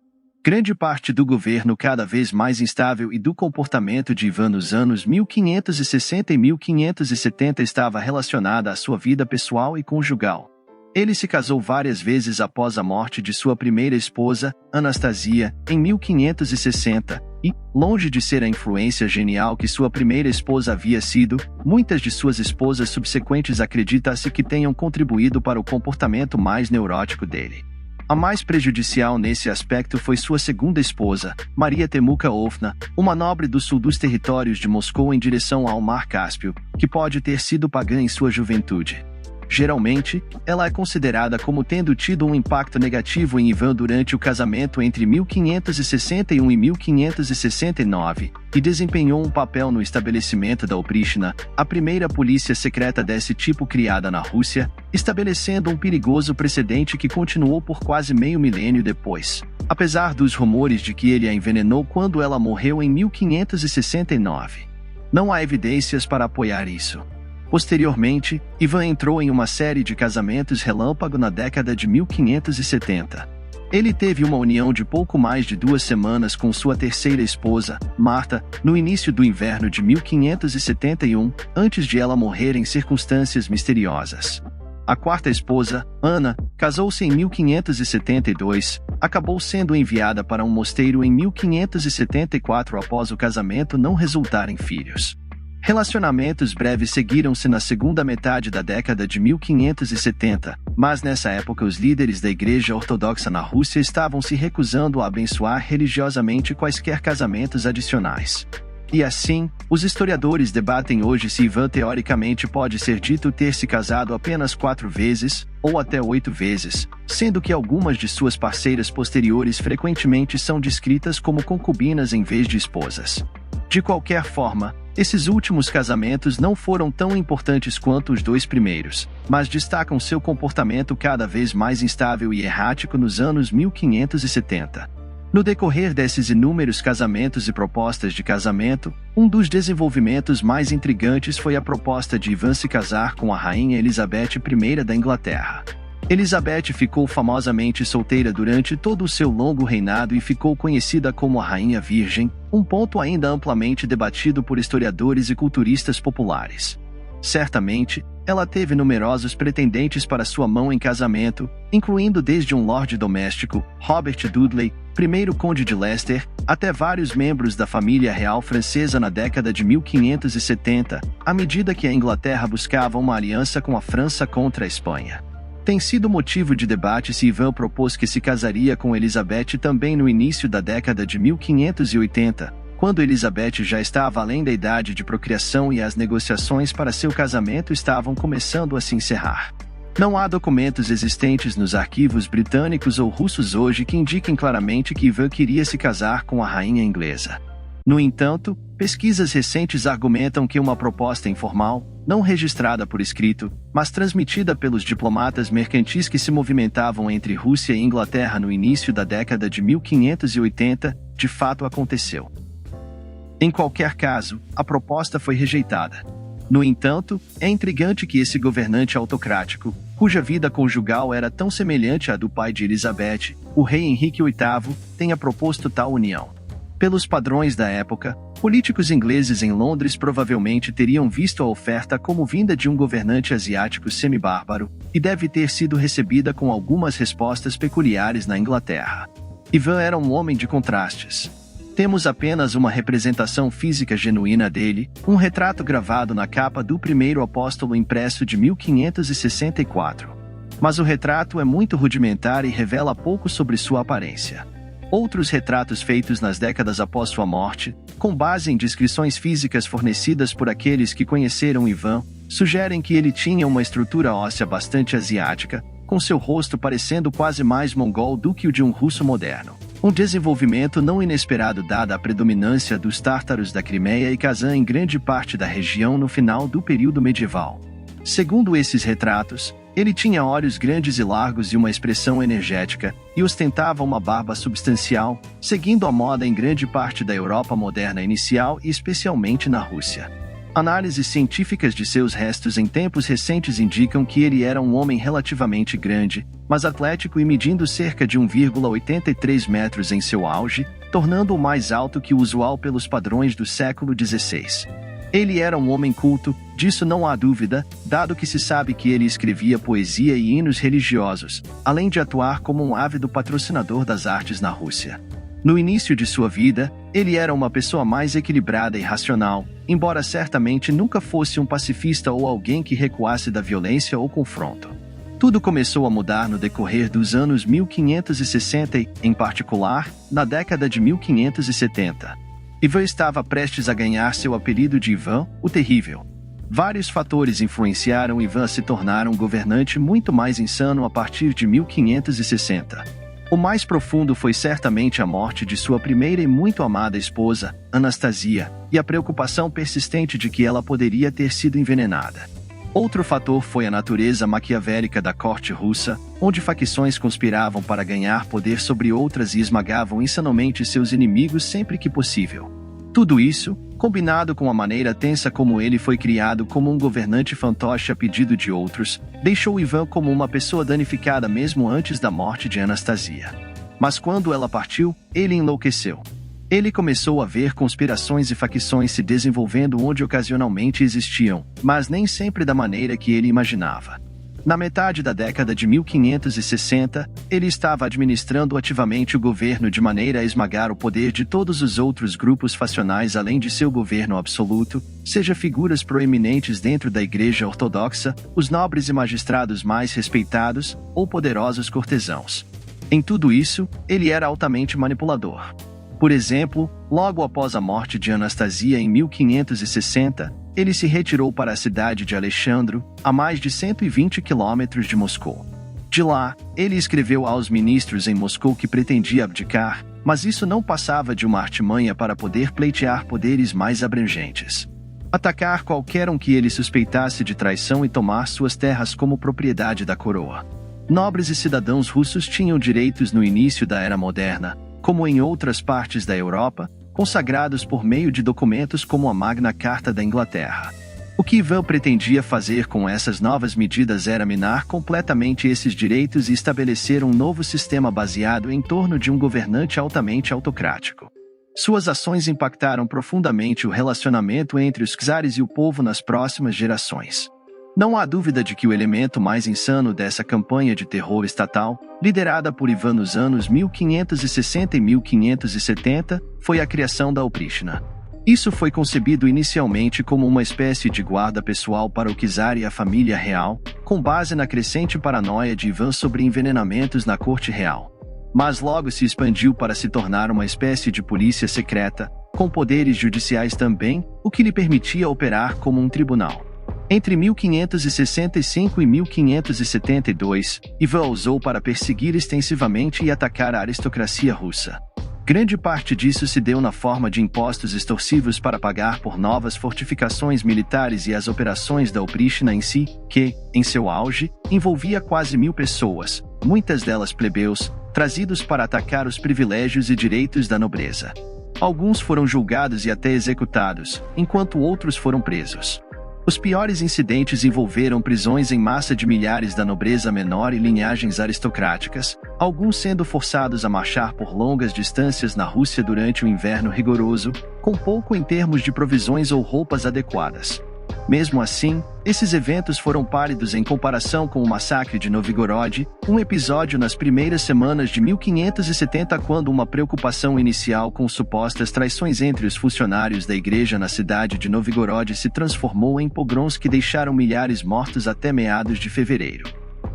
B: Grande parte do governo cada vez mais instável e do comportamento de Ivan nos anos 1560 e 1570 estava relacionada à sua vida pessoal e conjugal. Ele se casou várias vezes após a morte de sua primeira esposa, Anastasia, em 1560, e, longe de ser a influência genial que sua primeira esposa havia sido, muitas de suas esposas subsequentes acredita-se que tenham contribuído para o comportamento mais neurótico dele. A mais prejudicial nesse aspecto foi sua segunda esposa, Maria Temuka-Ofna, uma nobre do sul dos territórios de Moscou em direção ao Mar Cáspio, que pode ter sido pagã em sua juventude. Geralmente, ela é considerada como tendo tido um impacto negativo em Ivan durante o casamento entre 1561 e 1569, e desempenhou um papel no estabelecimento da Oprishchina, a primeira polícia secreta desse tipo criada na Rússia, estabelecendo um perigoso precedente que continuou por quase meio milênio depois, apesar dos rumores de que ele a envenenou quando ela morreu em 1569. Não há evidências para apoiar isso. Posteriormente, Ivan entrou em uma série de casamentos relâmpago na década de 1570. Ele teve uma união de pouco mais de 2 semanas com sua terceira esposa, Marta, no início do inverno de 1571, antes de ela morrer em circunstâncias misteriosas. A quarta esposa, Ana, casou-se em 1572, acabou sendo enviada para um mosteiro em 1574 após o casamento não resultar em filhos. Relacionamentos breves seguiram-se na segunda metade da década de 1570, mas nessa época os líderes da Igreja Ortodoxa na Rússia estavam se recusando a abençoar religiosamente quaisquer casamentos adicionais. E assim, os historiadores debatem hoje se Ivan teoricamente pode ser dito ter se casado apenas 4 vezes, ou até 8 vezes, sendo que algumas de suas parceiras posteriores frequentemente são descritas como concubinas em vez de esposas. De qualquer forma, esses últimos casamentos não foram tão importantes quanto os 2 primeiros, mas destacam seu comportamento cada vez mais instável e errático nos anos 1570. No decorrer desses inúmeros casamentos e propostas de casamento, um dos desenvolvimentos mais intrigantes foi a proposta de Ivan se casar com a rainha Elizabeth I da Inglaterra. Elizabeth ficou famosamente solteira durante todo o seu longo reinado e ficou conhecida como a Rainha Virgem, um ponto ainda amplamente debatido por historiadores e culturistas populares. Certamente, ela teve numerosos pretendentes para sua mão em casamento, incluindo desde um lorde doméstico, Robert Dudley, primeiro conde de Leicester, até vários membros da família real francesa na década de 1570, à medida que a Inglaterra buscava uma aliança com a França contra a Espanha. Tem sido motivo de debate se Ivan propôs que se casaria com Elizabeth também no início da década de 1580, quando Elizabeth já estava além da idade de procriação e as negociações para seu casamento estavam começando a se encerrar. Não há documentos existentes nos arquivos britânicos ou russos hoje que indiquem claramente que Ivan queria se casar com a rainha inglesa. No entanto, pesquisas recentes argumentam que uma proposta informal, não registrada por escrito, mas transmitida pelos diplomatas mercantis que se movimentavam entre Rússia e Inglaterra no início da década de 1580, de fato aconteceu. Em qualquer caso, a proposta foi rejeitada. No entanto, é intrigante que esse governante autocrático, cuja vida conjugal era tão semelhante à do pai de Elizabeth, o rei Henrique VIII, tenha proposto tal união. Pelos padrões da época, políticos ingleses em Londres provavelmente teriam visto a oferta como vinda de um governante asiático semi-bárbaro, e deve ter sido recebida com algumas respostas peculiares na Inglaterra. Ivan era um homem de contrastes. Temos apenas uma representação física genuína dele, um retrato gravado na capa do primeiro apóstolo impresso de 1564. Mas o retrato é muito rudimentar e revela pouco sobre sua aparência. Outros retratos feitos nas décadas após sua morte, com base em descrições físicas fornecidas por aqueles que conheceram Ivan, sugerem que ele tinha uma estrutura óssea bastante asiática, com seu rosto parecendo quase mais mongol do que o de um russo moderno. Um desenvolvimento não inesperado dada a predominância dos tártaros da Crimeia e Kazan em grande parte da região no final do período medieval. Segundo esses retratos, ele tinha olhos grandes e largos e uma expressão energética, e ostentava uma barba substancial, seguindo a moda em grande parte da Europa moderna inicial e especialmente na Rússia. Análises científicas de seus restos em tempos recentes indicam que ele era um homem relativamente grande, mas atlético e medindo cerca de 1,83 metros em seu auge, tornando-o mais alto que o usual pelos padrões do século XVI. Ele era um homem culto, disso não há dúvida, dado que se sabe que ele escrevia poesia e hinos religiosos, além de atuar como um ávido patrocinador das artes na Rússia. No início de sua vida, ele era uma pessoa mais equilibrada e racional, embora certamente nunca fosse um pacifista ou alguém que recuasse da violência ou confronto. Tudo começou a mudar no decorrer dos anos 1560 e, em particular, na década de 1570. Ivan estava prestes a ganhar seu apelido de Ivan, o Terrível. Vários fatores influenciaram Ivan a se tornar um governante muito mais insano a partir de 1560. O mais profundo foi certamente a morte de sua primeira e muito amada esposa, Anastasia, e a preocupação persistente de que ela poderia ter sido envenenada. Outro fator foi a natureza maquiavélica da corte russa, onde facções conspiravam para ganhar poder sobre outras e esmagavam insanamente seus inimigos sempre que possível. Tudo isso, combinado com a maneira tensa como ele foi criado como um governante fantoche a pedido de outros, deixou Ivan como uma pessoa danificada mesmo antes da morte de Anastasia. Mas quando ela partiu, ele enlouqueceu. Ele começou a ver conspirações e facções se desenvolvendo onde ocasionalmente existiam, mas nem sempre da maneira que ele imaginava. Na metade da década de 1560, ele estava administrando ativamente o governo de maneira a esmagar o poder de todos os outros grupos facionais além de seu governo absoluto, seja figuras proeminentes dentro da Igreja Ortodoxa, os nobres e magistrados mais respeitados, ou poderosos cortesãos. Em tudo isso, ele era altamente manipulador. Por exemplo, logo após a morte de Anastasia em 1560, ele se retirou para a cidade de Alexandro, a mais de 120 quilômetros de Moscou. De lá, ele escreveu aos ministros em Moscou que pretendia abdicar, mas isso não passava de uma artimanha para poder pleitear poderes mais abrangentes. Atacar qualquer um que ele suspeitasse de traição e tomar suas terras como propriedade da coroa. Nobres e cidadãos russos tinham direitos no início da Era Moderna, como em outras partes da Europa, consagrados por meio de documentos como a Magna Carta da Inglaterra. O que Ivan pretendia fazer com essas novas medidas era minar completamente esses direitos e estabelecer um novo sistema baseado em torno de um governante altamente autocrático. Suas ações impactaram profundamente o relacionamento entre os czares e o povo nas próximas gerações. Não há dúvida de que o elemento mais insano dessa campanha de terror estatal, liderada por Ivan nos anos 1560 e 1570, foi a criação da Oprishna. Isso foi concebido inicialmente como uma espécie de guarda pessoal para o czar e a família real, com base na crescente paranoia de Ivan sobre envenenamentos na corte real. Mas logo se expandiu para se tornar uma espécie de polícia secreta, com poderes judiciais também, o que lhe permitia operar como um tribunal. Entre 1565 e 1572, Ivan usou para perseguir extensivamente e atacar a aristocracia russa. Grande parte disso se deu na forma de impostos extorsivos para pagar por novas fortificações militares e as operações da Oprishna em si, que, em seu auge, envolvia quase 1000 pessoas, muitas delas plebeus, trazidos para atacar os privilégios e direitos da nobreza. Alguns foram julgados e até executados, enquanto outros foram presos. Os piores incidentes envolveram prisões em massa de milhares da nobreza menor e linhagens aristocráticas, alguns sendo forçados a marchar por longas distâncias na Rússia durante o inverno rigoroso, com pouco em termos de provisões ou roupas adequadas. Mesmo assim, esses eventos foram pálidos em comparação com o massacre de Novgorod, um episódio nas primeiras semanas de 1570, quando uma preocupação inicial com supostas traições entre os funcionários da igreja na cidade de Novgorod se transformou em pogroms que deixaram milhares mortos até meados de fevereiro.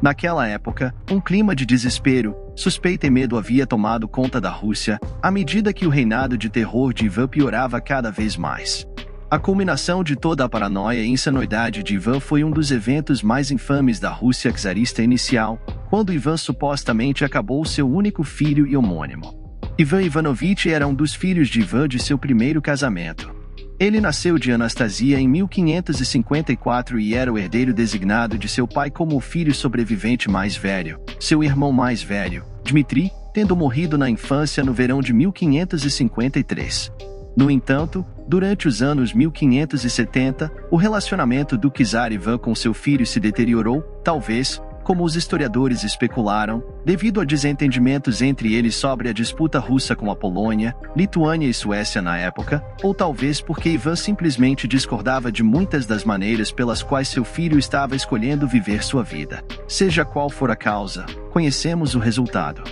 B: Naquela época, um clima de desespero, suspeita e medo havia tomado conta da Rússia, à medida que o reinado de terror de Ivan piorava cada vez mais. A culminação de toda a paranoia e insanidade de Ivan foi um dos eventos mais infames da Rússia czarista inicial, quando Ivan supostamente acabou seu único filho e homônimo. Ivan Ivanovich era um dos filhos de Ivan de seu primeiro casamento. Ele nasceu de Anastasia em 1554 e era o herdeiro designado de seu pai como o filho sobrevivente mais velho, seu irmão mais velho, Dmitri, tendo morrido na infância no verão de 1553. No entanto, durante os anos 1570, o relacionamento do czar Ivan com seu filho se deteriorou, talvez, como os historiadores especularam, devido a desentendimentos entre eles sobre a disputa russa com a Polônia, Lituânia e Suécia na época, ou talvez porque Ivan simplesmente discordava de muitas das maneiras pelas quais seu filho estava escolhendo viver sua vida. Seja qual for a causa, conhecemos o resultado.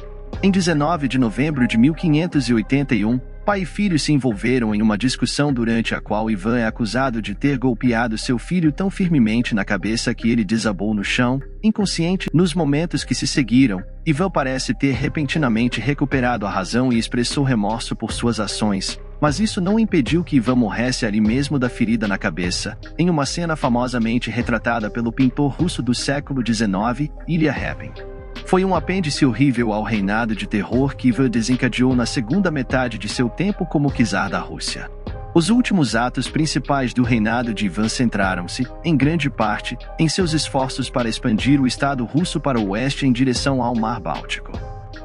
B: Em 19 de novembro de 1581, pai e filho se envolveram em uma discussão durante a qual Ivan é acusado de ter golpeado seu filho tão firmemente na cabeça que ele desabou no chão, inconsciente. Nos momentos que se seguiram, Ivan parece ter repentinamente recuperado a razão e expressou remorso por suas ações, mas isso não impediu que Ivan morresse ali mesmo da ferida na cabeça, em uma cena famosamente retratada pelo pintor russo do século XIX, Ilya Repin. Foi um apêndice horrível ao reinado de terror que Ivan desencadeou na segunda metade de seu tempo como czar da Rússia. Os últimos atos principais do reinado de Ivan centraram-se, em grande parte, em seus esforços para expandir o Estado russo para o oeste em direção ao Mar Báltico.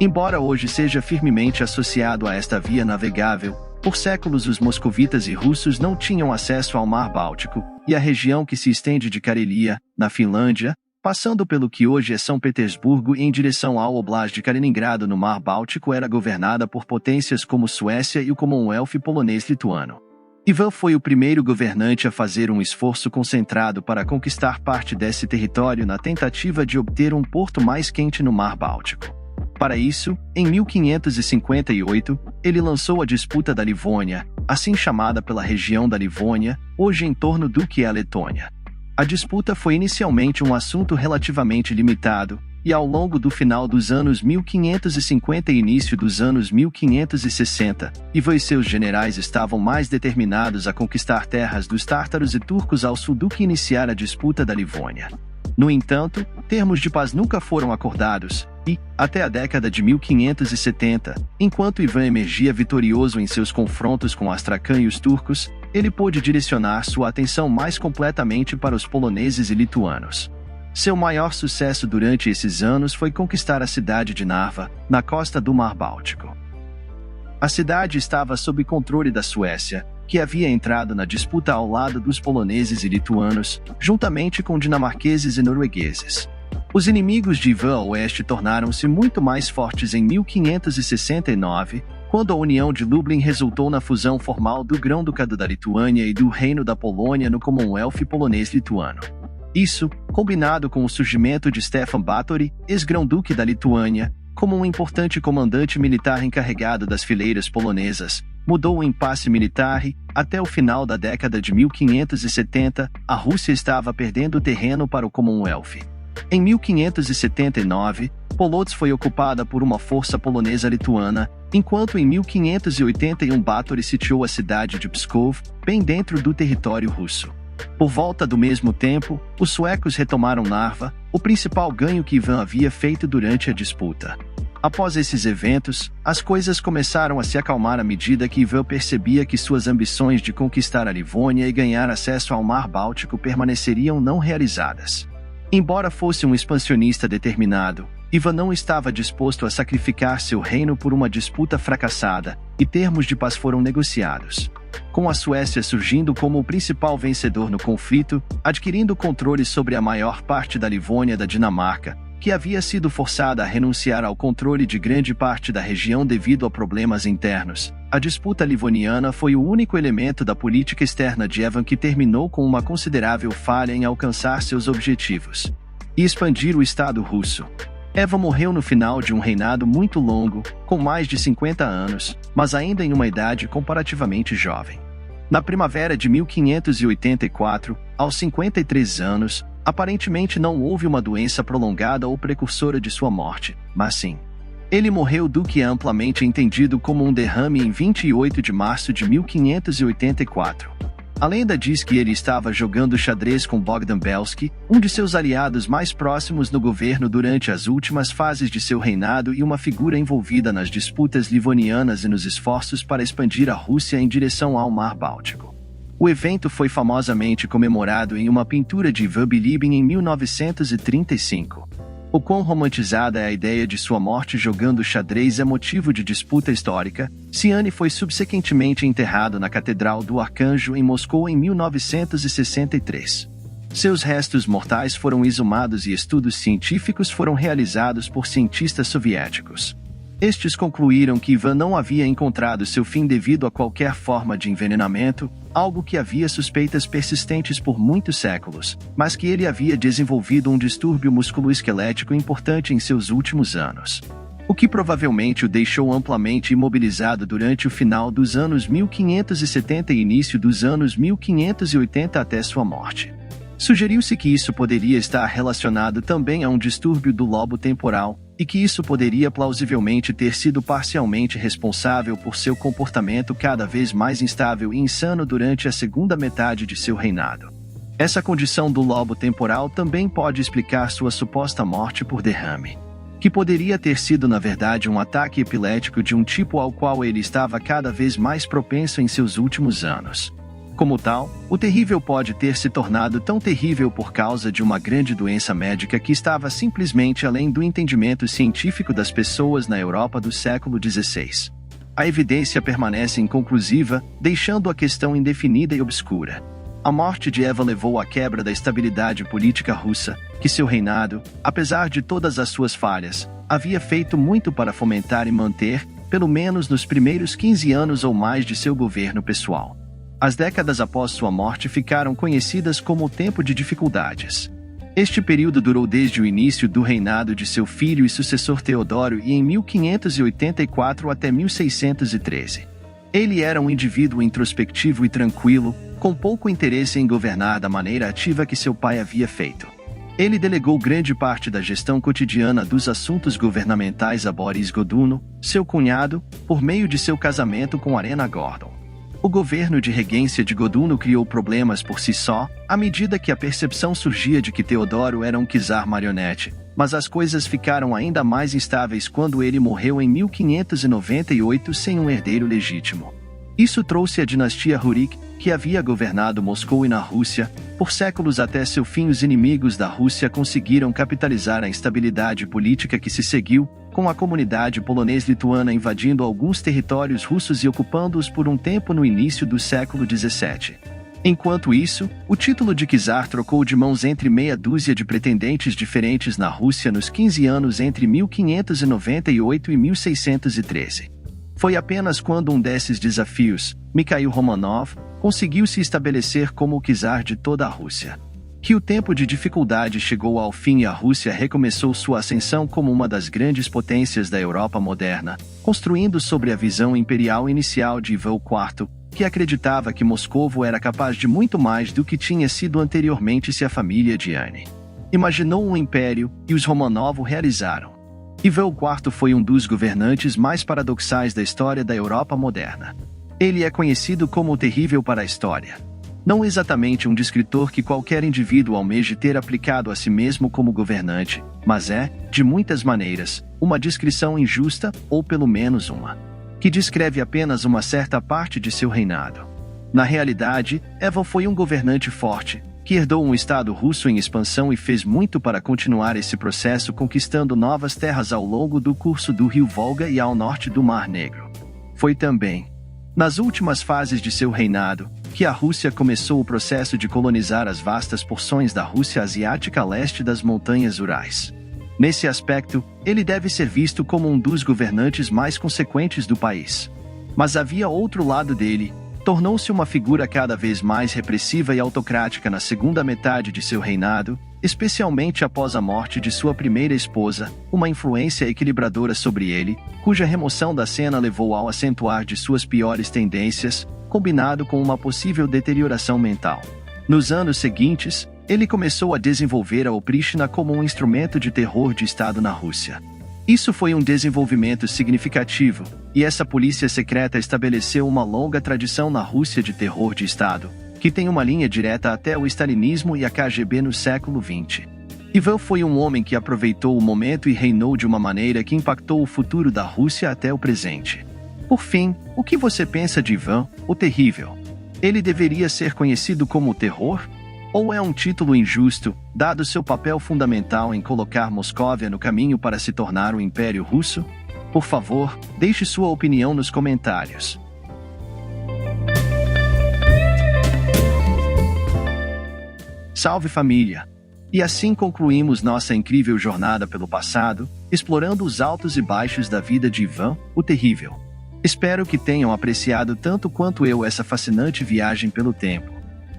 B: Embora hoje seja firmemente associado a esta via navegável, por séculos os moscovitas e russos não tinham acesso ao Mar Báltico, e a região que se estende de Carelia, na Finlândia, passando pelo que hoje é São Petersburgo e em direção ao Oblast de Kaliningrado no Mar Báltico, era governada por potências como Suécia e o Commonwealth polonês-lituano. Ivan foi o primeiro governante a fazer um esforço concentrado para conquistar parte desse território na tentativa de obter um porto mais quente no Mar Báltico. Para isso, em 1558, ele lançou a Disputa da Livônia, assim chamada pela região da Livônia, hoje em torno do que é a Letônia. A disputa foi inicialmente um assunto relativamente limitado, e ao longo do final dos anos 1550 e início dos anos 1560, Ivan e seus generais estavam mais determinados a conquistar terras dos tártaros e turcos ao sul do que iniciar a disputa da Livônia. No entanto, termos de paz nunca foram acordados, e, até a década de 1570, enquanto Ivan emergia vitorioso em seus confrontos com Astracan e os turcos, ele pôde direcionar sua atenção mais completamente para os poloneses e lituanos. Seu maior sucesso durante esses anos foi conquistar a cidade de Narva, na costa do Mar Báltico. A cidade estava sob controle da Suécia, que havia entrado na disputa ao lado dos poloneses e lituanos, juntamente com dinamarqueses e noruegueses. Os inimigos de Ivan ao oeste tornaram-se muito mais fortes em 1569, quando a União de Lublin resultou na fusão formal do Grão-Ducado da Lituânia e do Reino da Polônia no Commonwealth polonês-lituano. Isso, combinado com o surgimento de Stefan Batory, ex-grão-duque da Lituânia, como um importante comandante militar encarregado das fileiras polonesas, mudou o impasse militar e, até o final da década de 1570, a Rússia estava perdendo terreno para o Commonwealth. Em 1579, Polotsk foi ocupada por uma força polonesa-lituana, enquanto em 1581 Batory sitiou a cidade de Pskov, bem dentro do território russo. Por volta do mesmo tempo, os suecos retomaram Narva, o principal ganho que Ivan havia feito durante a disputa. Após esses eventos, as coisas começaram a se acalmar à medida que Ivan percebia que suas ambições de conquistar a Livônia e ganhar acesso ao Mar Báltico permaneceriam não realizadas. Embora fosse um expansionista determinado, Ivan não estava disposto a sacrificar seu reino por uma disputa fracassada, e termos de paz foram negociados. Com a Suécia surgindo como o principal vencedor no conflito, adquirindo controle sobre a maior parte da Livônia da Dinamarca, que havia sido forçada a renunciar ao controle de grande parte da região devido a problemas internos. A disputa livoniana foi o único elemento da política externa de Ivan que terminou com uma considerável falha em alcançar seus objetivos e expandir o Estado russo. Ivan morreu no final de um reinado muito longo, com mais de 50 anos, mas ainda em uma idade comparativamente jovem. Na primavera de 1584, aos 53 anos, aparentemente não houve uma doença prolongada ou precursora de sua morte, mas sim. Ele morreu do que é amplamente entendido como um derrame em 28 de março de 1584. A lenda diz que ele estava jogando xadrez com Bogdan Belsky, um de seus aliados mais próximos no governo durante as últimas fases de seu reinado e uma figura envolvida nas disputas livonianas e nos esforços para expandir a Rússia em direção ao Mar Báltico. O evento foi famosamente comemorado em uma pintura de Ivan Bilibin em 1935. O quão romantizada é a ideia de sua morte jogando xadrez é motivo de disputa histórica. Ciane foi subsequentemente enterrado na Catedral do Arcanjo em Moscou em 1963. Seus restos mortais foram exumados e estudos científicos foram realizados por cientistas soviéticos. Estes concluíram que Ivan não havia encontrado seu fim devido a qualquer forma de envenenamento, algo que havia suspeitas persistentes por muitos séculos, mas que ele havia desenvolvido um distúrbio musculoesquelético importante em seus últimos anos, o que provavelmente o deixou amplamente imobilizado durante o final dos anos 1570 e início dos anos 1580 até sua morte. Sugeriu-se que isso poderia estar relacionado também a um distúrbio do lobo temporal, e que isso poderia plausivelmente ter sido parcialmente responsável por seu comportamento cada vez mais instável e insano durante a segunda metade de seu reinado. Essa condição do lobo temporal também pode explicar sua suposta morte por derrame, que poderia ter sido na verdade um ataque epilético de um tipo ao qual ele estava cada vez mais propenso em seus últimos anos. Como tal, o terrível pode ter se tornado tão terrível por causa de uma grande doença médica que estava simplesmente além do entendimento científico das pessoas na Europa do século XVI. A evidência permanece inconclusiva, deixando a questão indefinida e obscura. A morte de Ivan levou à quebra da estabilidade política russa, que seu reinado, apesar de todas as suas falhas, havia feito muito para fomentar e manter, pelo menos nos primeiros 15 anos ou mais de seu governo pessoal. As décadas após sua morte ficaram conhecidas como o Tempo de Dificuldades. Este período durou desde o início do reinado de seu filho e sucessor Teodório e em 1584 até 1613. Ele era um indivíduo introspectivo e tranquilo, com pouco interesse em governar da maneira ativa que seu pai havia feito. Ele delegou grande parte da gestão cotidiana dos assuntos governamentais a Boris Godunov, seu cunhado, por meio de seu casamento com Arena Gordon. O governo de regência de Godunov criou problemas por si só, à medida que a percepção surgia de que Teodoro era um czar marionete, mas as coisas ficaram ainda mais instáveis quando ele morreu em 1598 sem um herdeiro legítimo. Isso trouxe a dinastia Rurik, que havia governado Moscou e na Rússia, por séculos até seu fim. Os inimigos da Rússia conseguiram capitalizar a instabilidade política que se seguiu, com a comunidade polonês-lituana invadindo alguns territórios russos e ocupando-os por um tempo no início do século XVII. Enquanto isso, o título de czar trocou de mãos entre meia dúzia de pretendentes diferentes na Rússia nos 15 anos entre 1598 e 1613. Foi apenas quando um desses desafios, Mikhail Romanov, conseguiu se estabelecer como o czar de toda a Rússia, que o tempo de dificuldade chegou ao fim e a Rússia recomeçou sua ascensão como uma das grandes potências da Europa moderna, construindo sobre a visão imperial inicial de Ivan IV, que acreditava que Moscovo era capaz de muito mais do que tinha sido anteriormente se a família Diane imaginou um império, e os Romanov o realizaram. Ivan IV foi um dos governantes mais paradoxais da história da Europa moderna. Ele é conhecido como o terrível para a história. Não exatamente um descritor que qualquer indivíduo almeje ter aplicado a si mesmo como governante, mas é, de muitas maneiras, uma descrição injusta, ou pelo menos uma, que descreve apenas uma certa parte de seu reinado. Na realidade, Ivan foi um governante forte, que herdou um Estado russo em expansão e fez muito para continuar esse processo conquistando novas terras ao longo do curso do rio Volga e ao norte do Mar Negro. Foi também, nas últimas fases de seu reinado, que a Rússia começou o processo de colonizar as vastas porções da Rússia asiática a leste das montanhas Urais. Nesse aspecto, ele deve ser visto como um dos governantes mais consequentes do país. Mas havia outro lado dele. Tornou-se uma figura cada vez mais repressiva e autocrática na segunda metade de seu reinado, especialmente após a morte de sua primeira esposa, uma influência equilibradora sobre ele, cuja remoção da cena levou ao acentuar de suas piores tendências, combinado com uma possível deterioração mental. Nos anos seguintes, ele começou a desenvolver a Oprishtina como um instrumento de terror de Estado na Rússia. Isso foi um desenvolvimento significativo, e essa polícia secreta estabeleceu uma longa tradição na Rússia de terror de Estado, que tem uma linha direta até o stalinismo e a KGB no século XX. Ivan foi um homem que aproveitou o momento e reinou de uma maneira que impactou o futuro da Rússia até o presente. Por fim, o que você pensa de Ivan, o Terrível? Ele deveria ser conhecido como o Terror? Ou é um título injusto, dado seu papel fundamental em colocar Moscóvia no caminho para se tornar o Império Russo? Por favor, deixe sua opinião nos comentários. Salve família! E assim concluímos nossa incrível jornada pelo passado, explorando os altos e baixos da vida de Ivan, o Terrível. Espero que tenham apreciado tanto quanto eu essa fascinante viagem pelo tempo.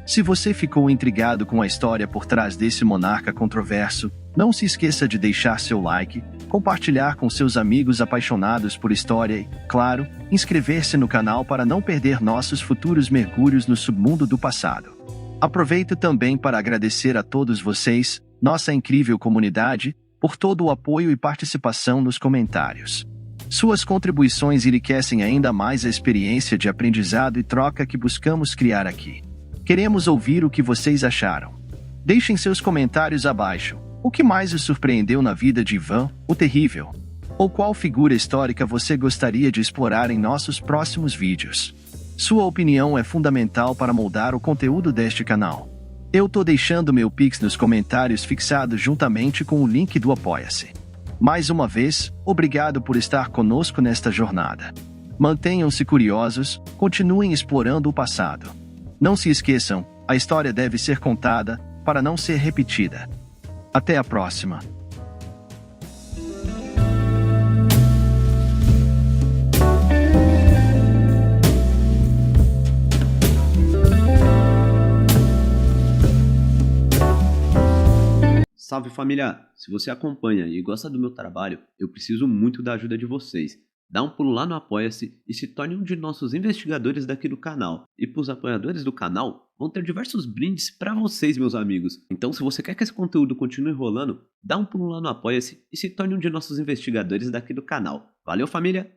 B: Se você ficou intrigado com a história por trás desse monarca controverso, não se esqueça de deixar seu like, compartilhar com seus amigos apaixonados por história e, claro, inscrever-se no canal para não perder nossos futuros mergulhos no submundo do passado. Aproveito também para agradecer a todos vocês, nossa incrível comunidade, por todo o apoio e participação nos comentários. Suas contribuições enriquecem ainda mais a experiência de aprendizado e troca que buscamos criar aqui. Queremos ouvir o que vocês acharam. Deixem seus comentários abaixo. O que mais os surpreendeu na vida de Ivan, o Terrível? Ou qual figura histórica você gostaria de explorar em nossos próximos vídeos? Sua opinião é fundamental para moldar o conteúdo deste canal. Eu tô deixando meu Pix nos comentários fixado juntamente com o link do Apoia-se. Mais uma vez, obrigado por estar conosco nesta jornada. Mantenham-se curiosos, continuem explorando o passado. Não se esqueçam, a história deve ser contada, para não ser repetida. Até a próxima!
A: Salve família! Se você acompanha e gosta do meu trabalho, eu preciso muito da ajuda de vocês. Dá um pulo lá no Apoia-se e se torne um de nossos investigadores daqui do canal. E para os apoiadores do canal, vão ter diversos brindes para vocês, meus amigos. Então, se você quer que esse conteúdo continue rolando, dá um pulo lá no Apoia-se e se torne um de nossos investigadores daqui do canal. Valeu, família!